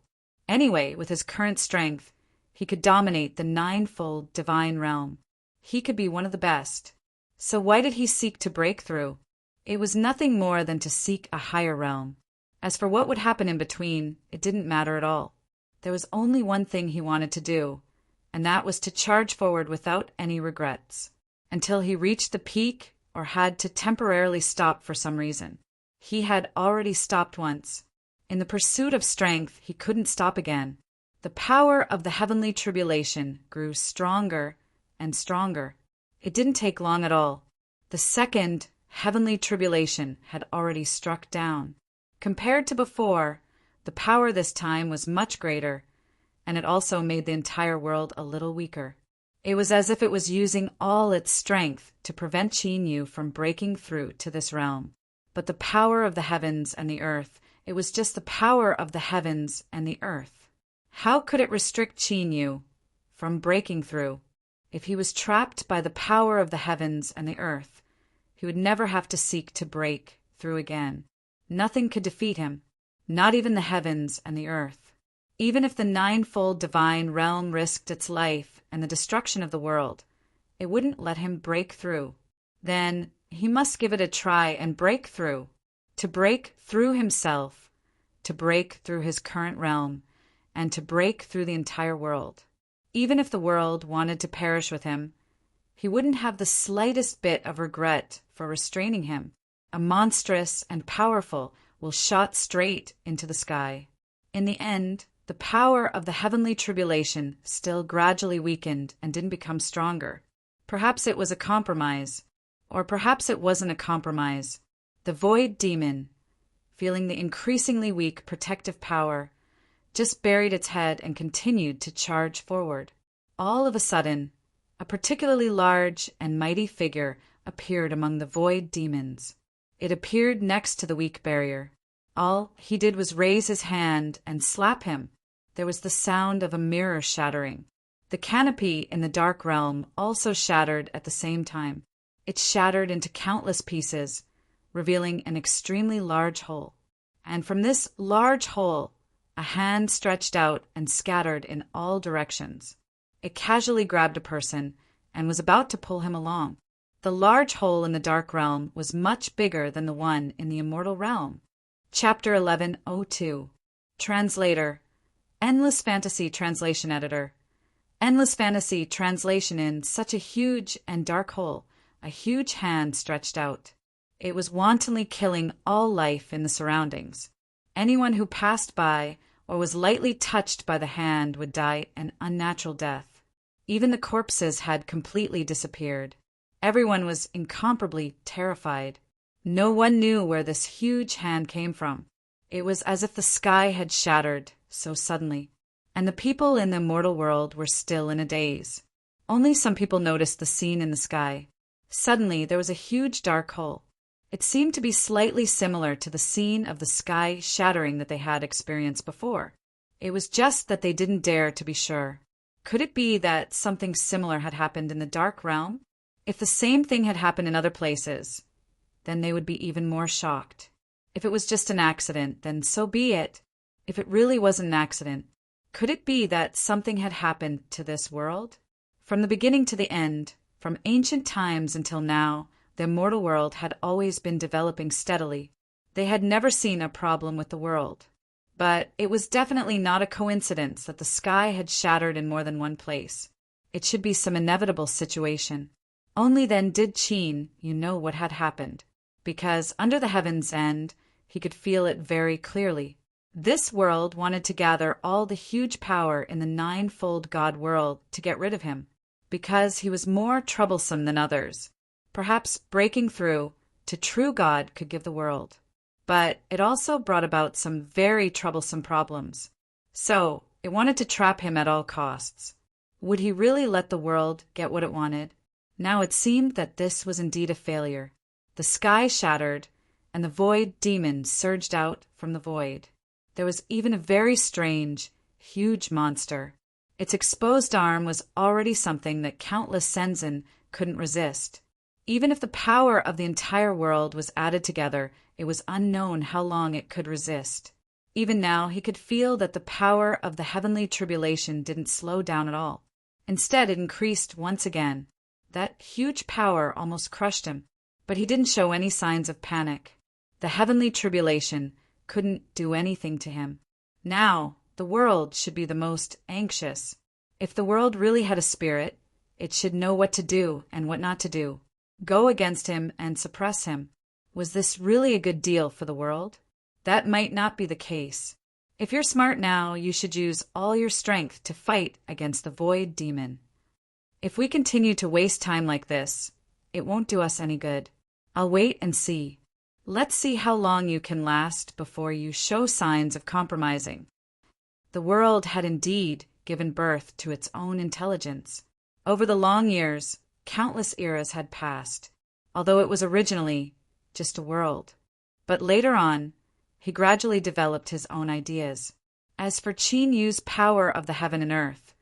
[SPEAKER 1] Anyway, with his current strength, he could dominate the ninefold divine realm. He could be one of the best. So why did he seek to break through? It was nothing more than to seek a higher realm. As for what would happen in between, it didn't matter at all. There was only one thing he wanted to do, and that was to charge forward without any regrets, until he reached the peak or had to temporarily stop for some reason. He had already stopped once. In the pursuit of strength, he couldn't stop again. The power of the heavenly tribulation grew stronger and stronger. It didn't take long at all. The second heavenly tribulation had already struck down. Compared to before, the power this time was much greater, and it also made the entire world a little weaker. It was as if it was using all its strength to prevent Qin Yu from breaking through to this realm. But the power of the heavens and the earth, it was just the power of the heavens and the earth. How could it restrict Qin Yu from breaking through? If he was trapped by the power of the heavens and the earth, he would never have to seek to break through again. Nothing could defeat him, not even the heavens and the earth. Even if the ninefold divine realm risked its life and the destruction of the world, it wouldn't let him break through. Then he must give it a try and break through. To break through himself, to break through his current realm, and to break through the entire world. Even if the world wanted to perish with him, he wouldn't have the slightest bit of regret for restraining him. A monstrous and powerful will shot straight into the sky. In the end, the power of the heavenly tribulation still gradually weakened and didn't become stronger. Perhaps it was a compromise, or perhaps it wasn't a compromise. The void demon, feeling the increasingly weak protective power, just buried its head and continued to charge forward. All of a sudden, a particularly large and mighty figure appeared among the void demons. It appeared next to the weak barrier. All he did was raise his hand and slap him. There was the sound of a mirror shattering. The canopy in the dark realm also shattered at the same time. It shattered into countless pieces, revealing an extremely large hole. And from this large hole, a hand stretched out and scattered in all directions. It casually grabbed a person and was about to pull him along. The large hole in the dark realm was much bigger than the one in the immortal realm. Chapter 1102. Translator. Endless Fantasy Translation Editor. Endless Fantasy Translation. In such a huge and dark hole, a huge hand stretched out. It was wantonly killing all life in the surroundings. Anyone who passed by or was lightly touched by the hand would die an unnatural death. Even the corpses had completely disappeared. Everyone was incomparably terrified. No one knew where this huge hand came from. It was as if the sky had shattered so suddenly, and the people in the immortal world were still in a daze. Only some people noticed the scene in the sky. Suddenly there was a huge dark hole. It seemed to be slightly similar to the scene of the sky shattering that they had experienced before. It was just that they didn't dare to be sure. Could it be that something similar had happened in the dark realm? If the same thing had happened in other places, then they would be even more shocked. If it was just an accident, then so be it. If it really wasn't an accident, could it be that something had happened to this world? From the beginning to the end, from ancient times until now, the immortal world had always been developing steadily. They had never seen a problem with the world. But it was definitely not a coincidence that the sky had shattered in more than one place. It should be some inevitable situation. Only then did Qin know what had happened, because under the heaven's end, he could feel it very clearly. This world wanted to gather all the huge power in the ninefold God world to get rid of him, because he was more troublesome than others. Perhaps breaking through to true God could give the world. But it also brought about some very troublesome problems. So it wanted to trap him at all costs. Would he really let the world get what it wanted? Now it seemed that this was indeed a failure. The sky shattered, and the void demon surged out from the void. There was even a very strange, huge monster. Its exposed arm was already something that countless Senzen couldn't resist. Even if the power of the entire world was added together, it was unknown how long it could resist. Even now he could feel that the power of the heavenly tribulation didn't slow down at all. Instead, it increased once again. That huge power almost crushed him, but he didn't show any signs of panic. The heavenly tribulation couldn't do anything to him. Now, the world should be the most anxious. If the world really had a spirit, it should know what to do and what not to do. Go against him and suppress him. Was this really a good deal for the world? That might not be the case. If you're smart now, you should use all your strength to fight against the void demon. If we continue to waste time like this, it won't do us any good. I'll wait and see. Let's see how long you can last before you show signs of compromising. The world had indeed given birth to its own intelligence. Over the long years, countless eras had passed, although it was originally just a world. But later on, he gradually developed his own ideas. As for Qin Yu's power of the heaven and earth,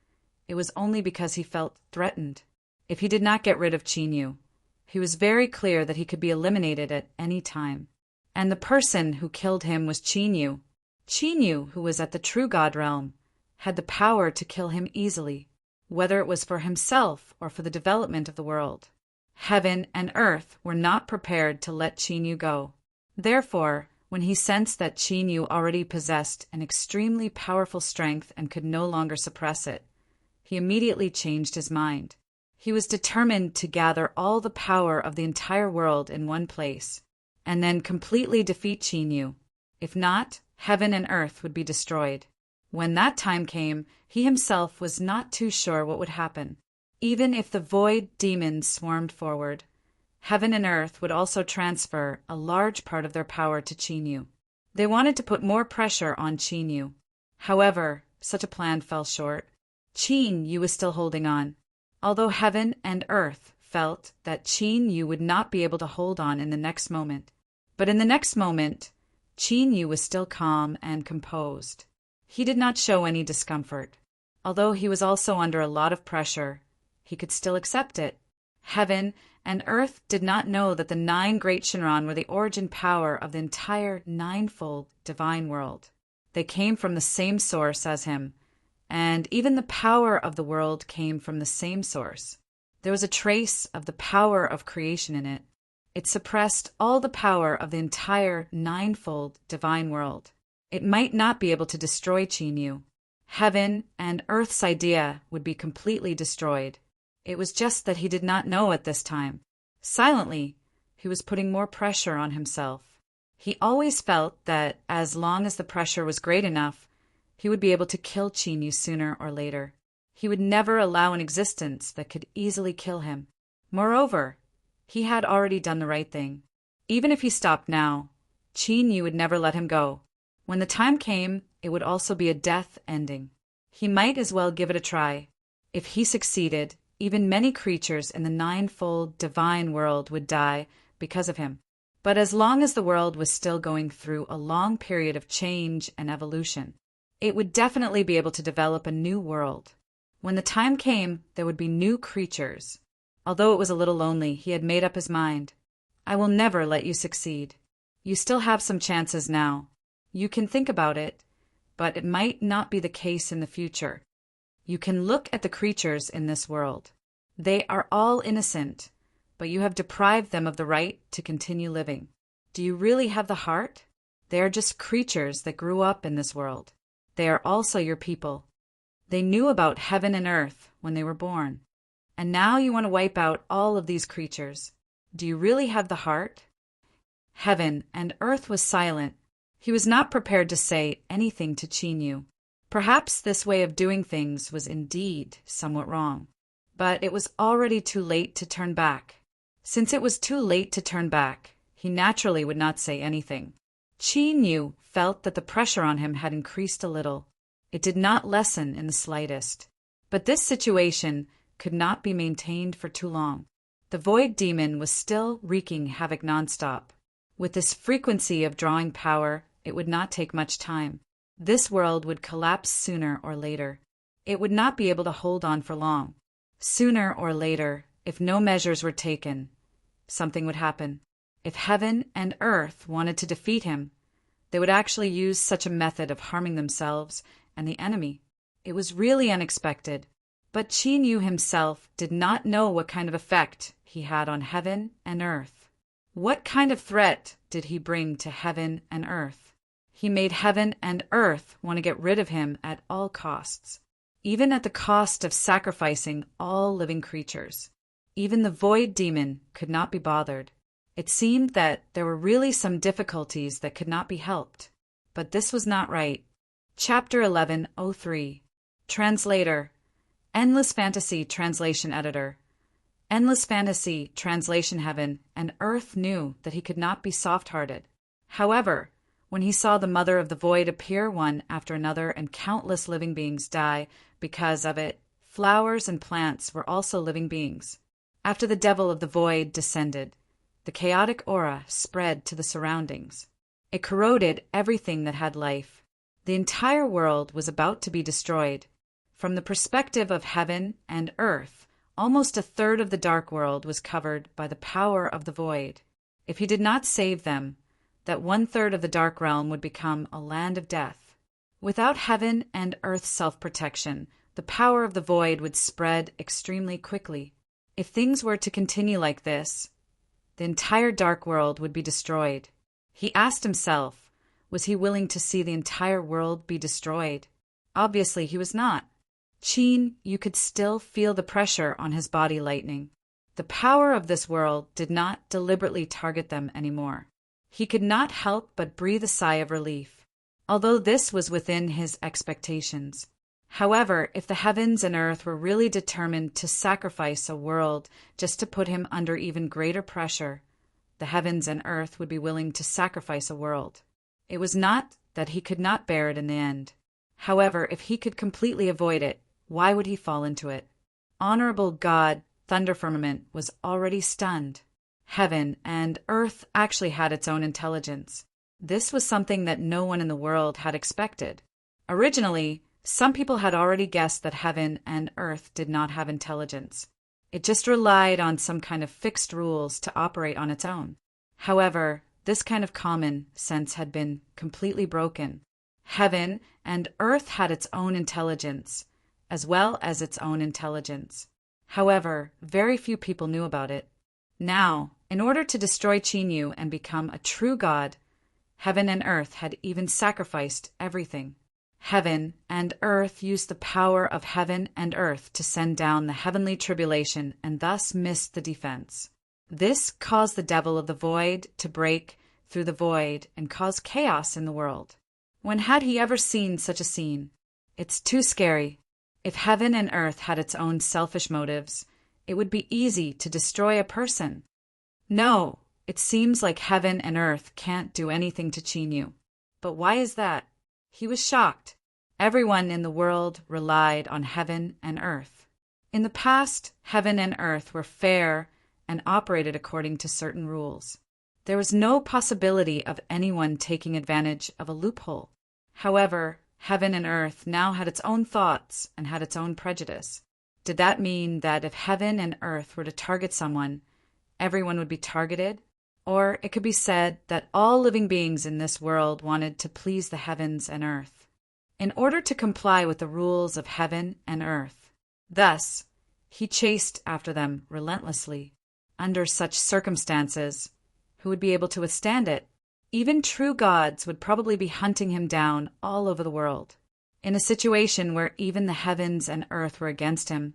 [SPEAKER 1] it was only because he felt threatened. If he did not get rid of Qin Yu, he was very clear that he could be eliminated at any time. And the person who killed him was Qin Yu. Qin Yu, who was at the true God realm, had the power to kill him easily, whether it was for himself or for the development of the world. Heaven and earth were not prepared to let Qin Yu go. Therefore, when he sensed that Qin Yu already possessed an extremely powerful strength and could no longer suppress it, he immediately changed his mind. He was determined to gather all the power of the entire world in one place, and then completely defeat Qin Yu. If not, heaven and earth would be destroyed. When that time came, he himself was not too sure what would happen. Even if the void demons swarmed forward, heaven and earth would also transfer a large part of their power to Qin Yu. They wanted to put more pressure on Qin Yu. However, such a plan fell short. Qin Yu was still holding on, although heaven and earth felt that Qin Yu would not be able to hold on in the next moment. But in the next moment, Qin Yu was still calm and composed. He did not show any discomfort. Although he was also under a lot of pressure, he could still accept it. Heaven and earth did not know that the 9 great Shinran were the origin power of the entire ninefold divine world. They came from the same source as him, and even the power of the world came from the same source. There was a trace of the power of creation in it. It suppressed all the power of the entire ninefold divine world. It might not be able to destroy Qin Yu. Heaven and earth's idea would be completely destroyed. It was just that he did not know at this time. Silently, he was putting more pressure on himself. He always felt that as long as the pressure was great enough, he would be able to kill Qin Yu sooner or later. He would never allow an existence that could easily kill him. Moreover, he had already done the right thing. Even if he stopped now, Qin Yu would never let him go. When the time came, it would also be a death ending. He might as well give it a try. If he succeeded, even many creatures in the ninefold divine world would die because of him. But as long as the world was still going through a long period of change and evolution, it would definitely be able to develop a new world. When the time came, there would be new creatures. Although it was a little lonely, he had made up his mind. I will never let you succeed. You still have some chances now. You can think about it, but it might not be the case in the future. You can look at the creatures in this world. They are all innocent, but you have deprived them of the right to continue living. Do you really have the heart? They are just creatures that grew up in this world. They are also your people. They knew about heaven and earth when they were born. And now you want to wipe out all of these creatures. Do you really have the heart? Heaven and earth was silent. He was not prepared to say anything to Chinyu. Perhaps this way of doing things was indeed somewhat wrong. But it was already too late to turn back. Since it was too late to turn back, he naturally would not say anything. Chinyu felt that the pressure on him had increased a little. It did not lessen in the slightest. But this situation could not be maintained for too long. The void demon was still wreaking havoc nonstop. With this frequency of drawing power, it would not take much time. This world would collapse sooner or later. It would not be able to hold on for long. Sooner or later, if no measures were taken, something would happen. If heaven and earth wanted to defeat him, they would actually use such a method of harming themselves and the enemy. It was really unexpected. But Chinyu himself did not know what kind of effect he had on heaven and earth. What kind of threat did he bring to heaven and earth? He made heaven and earth want to get rid of him at all costs, even at the cost of sacrificing all living creatures. Even the void demon could not be bothered. It seemed that there were really some difficulties that could not be helped. But this was not right. Chapter 1103. Translator. Endless Fantasy Translation Editor. Endless Fantasy Translation Heaven and Earth knew that he could not be soft-hearted. However, when he saw the Mother of the Void appear one after another and countless living beings die because of it, flowers and plants were also living beings. After the Devil of the Void descended, the chaotic aura spread to the surroundings. It corroded everything that had life. The entire world was about to be destroyed. From the perspective of heaven and earth, almost a third of the dark world was covered by the power of the void. If he did not save them, that 1/3 of the dark realm would become a land of death. Without heaven and earth's self-protection, the power of the void would spread extremely quickly. If things were to continue like this, the entire dark world would be destroyed. He asked himself, was he willing to see the entire world be destroyed? Obviously he was not. You could still feel the pressure on his body lightening. The power of this world did not deliberately target them anymore. He could not help but breathe a sigh of relief, although this was within his expectations. However, if the heavens and earth were really determined to sacrifice a world just to put him under even greater pressure, the heavens and earth would be willing to sacrifice a world. It was not that he could not bear it in the end. However, if he could completely avoid it, why would he fall into it? Honorable God, Thunder Firmament, was already stunned. Heaven and earth actually had its own intelligence. This was something that no one in the world had expected. Originally, some people had already guessed that heaven and earth did not have intelligence. It just relied on some kind of fixed rules to operate on its own. However, this kind of common sense had been completely broken. Heaven and earth had its own intelligence, as well as its own intelligence. However, very few people knew about it. Now, in order to destroy Chinyu and become a true god, heaven and earth had even sacrificed everything. Heaven and earth used the power of heaven and earth to send down the heavenly tribulation and thus missed the defense. This caused the Devil of the Void to break through the void and cause chaos in the world. When had he ever seen such a scene? It's too scary. If heaven and earth had its own selfish motives, it would be easy to destroy a person. No, it seems like heaven and earth can't do anything to Chinyu. But why is that? He was shocked. Everyone in the world relied on heaven and earth. In the past, heaven and earth were fair and operated according to certain rules. There was no possibility of anyone taking advantage of a loophole. However, heaven and earth now had its own thoughts and had its own prejudice. Did that mean that if heaven and earth were to target someone, everyone would be targeted? Or it could be said that all living beings in this world wanted to please the heavens and earth, in order to comply with the rules of heaven and earth. Thus, he chased after them relentlessly. Under such circumstances, who would be able to withstand it? Even true gods would probably be hunting him down all over the world. In a situation where even the heavens and earth were against him,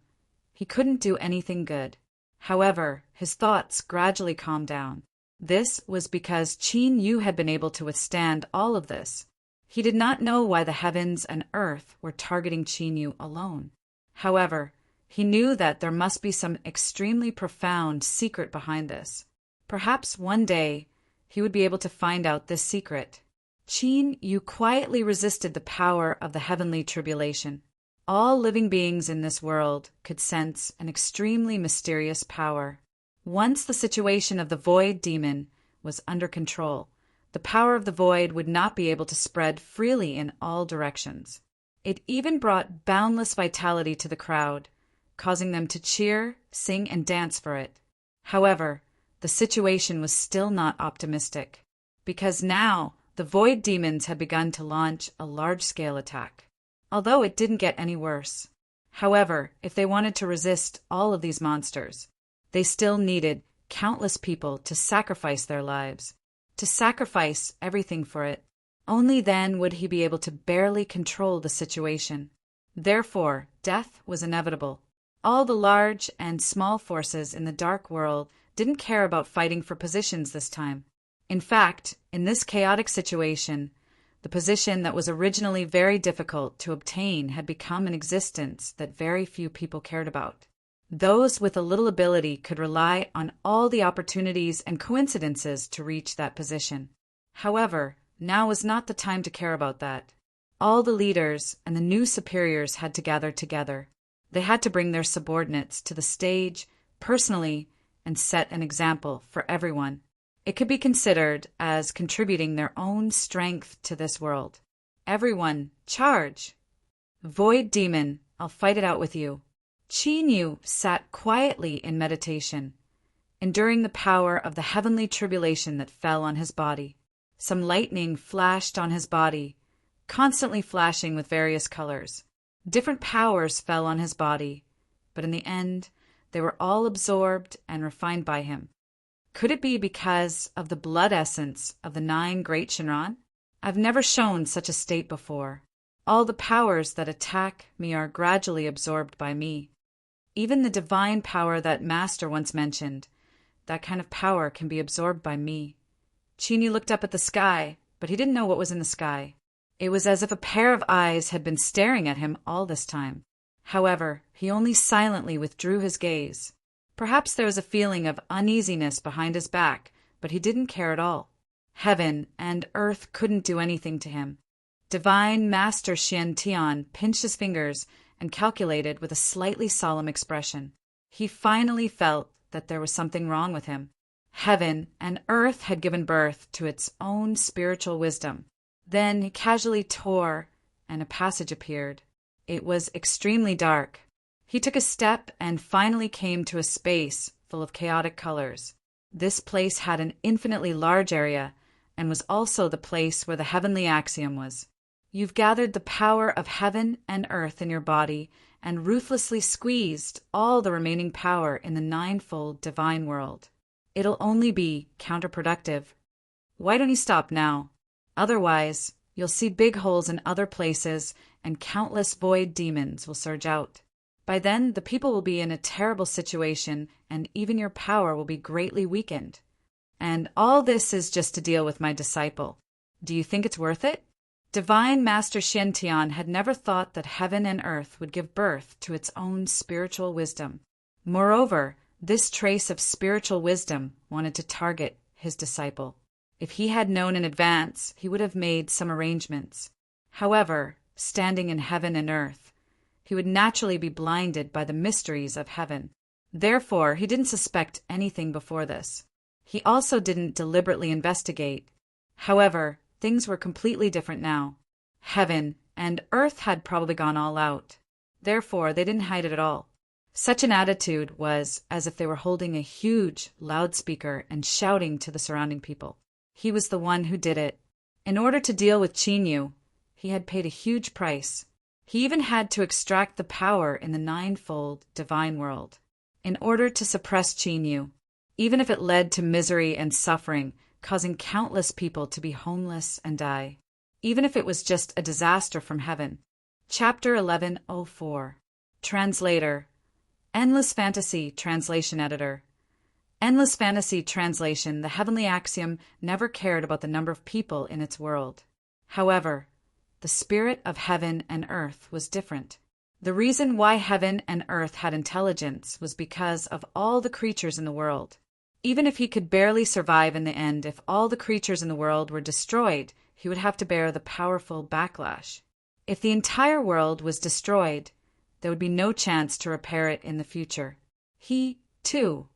[SPEAKER 1] he couldn't do anything good. However, his thoughts gradually calmed down. This was because Qin Yu had been able to withstand all of this. He did not know why the heavens and earth were targeting Qin Yu alone. However, he knew that there must be some extremely profound secret behind this. Perhaps one day he would be able to find out this secret. Qin Yu quietly resisted the power of the heavenly tribulation. All living beings in this world could sense an extremely mysterious power. Once the situation of the void demon was under control, the power of the void would not be able to spread freely in all directions. It even brought boundless vitality to the crowd, causing them to cheer, sing, and dance for it. However, the situation was still not optimistic, because now the void demons had begun to launch a large-scale attack, although it didn't get any worse. However, if they wanted to resist all of these monsters, they still needed countless people to sacrifice their lives, to sacrifice everything for it. Only then would he be able to barely control the situation. Therefore, death was inevitable. All the large and small forces in the dark world didn't care about fighting for positions this time. In fact, in this chaotic situation, the position that was originally very difficult to obtain had become an existence that very few people cared about. Those with a little ability could rely on all the opportunities and coincidences to reach that position. However, now was not the time to care about that. All the leaders and the new superiors had to gather together. They had to bring their subordinates to the stage personally and set an example for everyone. It could be considered as contributing their own strength to this world. Everyone, charge! Void demon, I'll fight it out with you. Qin Yu sat quietly in meditation, enduring the power of the heavenly tribulation that fell on his body. Some lightning flashed on his body, constantly flashing with various colors. Different powers fell on his body, but in the end, they were all absorbed and refined by him. Could it be because of the blood essence of the 9 great Shinran? I've never shown such a state before. All the powers that attack me are gradually absorbed by me. Even the divine power that Master once mentioned, that kind of power can be absorbed by me. Qin Yu looked up at the sky, but he didn't know what was in the sky. It was as if a pair of eyes had been staring at him all this time. However, he only silently withdrew his gaze. Perhaps there was a feeling of uneasiness behind his back, but he didn't care at all. Heaven and earth couldn't do anything to him. Divine Master Xian Tian pinched his fingers and calculated with a slightly solemn expression. He finally felt that there was something wrong with him. Heaven and earth had given birth to its own spiritual wisdom. Then he casually tore, and a passage appeared. It was extremely dark. He took a step and finally came to a space full of chaotic colors. This place had an infinitely large area and was also the place where the heavenly axiom was. You've gathered the power of heaven and earth in your body and ruthlessly squeezed all the remaining power in the 9-fold divine world. It'll only be counterproductive. Why don't you stop now? Otherwise, you'll see big holes in other places and countless void demons will surge out. By then, the people will be in a terrible situation and even your power will be greatly weakened. And all this is just to deal with my disciple. Do you think it's worth it? Divine Master Xiantian had never thought that heaven and earth would give birth to its own spiritual wisdom. Moreover, this trace of spiritual wisdom wanted to target his disciple. If he had known in advance, he would have made some arrangements. However, standing in heaven and earth, he would naturally be blinded by the mysteries of heaven. Therefore, he didn't suspect anything before this. He also didn't deliberately investigate. However, things were completely different now. Heaven and earth had probably gone all out. Therefore, they didn't hide it at all. Such an attitude was as if they were holding a huge loudspeaker and shouting to the surrounding people. He was the one who did it. In order to deal with Chinyu, he had paid a huge price. He even had to extract the power in the ninefold divine world in order to suppress Chinyu, even if it led to misery and suffering, causing countless people to be homeless and die, even if it was just a disaster from heaven. Chapter 1104. Translator. Endless Fantasy Translation Editor. Endless Fantasy Translation. The heavenly axiom never cared about the number of people in its world. However, the spirit of heaven and earth was different. The reason why heaven and earth had intelligence was because of all the creatures in the world. Even if he could barely survive in the end, if all the creatures in the world were destroyed, he would have to bear the powerful backlash. If the entire world was destroyed, there would be no chance to repair it in the future. He, too,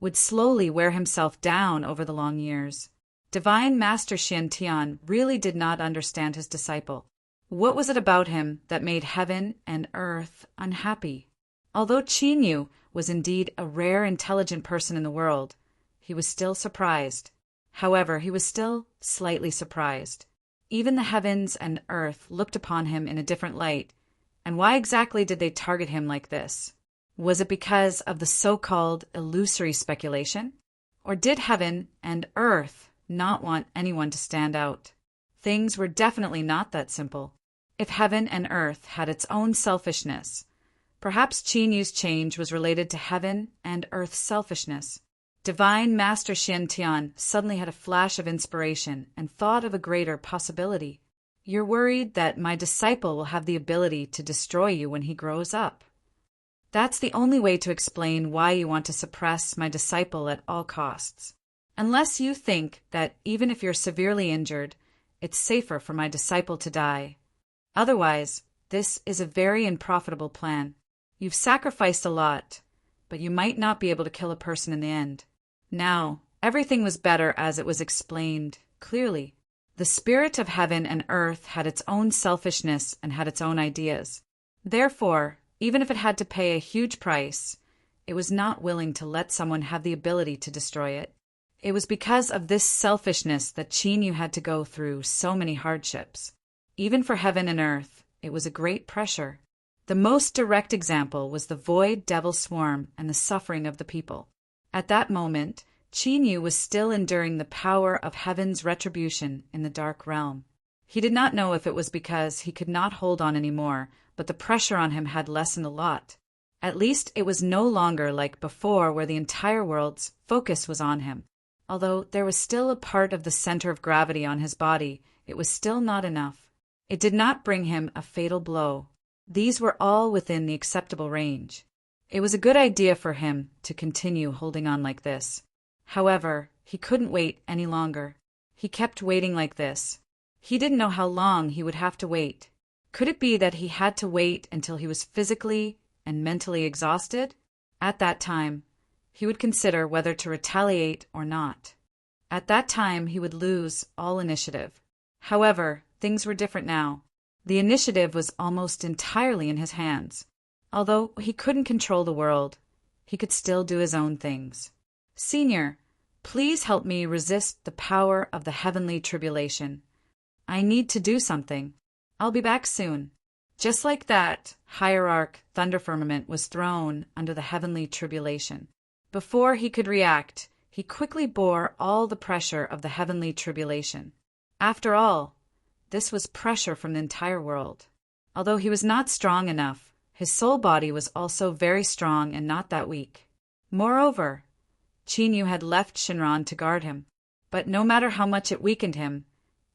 [SPEAKER 1] would slowly wear himself down over the long years. Divine Master Xiantian really did not understand his disciple. What was it about him that made heaven and earth unhappy? Although Chinyu was indeed a rare intelligent person in the world, he was still surprised. However, he was still slightly surprised. Even the heavens and earth looked upon him in a different light. And why exactly did they target him like this? Was it because of the so-called illusory speculation? Or did heaven and earth not want anyone to stand out? Things were definitely not that simple. If heaven and earth had its own selfishness, perhaps Chinyu's change was related to heaven and earth's selfishness. Divine Master Xiantian suddenly had a flash of inspiration and thought of a greater possibility. You're worried that my disciple will have the ability to destroy you when he grows up. That's the only way to explain why you want to suppress my disciple at all costs. Unless you think that even if you're severely injured, it's safer for my disciple to die. Otherwise, this is a very unprofitable plan. You've sacrificed a lot, but you might not be able to kill a person in the end. Now, everything was better as it was explained clearly. The spirit of heaven and earth had its own selfishness and had its own ideas. Therefore, even if it had to pay a huge price, it was not willing to let someone have the ability to destroy it. It was because of this selfishness that Chinyu had to go through so many hardships. Even for heaven and earth, it was a great pressure. The most direct example was the void devil swarm and the suffering of the people. At that moment, Chinyu was still enduring the power of heaven's retribution in the dark realm. He did not know if it was because he could not hold on anymore, but the pressure on him had lessened a lot. At least it was no longer like before where the entire world's focus was on him. Although there was still a part of the center of gravity on his body, it was still not enough. It did not bring him a fatal blow. These were all within the acceptable range. It was a good idea for him to continue holding on like this. However, he couldn't wait any longer. He kept waiting like this. He didn't know how long he would have to wait. Could it be that he had to wait until he was physically and mentally exhausted? At that time, he would consider whether to retaliate or not. At that time, he would lose all initiative. However, things were different now. The initiative was almost entirely in his hands. Although he couldn't control the world, he could still do his own things. Senior, please help me resist the power of the heavenly tribulation. I need to do something. I'll be back soon. Just like that, Hierarch Thunder Firmament was thrown under the heavenly tribulation. Before he could react, he quickly bore all the pressure of the heavenly tribulation. After all, this was pressure from the entire world. Although he was not strong enough, his soul body was also very strong and not that weak. Moreover, Chinyu had left Shinran to guard him, but no matter how much it weakened him,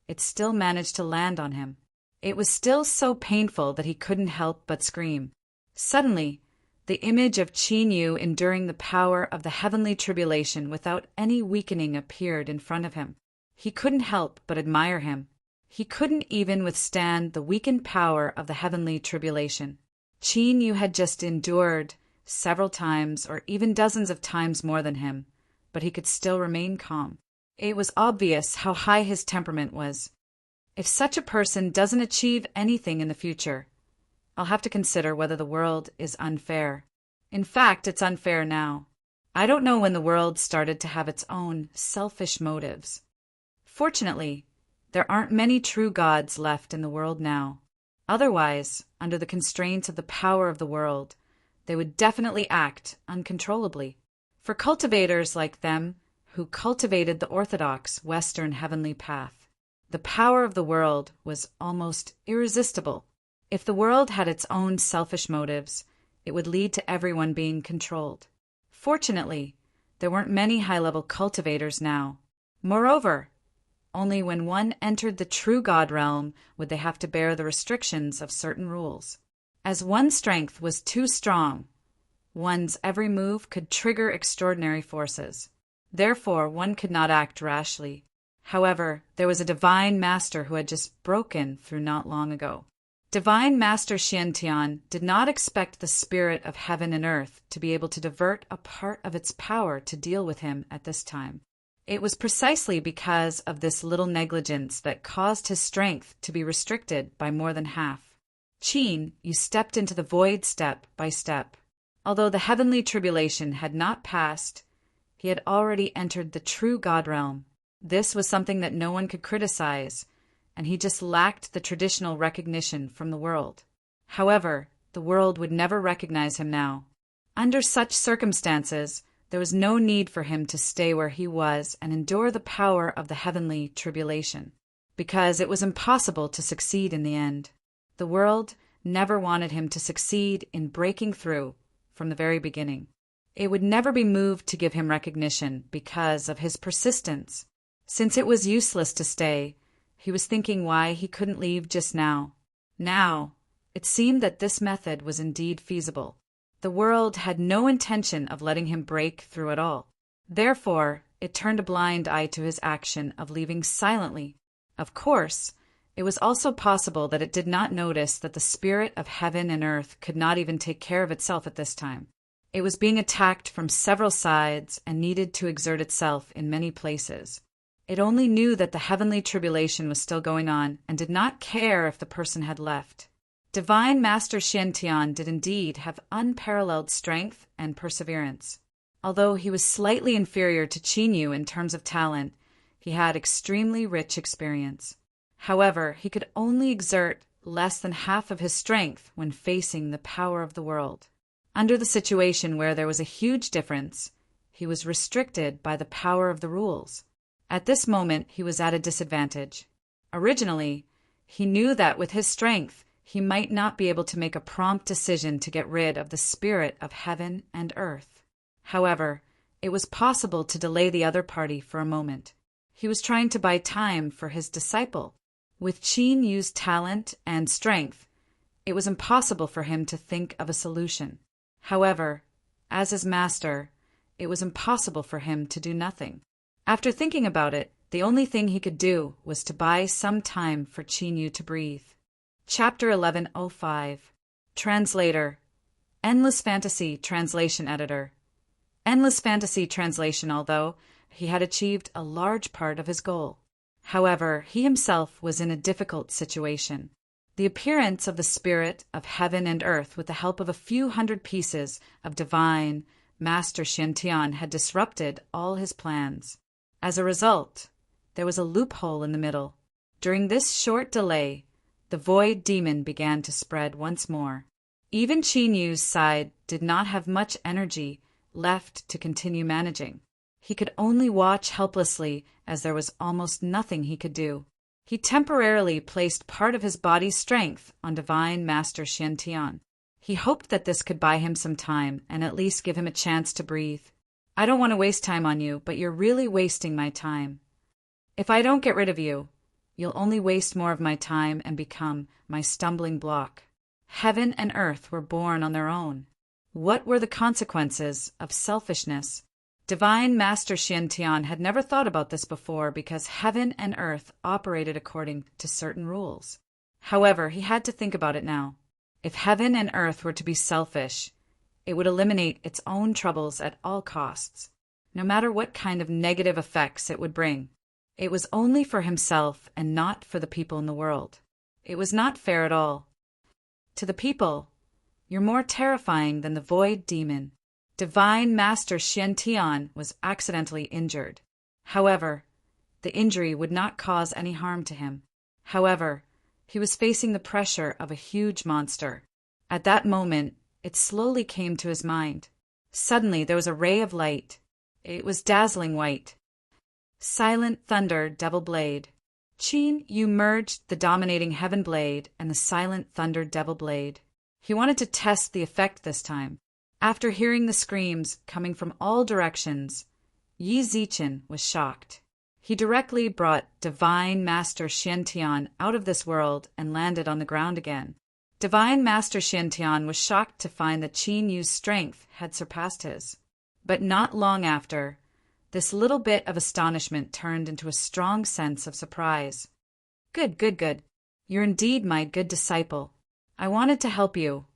[SPEAKER 1] it still managed to land on him. It was still so painful that he couldn't help but scream. Suddenly, the image of Chinyu enduring the power of the heavenly tribulation without any weakening appeared in front of him. He couldn't help but admire him. He couldn't even withstand the weakened power of the heavenly tribulation. Chinyu had just endured several times or even dozens of times more than him, but he could still remain calm. It was obvious how high his temperament was. If such a person doesn't achieve anything in the future, I'll have to consider whether the world is unfair. In fact, it's unfair now. I don't know when the world started to have its own selfish motives. Fortunately, there aren't many true gods left in the world now. Otherwise, under the constraints of the power of the world, they would definitely act uncontrollably. For cultivators like them, who cultivated the orthodox Western heavenly path, the power of the world was almost irresistible. If the world had its own selfish motives, it would lead to everyone being controlled. Fortunately, there weren't many high-level cultivators now. Moreover, only when one entered the true God realm would they have to bear the restrictions of certain rules. As one's strength was too strong, one's every move could trigger extraordinary forces. Therefore, one could not act rashly. However, there was a divine master who had just broken through not long ago. Divine Master Xiantian did not expect the spirit of heaven and earth to be able to divert a part of its power to deal with him at this time. It was precisely because of this little negligence that caused his strength to be restricted by more than half. Qin, you stepped into the void step by step. Although the heavenly tribulation had not passed, he had already entered the true God realm. This was something that no one could criticize, and he just lacked the traditional recognition from the world. However, the world would never recognize him now. Under such circumstances, there was no need for him to stay where he was and endure the power of the heavenly tribulation, because it was impossible to succeed in the end. The world never wanted him to succeed in breaking through from the very beginning. It would never be moved to give him recognition because of his persistence. Since it was useless to stay, he was thinking why he couldn't leave just now. Now, it seemed that this method was indeed feasible. The world had no intention of letting him break through at all. Therefore, it turned a blind eye to his action of leaving silently. Of course, it was also possible that it did not notice that the spirit of heaven and earth could not even take care of itself at this time. It was being attacked from several sides and needed to exert itself in many places. It only knew that the heavenly tribulation was still going on and did not care if the person had left. Divine Master Xiantian did indeed have unparalleled strength and perseverance. Although he was slightly inferior to Qinyu in terms of talent, he had extremely rich experience. However, he could only exert less than half of his strength when facing the power of the world. Under the situation where there was a huge difference, he was restricted by the power of the rules. At this moment, he was at a disadvantage. Originally, he knew that with his strength, he might not be able to make a prompt decision to get rid of the spirit of heaven and earth. However, it was possible to delay the other party for a moment. He was trying to buy time for his disciple. With Qinyu's talent and strength, it was impossible for him to think of a solution. However, as his master, it was impossible for him to do nothing. After thinking about it, the only thing he could do was to buy some time for Qinyu to breathe. Chapter 1105. Translator. Endless Fantasy Translation Editor. Endless Fantasy Translation. Although he had achieved a large part of his goal. However, he himself was in a difficult situation. The appearance of the spirit of heaven and earth with the help of a few hundred pieces of divine Master Xiantian had disrupted all his plans. As a result, there was a loophole in the middle. During this short delay, the void demon began to spread once more. Even Qinyu's side did not have much energy left to continue managing. He could only watch helplessly as there was almost nothing he could do. He temporarily placed part of his body's strength on Divine Master Xiantian. He hoped that this could buy him some time and at least give him a chance to breathe. I don't want to waste time on you, but you're really wasting my time. If I don't get rid of you, you'll only waste more of my time and become my stumbling block. Heaven and earth were born on their own. What were the consequences of selfishness? Divine Master Xiantian had never thought about this before because heaven and earth operated according to certain rules. However, he had to think about it now. If heaven and earth were to be selfish, it would eliminate its own troubles at all costs, no matter what kind of negative effects it would bring. It was only for himself and not for the people in the world. It was not fair at all. To the people, You're more terrifying than the Void Demon. Divine Master Xiantian was accidentally injured. However, the injury would not cause any harm to him. However, he was facing the pressure of a huge monster. At that moment, it slowly came to his mind. Suddenly, there was a ray of light. It was dazzling white. Silent Thunder Devil Blade. Qin Yu merged the dominating Heaven Blade and the Silent Thunder Devil Blade. He wanted to test the effect this time. After hearing the screams coming from all directions, Yi Zichen was shocked. He directly brought Divine Master Xiantian out of this world and landed on the ground again. Divine Master Xiantian was shocked to find that Qin Yu's strength had surpassed his. But not long after, this little bit of astonishment turned into a strong sense of surprise. Good, good, good. You're indeed my good disciple. I wanted to help you,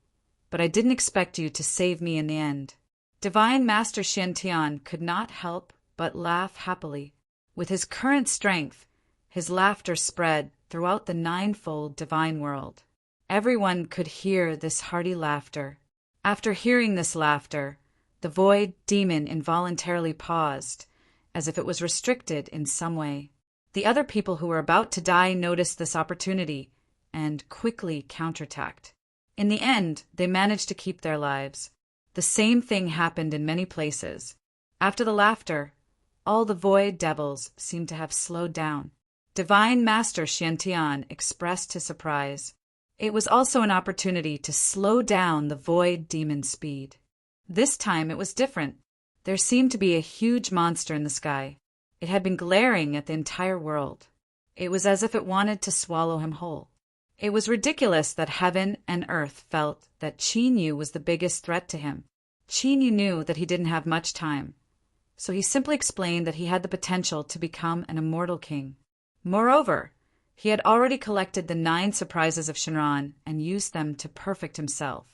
[SPEAKER 1] but I didn't expect you to save me in the end. Divine Master Xiantian could not help but laugh happily. With his current strength, his laughter spread throughout the ninefold divine world. Everyone could hear this hearty laughter. After hearing this laughter, the Void Demon involuntarily paused, as if it was restricted in some way. The other people who were about to die noticed this opportunity and quickly counterattacked. In the end, they managed to keep their lives. The same thing happened in many places. After the laughter, all the Void Devils seemed to have slowed down. Divine Master Xiantian expressed his surprise. It was also an opportunity to slow down the Void Demon's speed. This time it was different. There seemed to be a huge monster in the sky. It had been glaring at the entire world. It was as if it wanted to swallow him whole. It was ridiculous that heaven and earth felt that Qin Yu was the biggest threat to him. Qin Yu knew that he didn't have much time, so he simply explained that he had the potential to become an immortal king. Moreover, he had already collected the 9 surprises of Shenron and used them to perfect himself.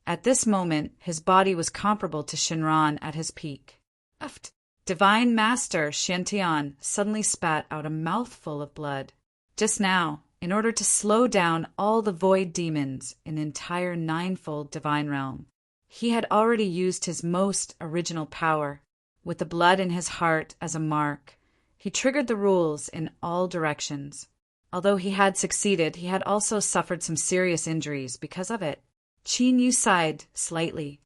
[SPEAKER 1] At this moment, his body was comparable to Shenron at his peak. Uft! Divine Master Xiantian suddenly spat out a mouthful of blood. Just now, in order to slow down all the Void Demons in the entire ninefold divine realm, he had already used his most original power. With the blood in his heart as a mark, he triggered the rules in all directions. Although he had succeeded, he had also suffered some serious injuries because of it. Qin Yu sighed slightly.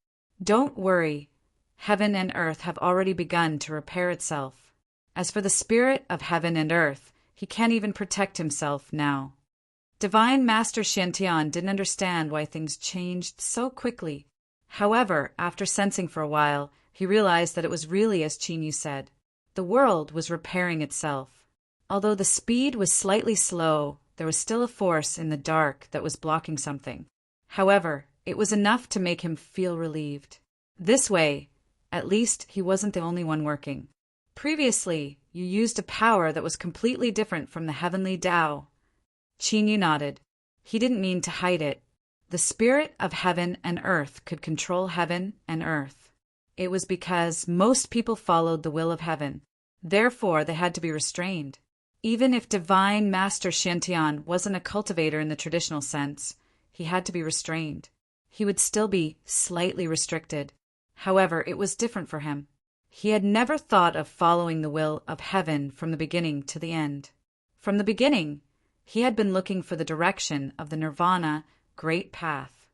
[SPEAKER 1] Don't worry. Heaven and earth have already begun to repair itself. As for the spirit of heaven and earth, he can't even protect himself now. Divine Master Xiantian didn't understand why things changed so quickly. However, after sensing for a while, he realized that it was really as Qin Yu said. The world was repairing itself. Although the speed was slightly slow, there was still a force in the dark that was blocking something. However, it was enough to make him feel relieved. This way, at least he wasn't the only one working. Previously, you used a power that was completely different from the heavenly Tao. Qin Yu nodded. He didn't mean to hide it. The spirit of heaven and earth could control heaven and earth. It was because most people followed the will of heaven. Therefore, they had to be restrained. Even if Divine Master Xiantian wasn't a cultivator in the traditional sense, he had to be restrained. He would still be slightly restricted. However, it was different for him. He had never thought of following the will of heaven from the beginning to the end. From the beginning, he had been looking for the direction of the Nirvana Great Path.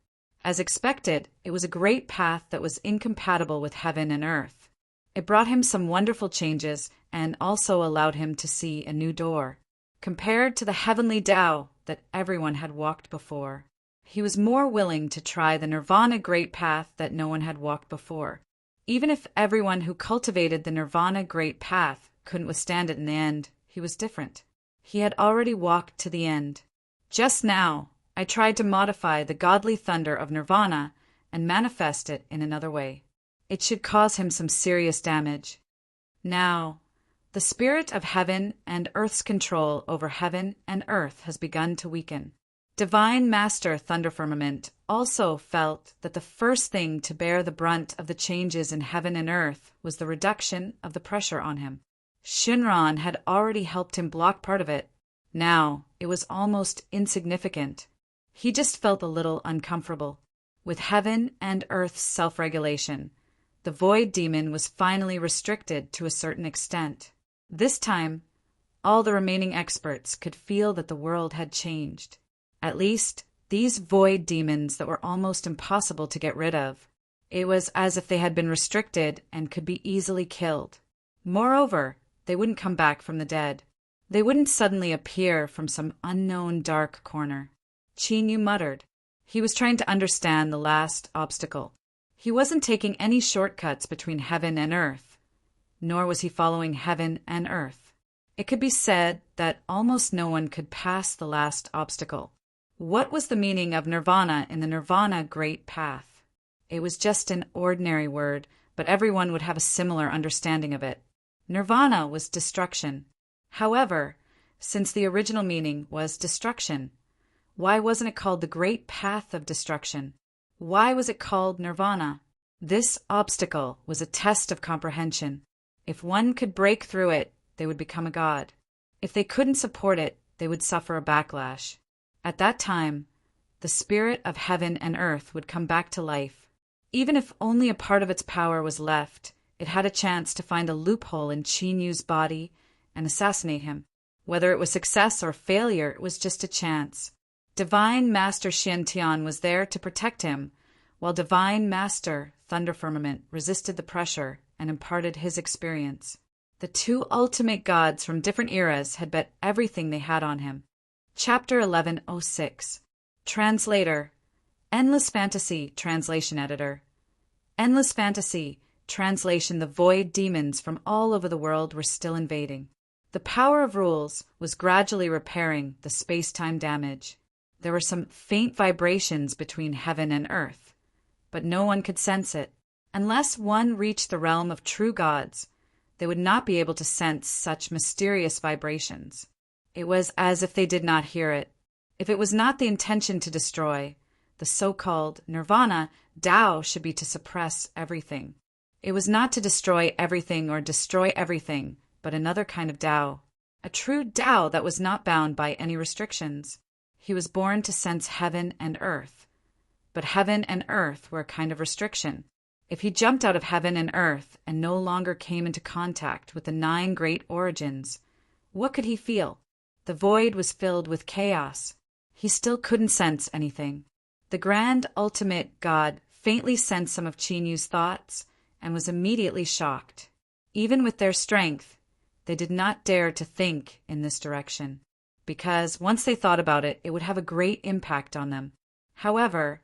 [SPEAKER 1] As expected, it was a great path that was incompatible with heaven and earth. It brought him some wonderful changes and also allowed him to see a new door. Compared to the heavenly Tao that everyone had walked before, he was more willing to try the Nirvana Great Path that no one had walked before. Even if everyone who cultivated the Nirvana Great Path couldn't withstand it in the end, he was different. He had already walked to the end. Just now, I tried to modify the godly thunder of Nirvana and manifest it in another way. It should cause him some serious damage. Now, the spirit of heaven and earth's control over heaven and earth has begun to weaken. Divine Master Thunderfirmament also felt that the first thing to bear the brunt of the changes in heaven and earth was the reduction of the pressure on him. Shinran had already helped him block part of it. Now, it was almost insignificant. He just felt a little uncomfortable. With heaven and earth's self-regulation, the void demon was finally restricted to a certain extent. This time, all the remaining experts could feel that the world had changed. At least, these void demons that were almost impossible to get rid of. It was as if they had been restricted and could be easily killed. Moreover, they wouldn't come back from the dead. They wouldn't suddenly appear from some unknown dark corner. Chinyu muttered. He was trying to understand the last obstacle. He wasn't taking any shortcuts between heaven and earth, nor was he following heaven and earth. It could be said that almost no one could pass the last obstacle. What was the meaning of nirvana in the nirvana great path? It was just an ordinary word, but everyone would have a similar understanding of it. Nirvana was destruction. However, since the original meaning was destruction, why wasn't it called the great path of destruction? Why was it called nirvana? This obstacle was a test of comprehension. If one could break through it, they would become a god. If they couldn't support it, they would suffer a backlash. At that time, the spirit of heaven and earth would come back to life. Even if only a part of its power was left, it had a chance to find a loophole in Chinyu's body and assassinate him. Whether it was success or failure, it was just a chance. Divine Master Xiantian was there to protect him, while Divine Master Thunder Firmament resisted the pressure and imparted his experience. The two ultimate gods from different eras had bet everything they had on him. Chapter 1106. Translator. Endless Fantasy Translation Editor. Endless Fantasy Translation. The void demons from all over the world were still invading. The power of rules was gradually repairing the space-time damage. There were some faint vibrations between heaven and earth, but no one could sense it. Unless one reached the realm of true gods, they would not be able to sense such mysterious vibrations. It was as if they did not hear it. If it was not the intention to destroy, the so-called nirvana, Tao should be to suppress everything. It was not to destroy everything or destroy everything, but another kind of Tao. A true Tao that was not bound by any restrictions. He was born to sense heaven and earth. But heaven and earth were a kind of restriction. If he jumped out of heaven and earth and no longer came into contact with the 9 great origins, what could he feel? The void was filled with chaos. He still couldn't sense anything. The grand ultimate god faintly sensed some of Chinyu's thoughts and was immediately shocked. Even with their strength, they did not dare to think in this direction, because once they thought about it, it would have a great impact on them. However,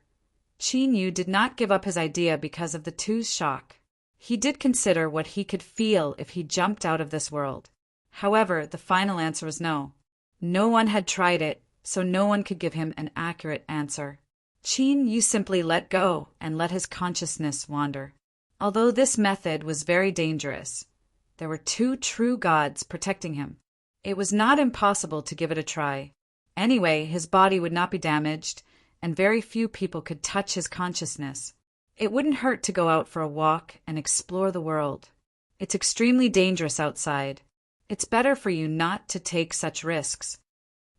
[SPEAKER 1] Chinyu did not give up his idea because of the two's shock. He did consider what he could feel if he jumped out of this world. However, the final answer was no. No one had tried it, so no one could give him an accurate answer. Chinyu simply let go and let his consciousness wander. Although this method was very dangerous, there were 2 true gods protecting him. It was not impossible to give it a try. Anyway, his body would not be damaged, and very few people could touch his consciousness. It wouldn't hurt to go out for a walk and explore the world. It's extremely dangerous outside. It's better for you not to take such risks.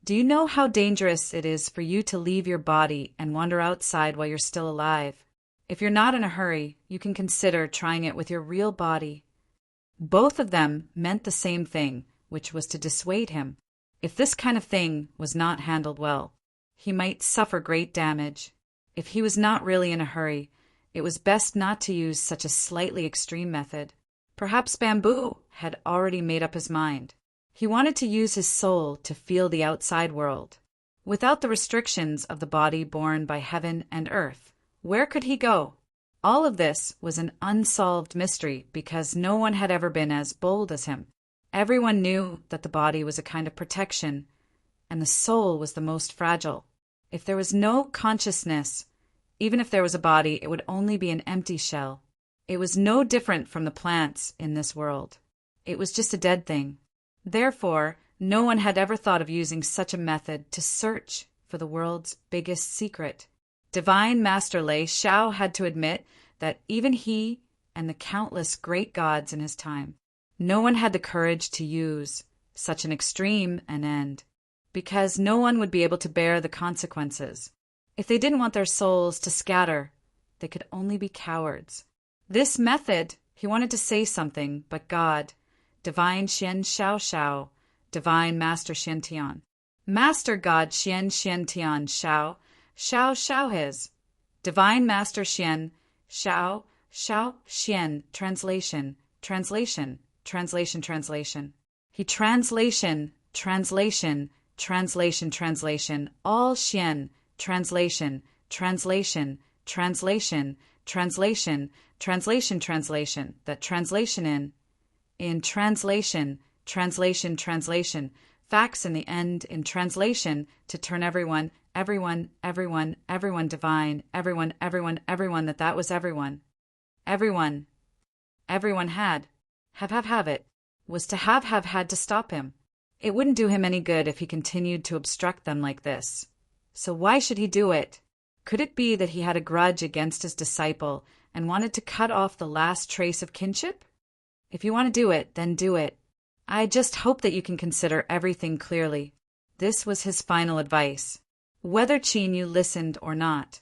[SPEAKER 1] Do you know how dangerous it is for you to leave your body and wander outside while you're still alive? If you're not in a hurry, you can consider trying it with your real body. Both of them meant the same thing, which was to dissuade him. If this kind of thing was not handled well, he might suffer great damage. If he was not really in a hurry, it was best not to use such a slightly extreme method. Perhaps Bamboo had already made up his mind. He wanted to use his soul to feel the outside world. Without the restrictions of the body born by heaven and earth, where could he go? All of this was an unsolved mystery because no one had ever been as bold as him. Everyone knew that the body was a kind of protection, and the soul was the most fragile. If there was no consciousness, even if there was a body, it would only be an empty shell. It was no different from the plants in this world. It was just a dead thing. Therefore, no one had ever thought of using such a method to search for the world's biggest secret. Divine Master Lei Shao had to admit that even he and the countless great gods in his time, no one had the courage to use such an extreme an end, because no one would be able to bear the consequences. If they didn't want their souls to scatter, they could only be cowards. This method, he wanted to say something, but God, Divine Xian Xiao Xiao, Divine Master Xian Tian, Master God Xian Xian Tian Xiao, Xiao Xiao His, Divine Master Xian, Xiao, Xiao, Xian, translation, translation, translation, translation. He translation, translation, translation, translation, all Xian, translation, translation, translation, translation, translation, translation, that translation in translation, translation, translation, facts in the end in translation to turn everyone, everyone, everyone, everyone divine, everyone, everyone, everyone that was everyone. Everyone had, have it, was to have had to stop him. It wouldn't do him any good if he continued to obstruct them like this. So why should he do it? Could it be that he had a grudge against his disciple and wanted to cut off the last trace of kinship? If you want to do it, then do it. I just hope that you can consider everything clearly. This was his final advice, whether Qin Yu listened or not.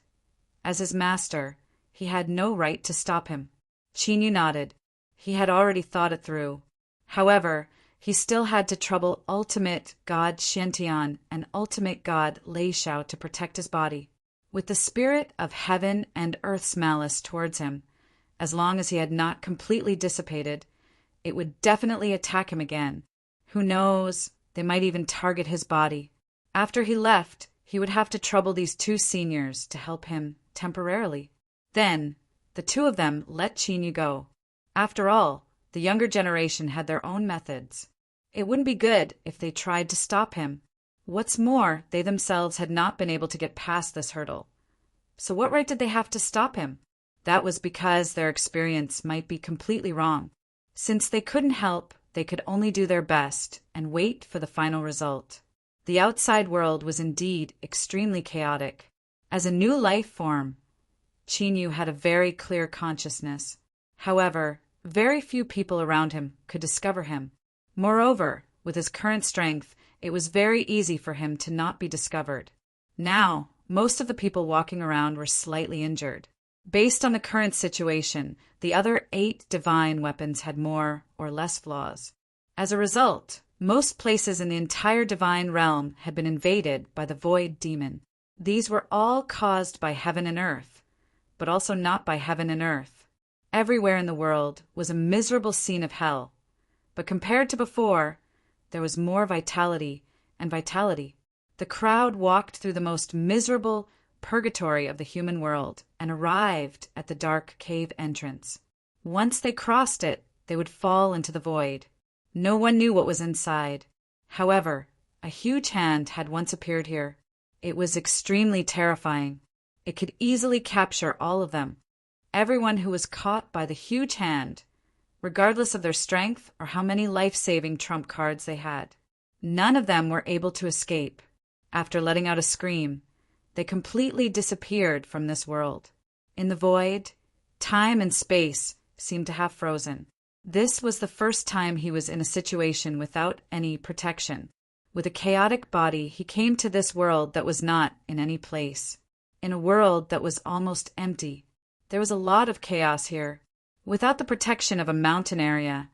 [SPEAKER 1] As his master, he had no right to stop him. Qin Yu nodded. He had already thought it through. However, he still had to trouble ultimate God Xiantian and ultimate God Lei Xiao to protect his body. With the spirit of heaven and earth's malice towards him, as long as he had not completely dissipated, it would definitely attack him again. Who knows, they might even target his body. After he left, he would have to trouble these two seniors to help him temporarily. Then, the two of them let Qin Yu go. After all, the younger generation had their own methods. It wouldn't be good if they tried to stop him. What's more, they themselves had not been able to get past this hurdle. So what right did they have to stop him? That was because their experience might be completely wrong. Since they couldn't help, they could only do their best and wait for the final result. The outside world was indeed extremely chaotic. As a new life form, Qin Yu had a very clear consciousness. However, very few people around him could discover him. Moreover, with his current strength, it was very easy for him to not be discovered. Now, most of the people walking around were slightly injured. Based on the current situation, the other 8 divine weapons had more or less flaws. As a result, most places in the entire divine realm had been invaded by the void demon. These were all caused by heaven and earth, but also not by heaven and earth. Everywhere in the world was a miserable scene of hell, but compared to before, there was more vitality and vitality. The crowd walked through the most miserable purgatory of the human world and arrived at the dark cave entrance. Once they crossed it, they would fall into the void. No one knew what was inside. However, a huge hand had once appeared here. It was extremely terrifying. It could easily capture all of them. Everyone who was caught by the huge hand, regardless of their strength or how many life-saving trump cards they had. None of them were able to escape. After letting out a scream, they completely disappeared from this world. In the void, time and space seemed to have frozen. This was the first time he was in a situation without any protection. With a chaotic body, he came to this world that was not in any place. In a world that was almost empty. There was a lot of chaos here. Without the protection of a mountain area,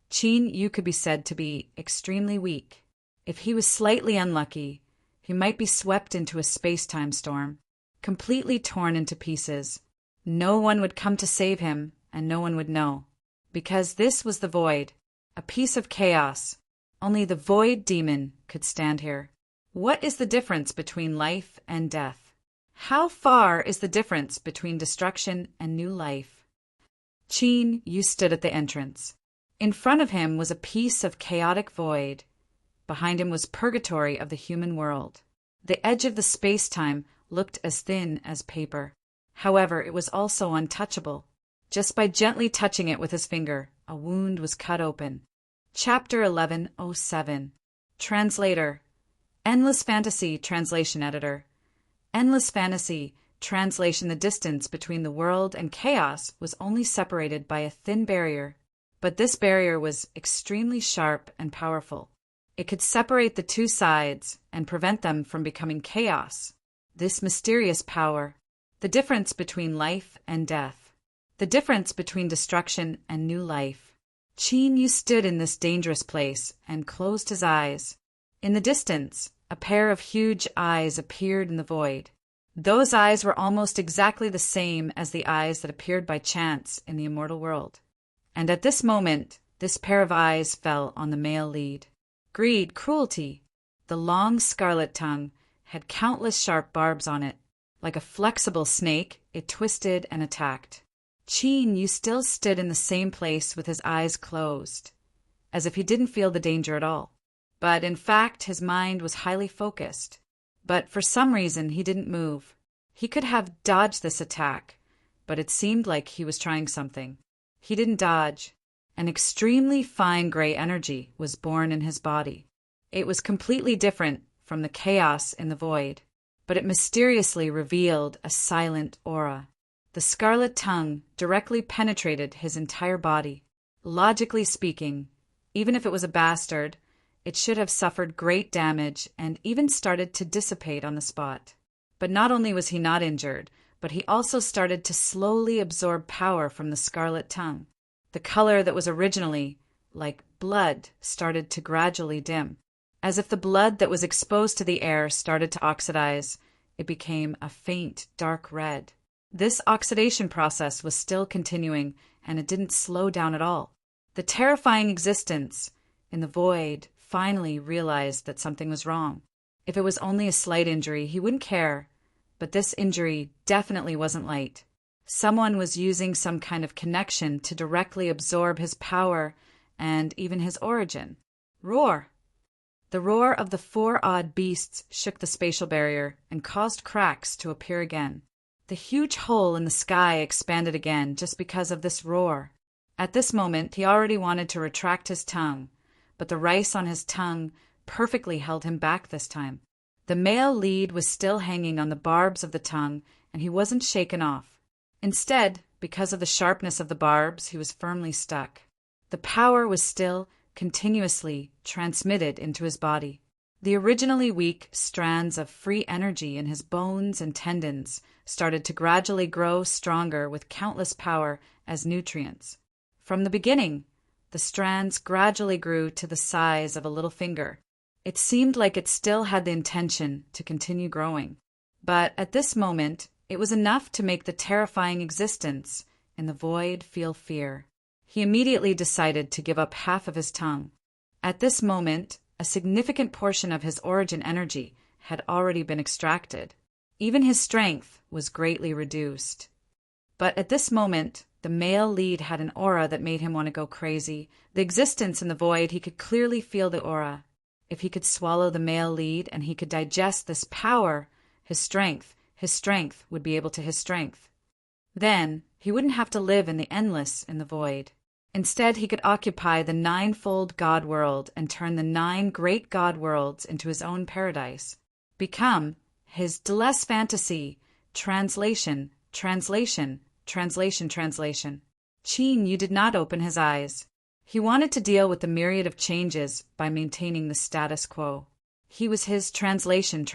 [SPEAKER 1] Qin Yu could be said to be extremely weak. If he was slightly unlucky, he might be swept into a space-time storm, completely torn into pieces. No one would come to save him, and no one would know. Because this was the void, a piece of chaos. Only the void demon could stand here. What is the difference between life and death? How far is the difference between destruction and new life? Qin Yu stood at the entrance. In front of him was a piece of chaotic void. Behind him was purgatory of the human world. The edge of the space-time looked as thin as paper. However, it was also untouchable. Just by gently touching it with his finger, a wound was cut open. Chapter 1107. Translator. Endless Fantasy Translation Editor. Endless Fantasy Translation. The distance between the world and chaos was only separated by a thin barrier, but this barrier was extremely sharp and powerful. It could separate the two sides and prevent them from becoming chaos. this mysterious power, the difference between life and death, the difference between destruction and new life. Qin Yu stood in this dangerous place and closed his eyes. In the distance, a pair of huge eyes appeared in the void. Those eyes were almost exactly the same as the eyes that appeared by chance in the immortal world. And at this moment, this pair of eyes fell on the male lead. Greed, cruelty. The long scarlet tongue had countless sharp barbs on it. Like a flexible snake, it twisted and attacked. Qin Yu still stood in the same place with his eyes closed, as if he didn't feel the danger at all. But in fact, his mind was highly focused. But for some reason, he didn't move. He could have dodged this attack, but it seemed like he was trying something. He didn't dodge. An extremely fine gray energy was born in his body. It was completely different from the chaos in the void, but it mysteriously revealed a silent aura. The scarlet tongue directly penetrated his entire body. Logically speaking, even if it was a bastard, it should have suffered great damage and even started to dissipate on the spot. But not only was he not injured, but he also started to slowly absorb power from the scarlet tongue. The color that was originally like blood started to gradually dim. As if the blood that was exposed to the air started to oxidize, it became a faint, dark red. This oxidation process was still continuing, and it didn't slow down at all. The terrifying existence in the void finally realized that something was wrong. If it was only a slight injury, he wouldn't care, but this injury definitely wasn't light. Someone was using some kind of connection to directly absorb his power and even his origin. Roar! The roar of the four odd beasts shook the spatial barrier and caused cracks to appear again. The huge hole in the sky expanded again just because of this roar. At this moment, he already wanted to retract his tongue, but the rice on his tongue perfectly held him back this time. The male lead was still hanging on the barbs of the tongue, and he wasn't shaken off. Instead, because of the sharpness of the barbs, he was firmly stuck. The power was still continuously transmitted into his body. The originally weak strands of free energy in his bones and tendons started to gradually grow stronger with countless power as nutrients. From the beginning, the strands gradually grew to the size of a little finger. It seemed like it still had the intention to continue growing. But at this moment, it was enough to make the terrifying existence in the void feel fear. He immediately decided to give up half of his tongue. At this moment, a significant portion of his origin energy had already been extracted. Even his strength was greatly reduced. But at this moment, the male lead had an aura that made him want to go crazy. The existence in the void, he could clearly feel the aura. If he could swallow the male lead and he could digest this power, his strength would be able to his strength. Then, he wouldn't have to live in the endless in the void. Instead, he could occupy the ninefold God world and turn the 9 great God worlds into his own paradise. Become his less fantasy, translation. Qin Yu did not open his eyes. He wanted to deal with the myriad of changes by maintaining the status quo. He was his translation.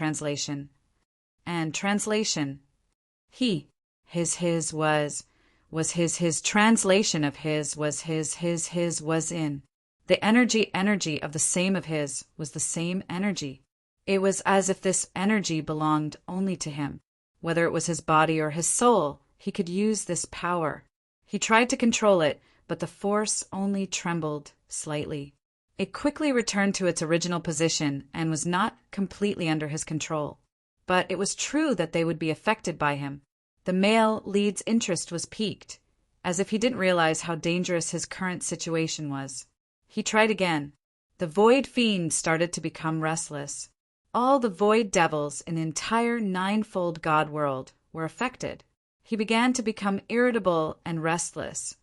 [SPEAKER 1] And translation. His translation of his was in. The energy of the same of his was the same energy. It was as if this energy belonged only to him. Whether it was his body or his soul, he could use this power. He tried to control it, but the force only trembled slightly. It quickly returned to its original position and was not completely under his control. But it was true that they would be affected by him. The male lead's interest was piqued, as if he didn't realize how dangerous his current situation was. He tried again. The void fiend started to become restless. All the void devils in the entire ninefold God world were affected. He began to become irritable and restless,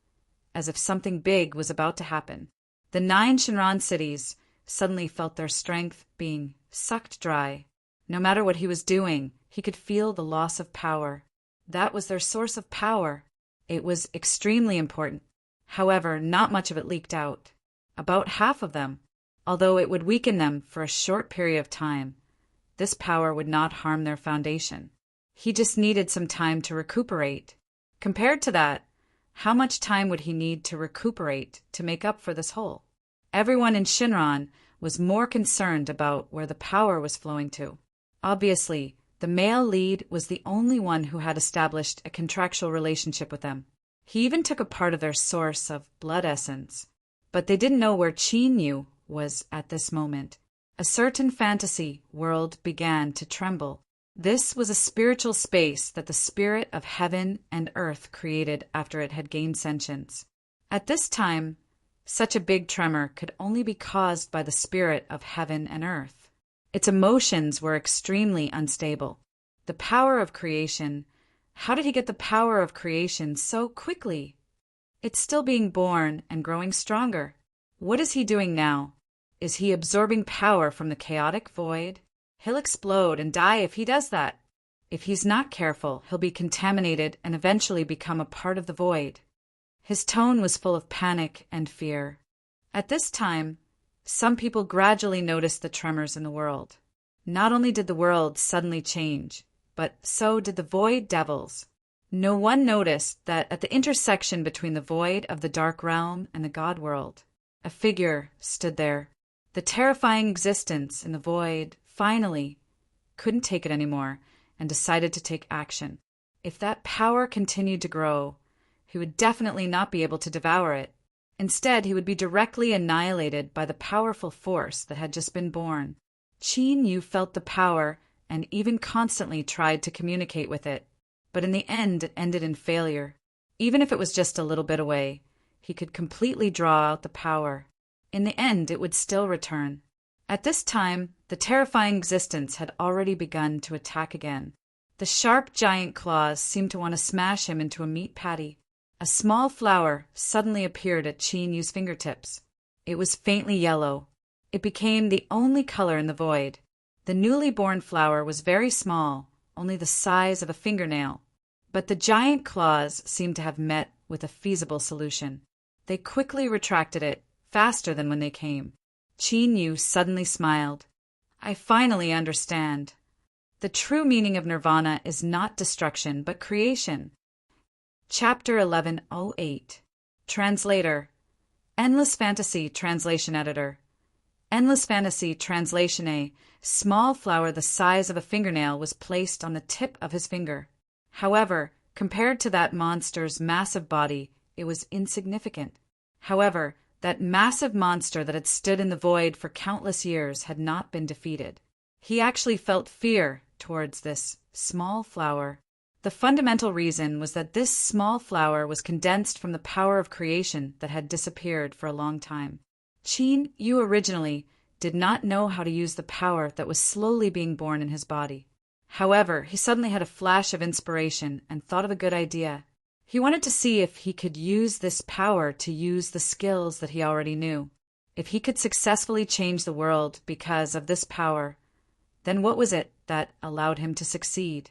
[SPEAKER 1] as if something big was about to happen. The 9 Shinran cities suddenly felt their strength being sucked dry. No matter what he was doing, he could feel the loss of power. That was their source of power. It was extremely important. However, not much of it leaked out. About half of them, although it would weaken them for a short period of time. this power would not harm their foundation. He just needed some time to recuperate. Compared to that, how much time would he need to recuperate to make up for this hole? Everyone in Shinran was more concerned about where the power was flowing to. Obviously, the male lead was the only one who had established a contractual relationship with them. He even took a part of their source of blood essence. But they didn't know where Qin Yu was at this moment. A certain fantasy world began to tremble. This was a spiritual space that the spirit of heaven and earth created after it had gained sentience. At this time, such a big tremor could only be caused by the spirit of heaven and earth. Its emotions were extremely unstable. The power of creation. How did he get the power of creation so quickly? It's still being born and growing stronger. What is he doing now? Is he absorbing power from the chaotic void? He'll explode and die if he does that. If he's not careful, he'll be contaminated and eventually become a part of the void. His tone was full of panic and fear. At this time, some people gradually noticed the tremors in the world. Not only did the world suddenly change, but so did the void devils. No one noticed that at the intersection between the void of the dark realm and the God world, a figure stood there. The terrifying existence in the void finally couldn't take it anymore and decided to take action. If that power continued to grow, he would definitely not be able to devour it. Instead, he would be directly annihilated by the powerful force that had just been born. Qin Yu felt the power and even constantly tried to communicate with it, but in the end it ended in failure. Even if it was just a little bit away, he could completely draw out the power. In the end, it would still return. At this time, the terrifying existence had already begun to attack again. The sharp giant claws seemed to want to smash him into a meat patty. A small flower suddenly appeared at Qin Yu's fingertips. It was faintly yellow. It became the only color in the void. The newly born flower was very small, only the size of a fingernail. But the giant claws seemed to have met with a feasible solution. They quickly retracted it, faster than when they came. Qin Yu suddenly smiled. I finally understand. The true meaning of nirvana is not destruction, but creation. Chapter 1108. Translator. Endless Fantasy Translation Editor. Endless Fantasy Translation. A small flower the size of a fingernail was placed on the tip of his finger. However, compared to that monster's massive body, it was insignificant. However, that massive monster that had stood in the void for countless years had not been defeated. He actually felt fear towards this small flower. The fundamental reason was that this small flower was condensed from the power of creation that had disappeared for a long time. Qin Yu originally did not know how to use the power that was slowly being born in his body. However, he suddenly had a flash of inspiration and thought of a good idea. He wanted to see if he could use this power to use the skills that he already knew. If he could successfully change the world because of this power, then what was it that allowed him to succeed?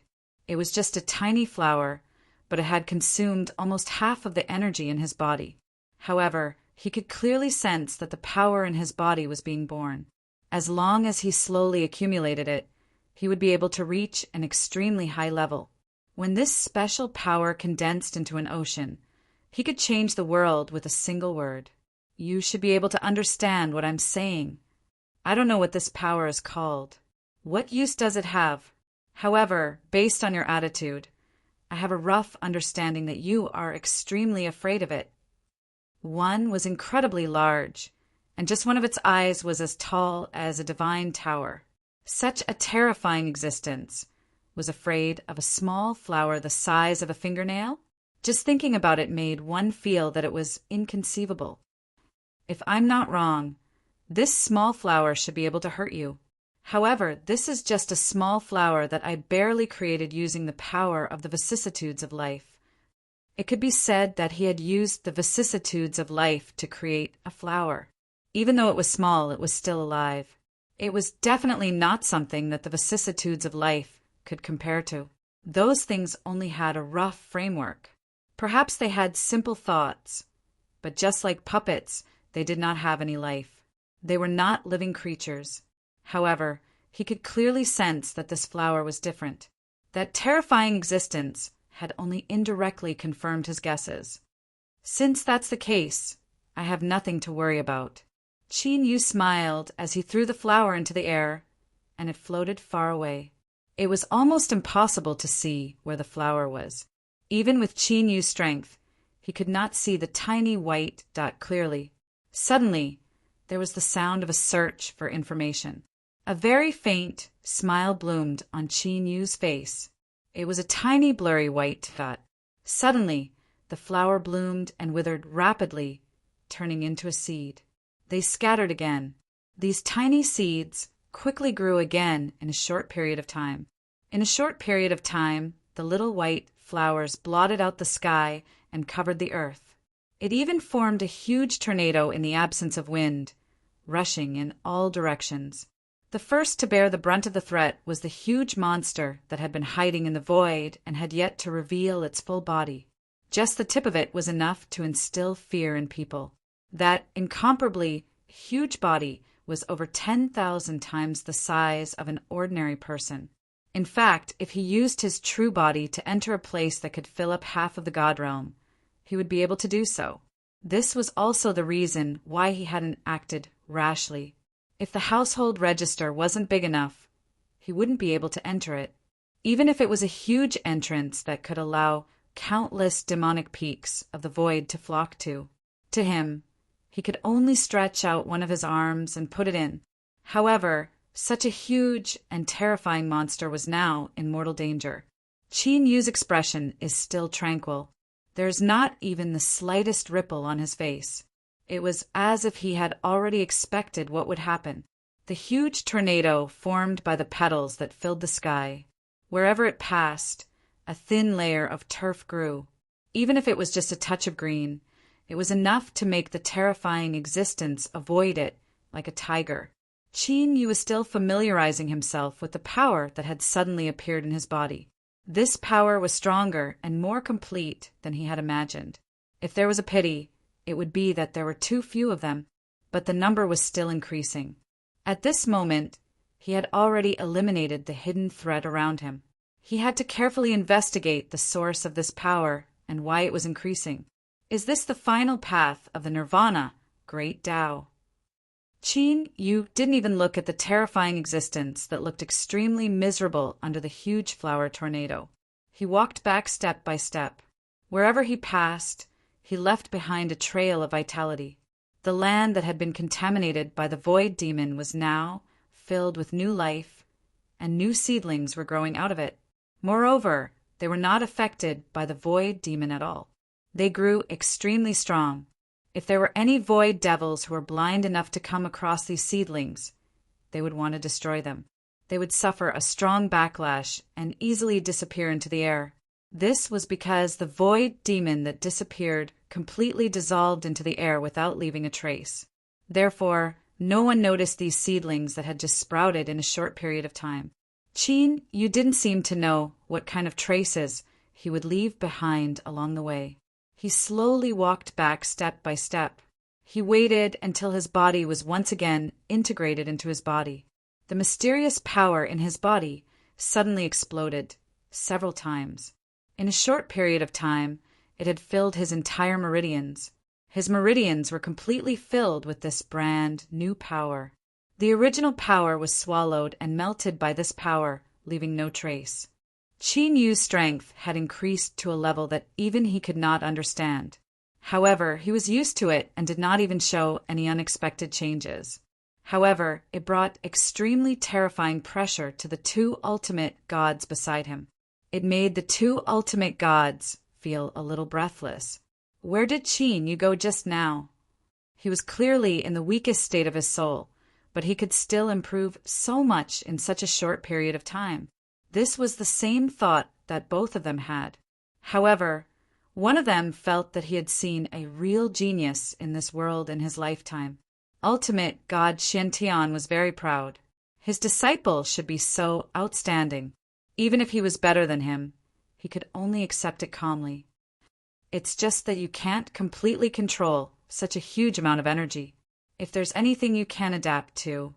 [SPEAKER 1] It was just a tiny flower, but it had consumed almost half of the energy in his body. However, he could clearly sense that the power in his body was being born. As long as he slowly accumulated it, he would be able to reach an extremely high level. When this special power condensed into an ocean, he could change the world with a single word. You should be able to understand what I'm saying. I don't know what this power is called. What use does it have? However, based on your attitude, I have a rough understanding that you are extremely afraid of it. One was incredibly large, and just one of its eyes was as tall as a divine tower. Such a terrifying existence was afraid of a small flower the size of a fingernail? Just thinking about it made one feel that it was inconceivable. If I'm not wrong, this small flower should be able to hurt you. However, this is just a small flower that I barely created using the power of the vicissitudes of life. It could be said that he had used the vicissitudes of life to create a flower. Even though it was small, it was still alive. It was definitely not something that the vicissitudes of life could compare to. Those things only had a rough framework. Perhaps they had simple thoughts, but just like puppets, they did not have any life. They were not living creatures. However, He could clearly sense that this flower was different. That terrifying existence had only indirectly confirmed his guesses. Since that's the case, I have nothing to worry about. Qin Yu smiled as he threw the flower into the air, and it floated far away. It was almost impossible to see where the flower was. Even with Qin Yu's strength, he could not see the tiny white dot clearly. Suddenly, there was the sound of a search for information. A very faint smile bloomed on Qin Yu's face. It was a tiny blurry white dot. Suddenly, the flower bloomed and withered rapidly, turning into a seed. They scattered again. These tiny seeds quickly grew again in a short period of time. In a short period of time, the little white flowers blotted out the sky and covered the earth. It even formed a huge tornado in the absence of wind, rushing in all directions. The first to bear the brunt of the threat was the huge monster that had been hiding in the void and had yet to reveal its full body. Just the tip of it was enough to instill fear in people. That incomparably huge body was over 10,000 times the size of an ordinary person. In fact, if he used his true body to enter a place that could fill up half of the God realm, he would be able to do so. This was also the reason why he hadn't acted rashly. If the household register wasn't big enough, he wouldn't be able to enter it. Even if it was a huge entrance that could allow countless demonic peaks of the void to flock to. To him, he could only stretch out one of his arms and put it in. However, such a huge and terrifying monster was now in mortal danger. Qin Yu's expression is still tranquil. There is not even the slightest ripple on his face. It was as if he had already expected what would happen. The huge tornado formed by the petals that filled the sky. Wherever it passed, a thin layer of turf grew. Even if it was just a touch of green, it was enough to make the terrifying existence avoid it like a tiger. Qin Yu was still familiarizing himself with the power that had suddenly appeared in his body. This power was stronger and more complete than he had imagined. If there was a pity, it would be that there were too few of them, but the number was still increasing. At this moment, he had already eliminated the hidden threat around him. He had to carefully investigate the source of this power and why it was increasing. Is this the final path of the Nirvana, Great Tao? Qin Yu didn't even look at the terrifying existence that looked extremely miserable under the huge flower tornado. He walked back step by step. Wherever he passed, he left behind a trail of vitality. The land that had been contaminated by the void demon was now filled with new life, and new seedlings were growing out of it. Moreover, they were not affected by the void demon at all. They grew extremely strong. If there were any void devils who were blind enough to come across these seedlings, they would want to destroy them. They would suffer a strong backlash and easily disappear into the air. This was because the void demon that disappeared completely dissolved into the air without leaving a trace. Therefore, no one noticed these seedlings that had just sprouted in a short period of time. Qin Yu didn't seem to know what kind of traces he would leave behind along the way. He slowly walked back step by step. He waited until his body was once again integrated into his body. The mysterious power in his body suddenly exploded several times. In a short period of time, it had filled his entire meridians. His meridians were completely filled with this brand new power. The original power was swallowed and melted by this power, leaving no trace. Qin Yu's strength had increased to a level that even he could not understand. However, he was used to it and did not even show any unexpected changes. However, it brought extremely terrifying pressure to the two ultimate gods beside him. It made the two ultimate gods feel a little breathless. Where did Qin Yu go just now? He was clearly in the weakest state of his soul, but he could still improve so much in such a short period of time. This was the same thought that both of them had. However, one of them felt that he had seen a real genius in this world in his lifetime. Ultimate God Xiantian was very proud. His disciple should be so outstanding. Even if he was better than him, he could only accept it calmly. It's just that you can't completely control such a huge amount of energy. If there's anything you can adapt to,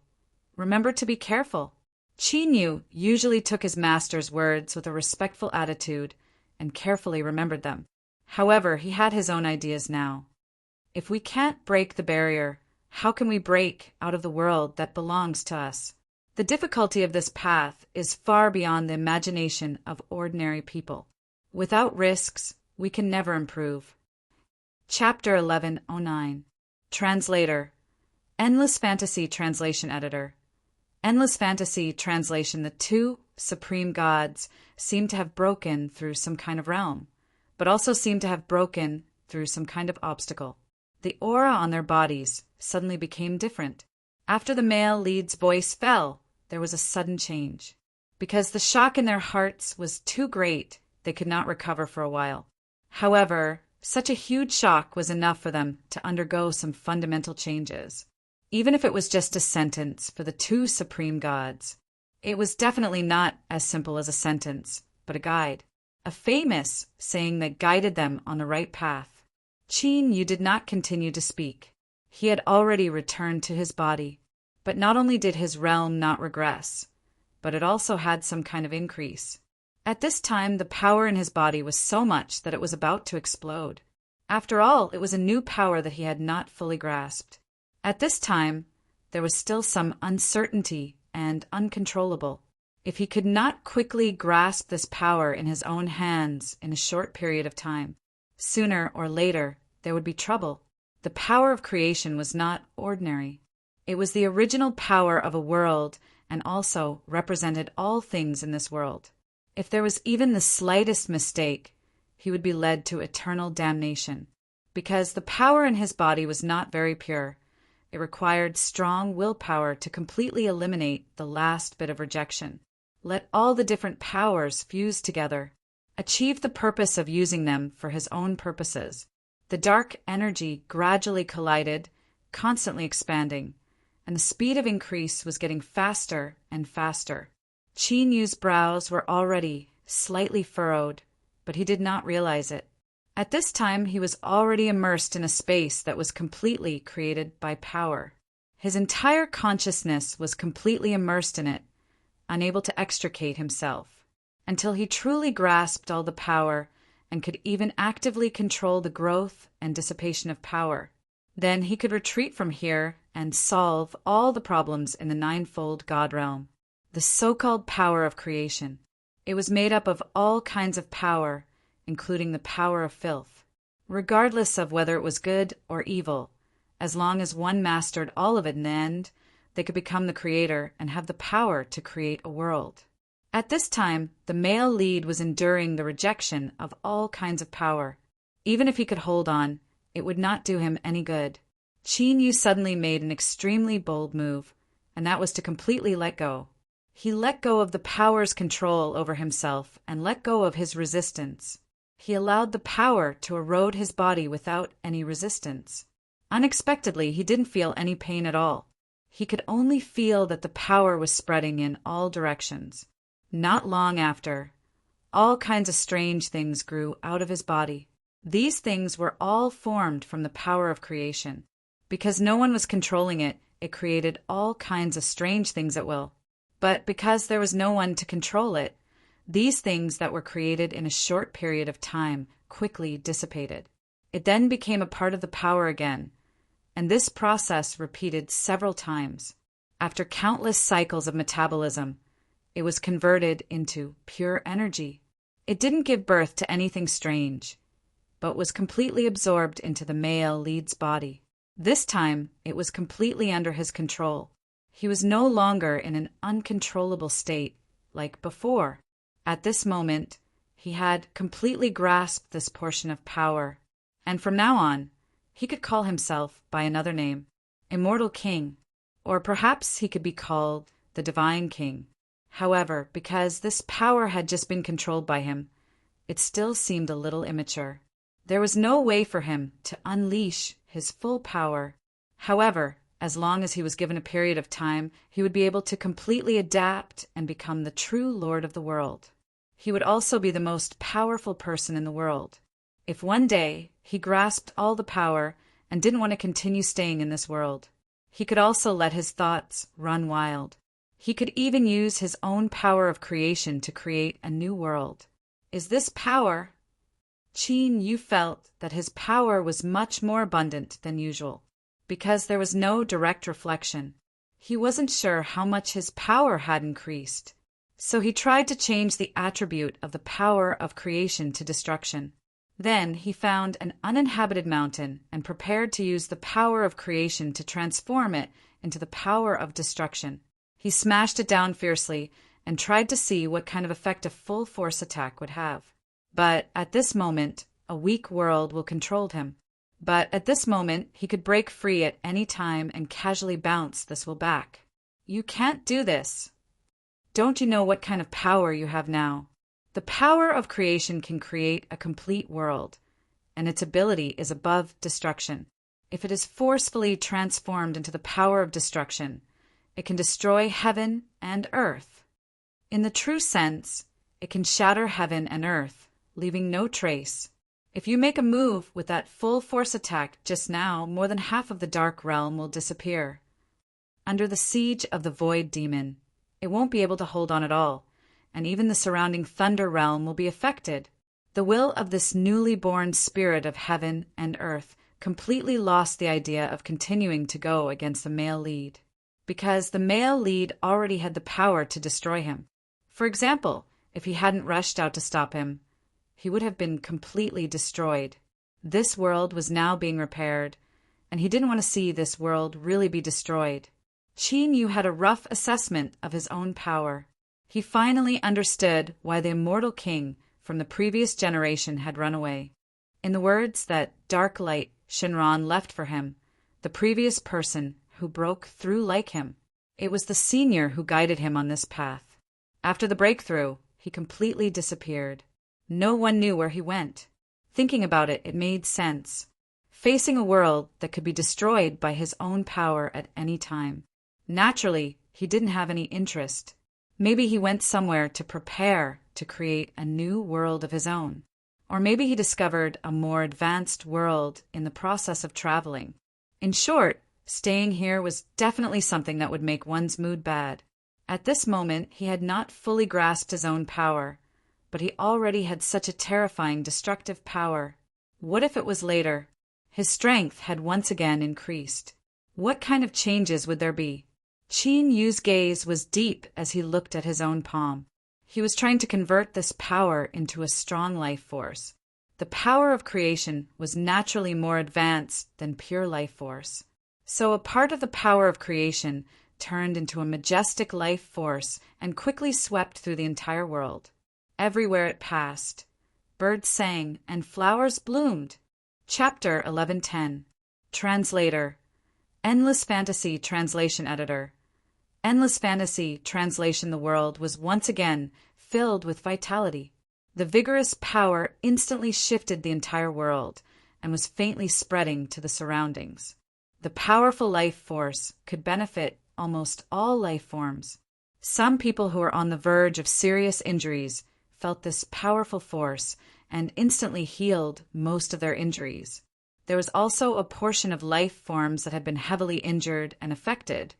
[SPEAKER 1] remember to be careful. Chinyu usually took his master's words with a respectful attitude and carefully remembered them. However, he had his own ideas now. If we can't break the barrier, how can we break out of the world that belongs to us? The difficulty of this path is far beyond the imagination of ordinary people. Without risks, we can never improve. Chapter 1109. Translator. Endless Fantasy Translation Editor. Endless Fantasy Translation. The two supreme gods seem to have broken through some kind of realm, but also seem to have broken through some kind of obstacle. The aura on their bodies suddenly became different. After the male lead's voice fell, there was a sudden change. Because the shock in their hearts was too great, they could not recover for a while. However, such a huge shock was enough for them to undergo some fundamental changes. Even if it was just a sentence for the two supreme gods, it was definitely not as simple as a sentence, but a guide. A famous saying that guided them on the right path. Chinyu did not continue to speak. He had already returned to his body. But not only did his realm not regress, but it also had some kind of increase. At this time, the power in his body was so much that it was about to explode. After all, it was a new power that he had not fully grasped. At this time, there was still some uncertainty and uncontrollable. If he could not quickly grasp this power in his own hands in a short period of time, sooner or later, there would be trouble. The power of creation was not ordinary. It was the original power of a world and also represented all things in this world. If there was even the slightest mistake, he would be led to eternal damnation. Because the power in his body was not very pure, it required strong willpower to completely eliminate the last bit of rejection. Let all the different powers fuse together. Achieve the purpose of using them for his own purposes. The dark energy gradually collided, constantly expanding, and the speed of increase was getting faster and faster. Chinyu's brows were already slightly furrowed, but he did not realize it. At this time, he was already immersed in a space that was completely created by power. His entire consciousness was completely immersed in it, unable to extricate himself, until he truly grasped all the power and could even actively control the growth and dissipation of power. Then he could retreat from here and solve all the problems in the ninefold God realm. The so-called power of creation. It was made up of all kinds of power, including the power of filth. Regardless of whether it was good or evil, as long as one mastered all of it in the end, they could become the creator and have the power to create a world. At this time, the male lead was enduring the rejection of all kinds of power. Even if he could hold on, it would not do him any good. Chinyu suddenly made an extremely bold move, and that was to completely let go. He let go of the power's control over himself and let go of his resistance. He allowed the power to erode his body without any resistance. Unexpectedly, he didn't feel any pain at all. He could only feel that the power was spreading in all directions. Not long after, all kinds of strange things grew out of his body. These things were all formed from the power of creation. Because no one was controlling it, it created all kinds of strange things at will. But because there was no one to control it, these things that were created in a short period of time quickly dissipated. It then became a part of the power again, and this process repeated several times. After countless cycles of metabolism, it was converted into pure energy. It didn't give birth to anything strange, but was completely absorbed into the male lead's body. This time, it was completely under his control. He was no longer in an uncontrollable state like before. At this moment, he had completely grasped this portion of power, and from now on, he could call himself by another name, Immortal King, or perhaps he could be called the Divine King. However, because this power had just been controlled by him, it still seemed a little immature. There was no way for him to unleash his full power. However, as long as he was given a period of time, he would be able to completely adapt and become the true Lord of the world. He would also be the most powerful person in the world. If one day he grasped all the power and didn't want to continue staying in this world, he could also let his thoughts run wild. He could even use his own power of creation to create a new world. Is this power? Qin Yu felt that his power was much more abundant than usual, because there was no direct reflection. He wasn't sure how much his power had increased, so he tried to change the attribute of the power of creation to destruction. Then he found an uninhabited mountain and prepared to use the power of creation to transform it into the power of destruction. He smashed it down fiercely and tried to see what kind of effect a full force attack would have. But at this moment, a weak world will control him. But at this moment, he could break free at any time and casually bounce this will back. You can't do this. Don't you know what kind of power you have now? The power of creation can create a complete world, and its ability is above destruction. If it is forcefully transformed into the power of destruction, it can destroy heaven and earth. In the true sense, it can shatter heaven and earth, leaving no trace. If you make a move with that full force attack just now, more than half of the dark realm will disappear. Under the siege of the void demon, it won't be able to hold on at all, and even the surrounding thunder realm will be affected. The will of this newly born spirit of heaven and earth completely lost the idea of continuing to go against the male lead, because the male lead already had the power to destroy him. For example, if he hadn't rushed out to stop him, he would have been completely destroyed. This world was now being repaired, and he didn't want to see this world really be destroyed. Qin Yu had a rough assessment of his own power. He finally understood why the immortal king from the previous generation had run away. In the words that Dark Light Shinran left for him, the previous person who broke through like him, it was the senior who guided him on this path. After the breakthrough, he completely disappeared. No one knew where he went. Thinking about it, it made sense. Facing a world that could be destroyed by his own power at any time. Naturally, he didn't have any interest. Maybe he went somewhere to prepare to create a new world of his own. Or maybe he discovered a more advanced world in the process of traveling. In short, staying here was definitely something that would make one's mood bad. At this moment, he had not fully grasped his own power, but he already had such a terrifying, destructive power. What if it was later? His strength had once again increased. What kind of changes would there be? Qin Yu's gaze was deep as he looked at his own palm. He was trying to convert this power into a strong life force. The power of creation was naturally more advanced than pure life force. So a part of the power of creation turned into a majestic life force and quickly swept through the entire world. Everywhere it passed, birds sang and flowers bloomed. Chapter 1110. Translator. Endless Fantasy Translation Editor. Endless Fantasy Translation. The world was once again filled with vitality. The vigorous power instantly shifted the entire world and was faintly spreading to the surroundings. The powerful life force could benefit almost all life forms. Some people who were on the verge of serious injuries felt this powerful force and instantly healed most of their injuries. There was also a portion of life forms that had been heavily injured and affected,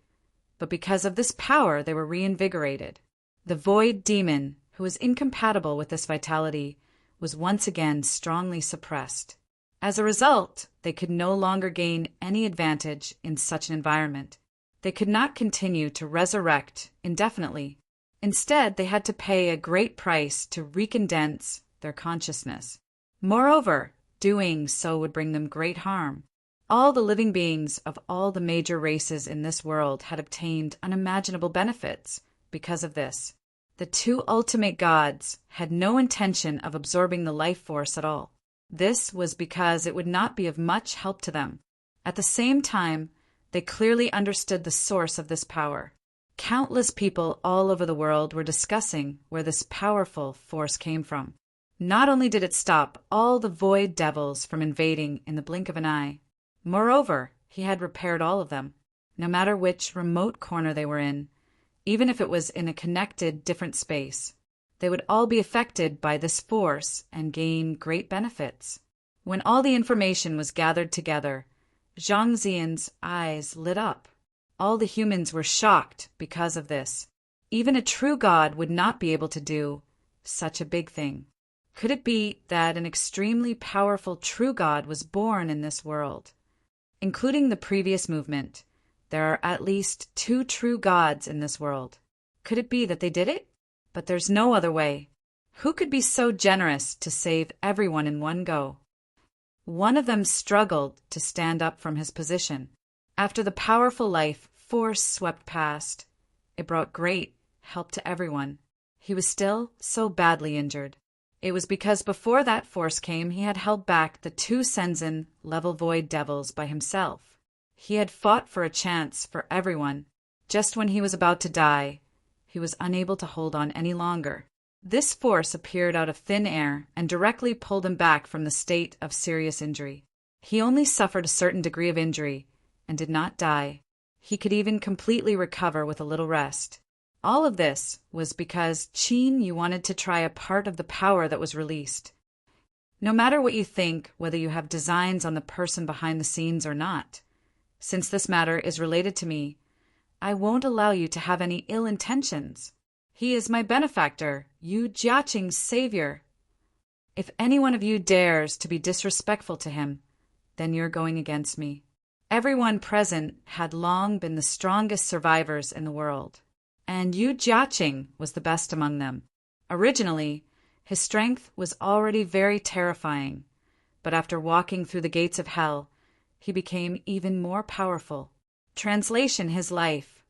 [SPEAKER 1] but because of this power they were reinvigorated. The void demon, who was incompatible with this vitality, was once again strongly suppressed. As a result, they could no longer gain any advantage in such an environment. They could not continue to resurrect indefinitely. Instead, they had to pay a great price to recondense their consciousness. Moreover, doing so would bring them great harm. All the living beings of all the major races in this world had obtained unimaginable benefits because of this. The two ultimate gods had no intention of absorbing the life force at all. This was because it would not be of much help to them. At the same time, they clearly understood the source of this power. Countless people all over the world were discussing where this powerful force came from. Not only did it stop all the void devils from invading in the blink of an eye, moreover, he had repaired all of them, no matter which remote corner they were in, even if it was in a connected different space. They would all be affected by this force and gain great benefits. When all the information was gathered together, Zhang Zian's eyes lit up. All the humans were shocked because of this. Even a true god would not be able to do such a big thing. Could it be that an extremely powerful true god was born in this world? Including the previous movement, there are at least 2 true gods in this world. Could it be that they did it? But there's no other way. Who could be so generous to save everyone in one go? One of them struggled to stand up from his position. After the powerful life force swept past, it brought great help to everyone. He was still so badly injured. It was because before that force came, he had held back the 2 Senzen level void devils by himself. He had fought for a chance for everyone. Just when he was about to die, he was unable to hold on any longer. This force appeared out of thin air and directly pulled him back from the state of serious injury. He only suffered a certain degree of injury and did not die. He could even completely recover with a little rest. All of this was because Qin Yu wanted to try a part of the power that was released. No matter what you think, whether you have designs on the person behind the scenes or not, since this matter is related to me, I won't allow you to have any ill intentions. He is my benefactor, Yu Jiaqing's savior. If any one of you dares to be disrespectful to him, then you're going against me. Everyone present had long been the strongest survivors in the world, and Yu Jiaqing was the best among them. Originally, his strength was already very terrifying, but after walking through the gates of hell, he became even more powerful. Translation: his life.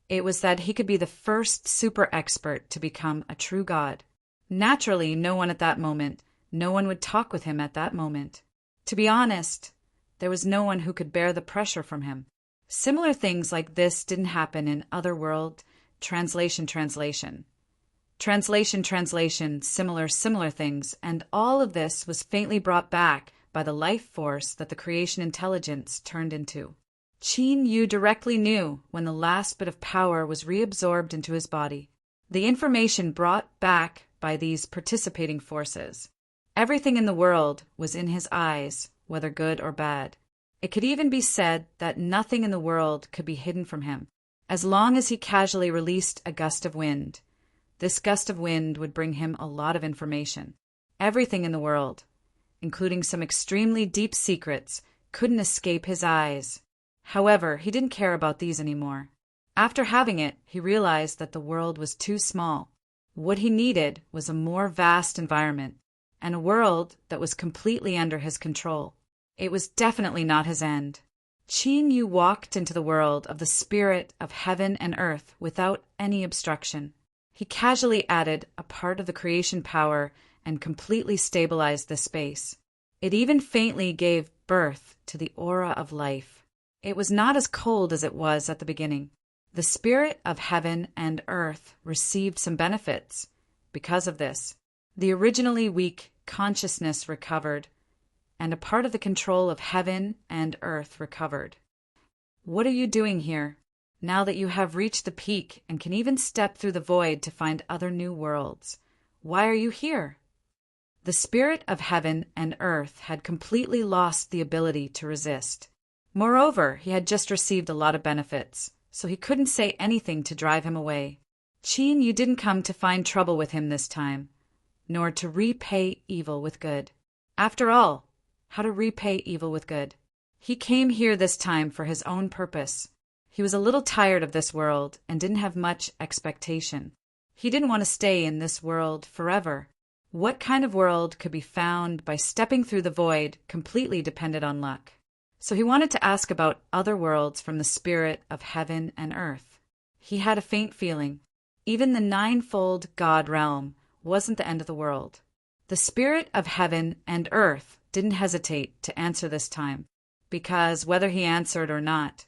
[SPEAKER 1] It was that he could be the first super expert to become a true god. Naturally, no one would talk with him at that moment. To be honest, there was no one who could bear the pressure from him. Similar things like this didn't happen in other world. Translation, similar things, and all of this was faintly brought back by the life force that the creation intelligence turned into. Qin Yu directly knew when the last bit of power was reabsorbed into his body. The information brought back by these participating forces. Everything in the world was in his eyes, whether good or bad. It could even be said that nothing in the world could be hidden from him. As long as he casually released a gust of wind, this gust of wind would bring him a lot of information. Everything in the world, including some extremely deep secrets, couldn't escape his eyes. However, he didn't care about these anymore. After having it, he realized that the world was too small. What he needed was a more vast environment, and a world that was completely under his control. It was definitely not his end. Qin Yu walked into the world of the spirit of heaven and earth without any obstruction. He casually added a part of the creation power and completely stabilized the space. It even faintly gave birth to the aura of life. It was not as cold as it was at the beginning. The spirit of heaven and earth received some benefits because of this. The originally weak consciousness recovered, and a part of the control of heaven and earth recovered. What are you doing here, now that you have reached the peak and can even step through the void to find other new worlds? Why are you here? The spirit of heaven and earth had completely lost the ability to resist. Moreover, he had just received a lot of benefits, so he couldn't say anything to drive him away. Qin Yu didn't come to find trouble with him this time, nor to repay evil with good. After all, how to repay evil with good? He came here this time for his own purpose. He was a little tired of this world and didn't have much expectation. He didn't want to stay in this world forever. What kind of world could be found by stepping through the void completely depended on luck. So he wanted to ask about other worlds from the spirit of heaven and earth. He had a faint feeling. Even the ninefold God realm wasn't the end of the world. The spirit of heaven and earth didn't hesitate to answer this time, because whether he answered or not,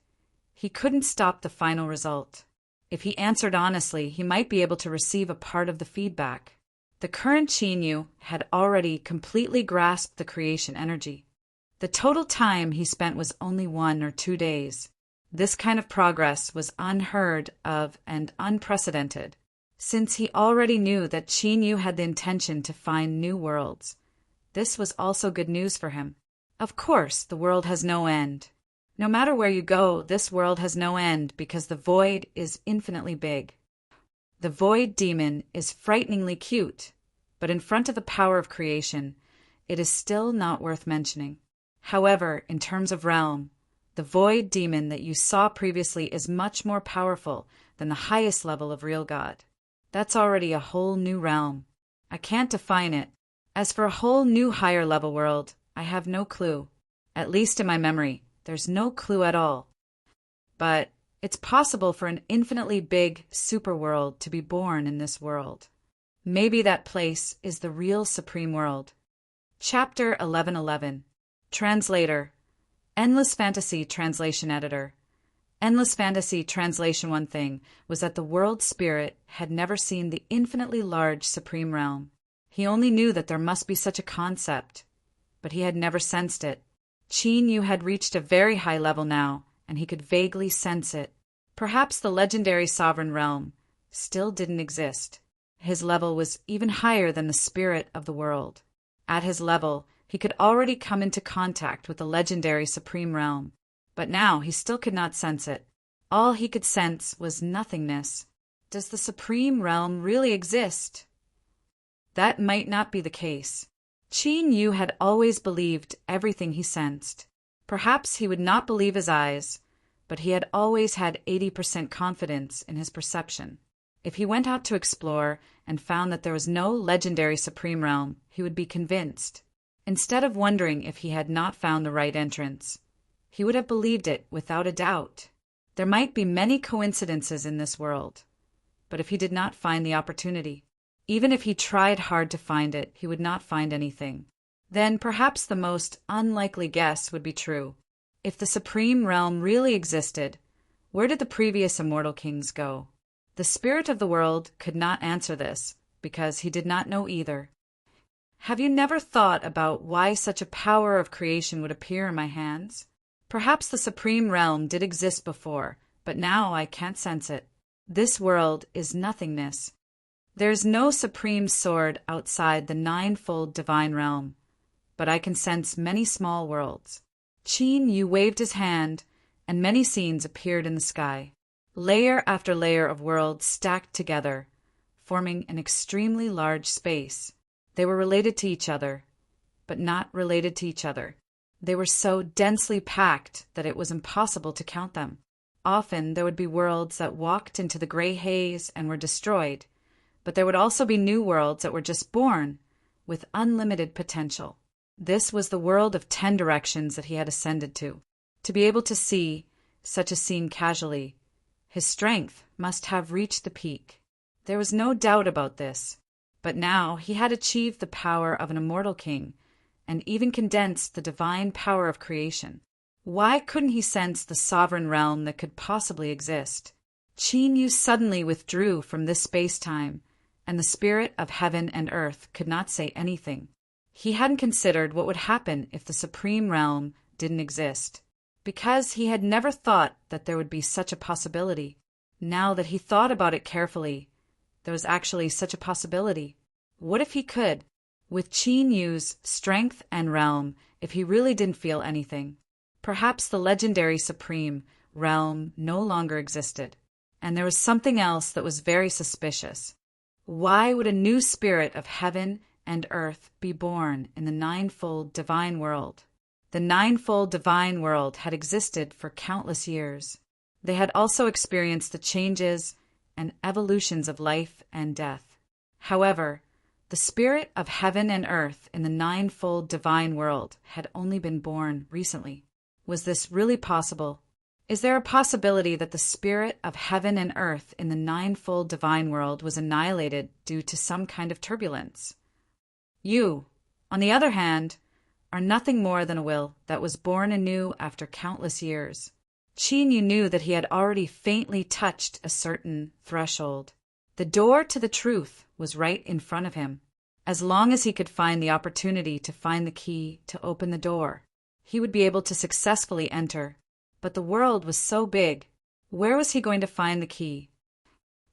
[SPEAKER 1] he couldn't stop the final result. If he answered honestly, he might be able to receive a part of the feedback. The current Qin Yu had already completely grasped the creation energy. The total time he spent was only 1 or 2 days. This kind of progress was unheard of and unprecedented, since he already knew that Qin Yu had the intention to find new worlds. This was also good news for him. Of course, the world has no end. No matter where you go, this world has no end because the void is infinitely big. The void demon is frighteningly cute, but in front of the power of creation, it is still not worth mentioning. However, in terms of realm, the void demon that you saw previously is much more powerful than the highest level of real God. That's already a whole new realm. I can't define it. As for a whole new higher level world, I have no clue. At least in my memory, there's no clue at all. But it's possible for an infinitely big superworld to be born in this world. Maybe that place is the real supreme world. Chapter 1111. Translator. Endless Fantasy Translation Editor. Endless Fantasy Translation. One thing was that the world spirit had never seen the infinitely large supreme realm. He only knew that there must be such a concept, but he had never sensed it. Qin Yu had reached a very high level now, and he could vaguely sense it. Perhaps the legendary sovereign realm still didn't exist. His level was even higher than the spirit of the world. At his level, he could already come into contact with the legendary supreme realm, but now he still could not sense it. All he could sense was nothingness. Does the supreme realm really exist? That might not be the case. Qin Yu had always believed everything he sensed. Perhaps he would not believe his eyes, but he had always had 80% confidence in his perception. If he went out to explore and found that there was no legendary supreme realm, he would be convinced. Instead of wondering if he had not found the right entrance, he would have believed it without a doubt. There might be many coincidences in this world, but if he did not find the opportunity, even if he tried hard to find it, he would not find anything. Then perhaps the most unlikely guess would be true. If the supreme realm really existed, where did the previous immortal kings go? The spirit of the world could not answer this, because he did not know either. Have you never thought about why such a power of creation would appear in my hands? Perhaps the supreme realm did exist before, but now I can't sense it. This world is nothingness. There is no supreme sword outside the ninefold divine realm, but I can sense many small worlds. Qin Yu waved his hand, and many scenes appeared in the sky. Layer after layer of worlds stacked together, forming an extremely large space. They were related to each other, but not related to each other. They were so densely packed that it was impossible to count them. Often there would be worlds that walked into the gray haze and were destroyed, but there would also be new worlds that were just born with unlimited potential. This was the world of 10 directions that he had ascended to. To be able to see such a scene casually, his strength must have reached the peak. There was no doubt about this. But now he had achieved the power of an immortal king, and even condensed the divine power of creation. Why couldn't he sense the sovereign realm that could possibly exist? Qin Yu suddenly withdrew from this space-time, and the spirit of heaven and earth could not say anything. He hadn't considered what would happen if the supreme realm didn't exist, because he had never thought that there would be such a possibility. Now that he thought about it carefully, there was actually such a possibility. What if he could, with Qin Yu's strength and realm, if he really didn't feel anything? Perhaps the legendary supreme realm no longer existed, and there was something else that was very suspicious. Why would a new spirit of heaven and earth be born in the ninefold divine world? The ninefold divine world had existed for countless years. They had also experienced the changes and evolutions of life and death. However, the spirit of heaven and earth in the ninefold divine world had only been born recently. Was this really possible? Is there a possibility that the spirit of heaven and earth in the ninefold divine world was annihilated due to some kind of turbulence? You, on the other hand, are nothing more than a will that was born anew after countless years. Qin Yu knew that he had already faintly touched a certain threshold. The door to the truth was right in front of him. As long as he could find the opportunity to find the key to open the door, he would be able to successfully enter. But the world was so big. Where was he going to find the key?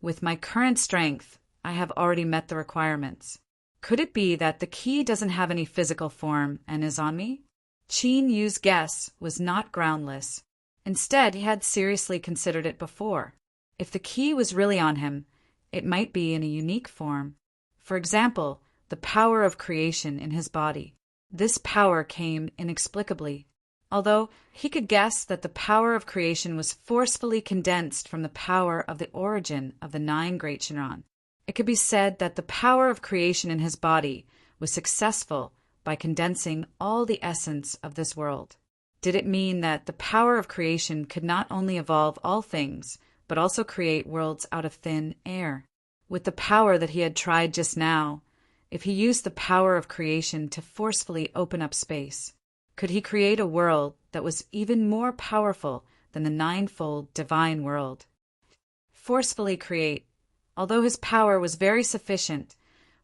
[SPEAKER 1] With my current strength, I have already met the requirements. Could it be that the key doesn't have any physical form and is on me? Qin Yu's guess was not groundless. Instead, he had seriously considered it before. If the key was really on him, it might be in a unique form. For example, the power of creation in his body. This power came inexplicably, although he could guess that the power of creation was forcefully condensed from the power of the origin of the 9 great Shinran. It could be said that the power of creation in his body was successful by condensing all the essence of this world. Did it mean that the power of creation could not only evolve all things, but also create worlds out of thin air? With the power that he had tried just now, if he used the power of creation to forcefully open up space, could he create a world that was even more powerful than the 9-fold divine world? Forcefully create. Although his power was very sufficient,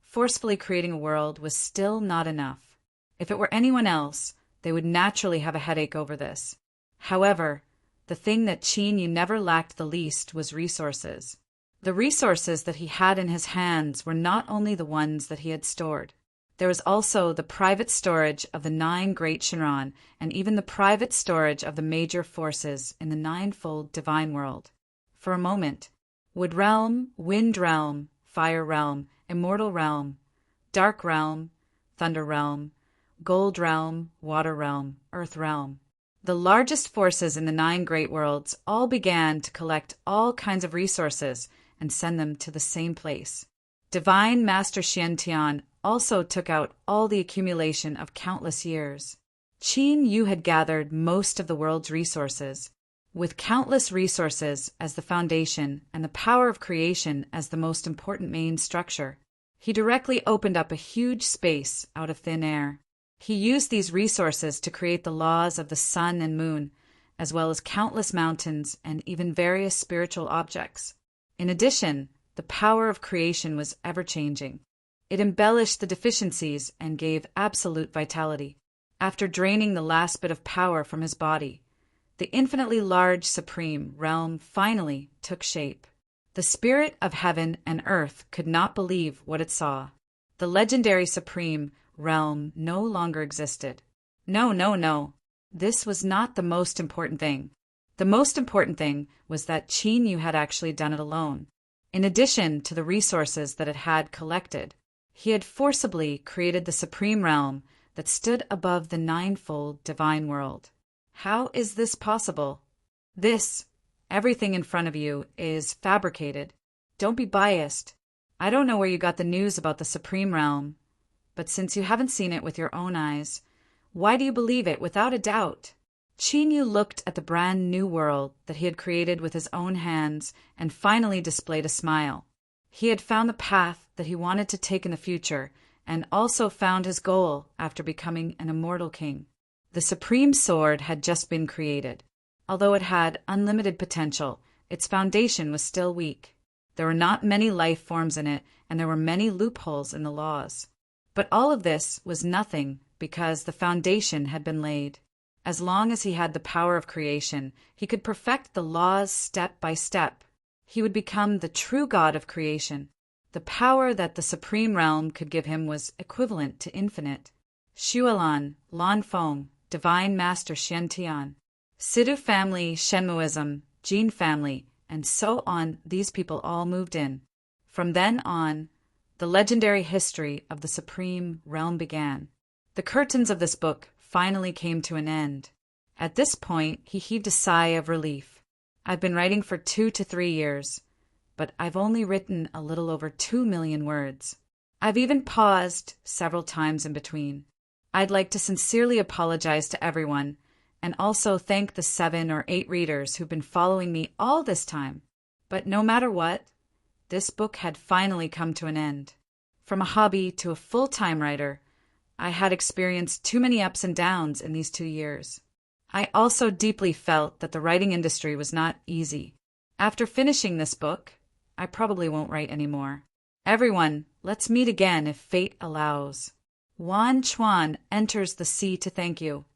[SPEAKER 1] forcefully creating a world was still not enough. If it were anyone else, they would naturally have a headache over this. However, the thing that Qin Yu never lacked the least was resources. The resources that he had in his hands were not only the ones that he had stored. There was also the private storage of the 9 great Shinran, and even the private storage of the major forces in the 9-fold divine world. For a moment, Wood Realm, Wind Realm, Fire Realm, Immortal Realm, Dark Realm, Thunder Realm, Gold Realm, Water Realm, Earth Realm. The largest forces in the 9 great worlds all began to collect all kinds of resources and send them to the same place. Divine Master Xiantian also took out all the accumulation of countless years. Qin Yu had gathered most of the world's resources. With countless resources as the foundation and the power of creation as the most important main structure, he directly opened up a huge space out of thin air. He used these resources to create the laws of the sun and moon, as well as countless mountains and even various spiritual objects. In addition, the power of creation was ever-changing. It embellished the deficiencies and gave absolute vitality. After draining the last bit of power from his body, the infinitely large supreme realm finally took shape. The spirit of heaven and earth could not believe what it saw. The legendary supreme realm no longer existed. No. This was not the most important thing. The most important thing was that Qin Yu had actually done it alone. In addition to the resources that it had collected, he had forcibly created the supreme realm that stood above the 9-fold divine world. How is this possible? Everything in front of you, is fabricated. Don't be biased. I don't know where you got the news about the supreme realm, but since you haven't seen it with your own eyes, why do you believe it without a doubt? Qin Yu looked at the brand new world that he had created with his own hands and finally displayed a smile. He had found the path that he wanted to take in the future and also found his goal after becoming an immortal king. The supreme sword had just been created. Although it had unlimited potential, its foundation was still weak. There were not many life forms in it, and there were many loopholes in the laws. But all of this was nothing because the foundation had been laid. As long as he had the power of creation, he could perfect the laws step by step. He would become the true god of creation. The power that the supreme realm could give him was equivalent to infinite. Xuelan, Lanfeng, Divine Master Xiantian, Sidhu family, Shenmuism, Jin family, and so on, these people all moved in. From then on, the legendary history of the supreme realm began. The curtains of this book finally came to an end. At this point, he heaved a sigh of relief. I've been writing for 2 to 3 years, but I've only written a little over 2 million words. I've even paused several times in between. I'd like to sincerely apologize to everyone and also thank the 7 or 8 readers who've been following me all this time. But no matter what, this book had finally come to an end. From a hobby to a full-time writer, I had experienced too many ups and downs in these 2 years. I also deeply felt that the writing industry was not easy. After finishing this book, I probably won't write anymore. Everyone, let's meet again if fate allows. Wan Chuan enters the sea to thank you.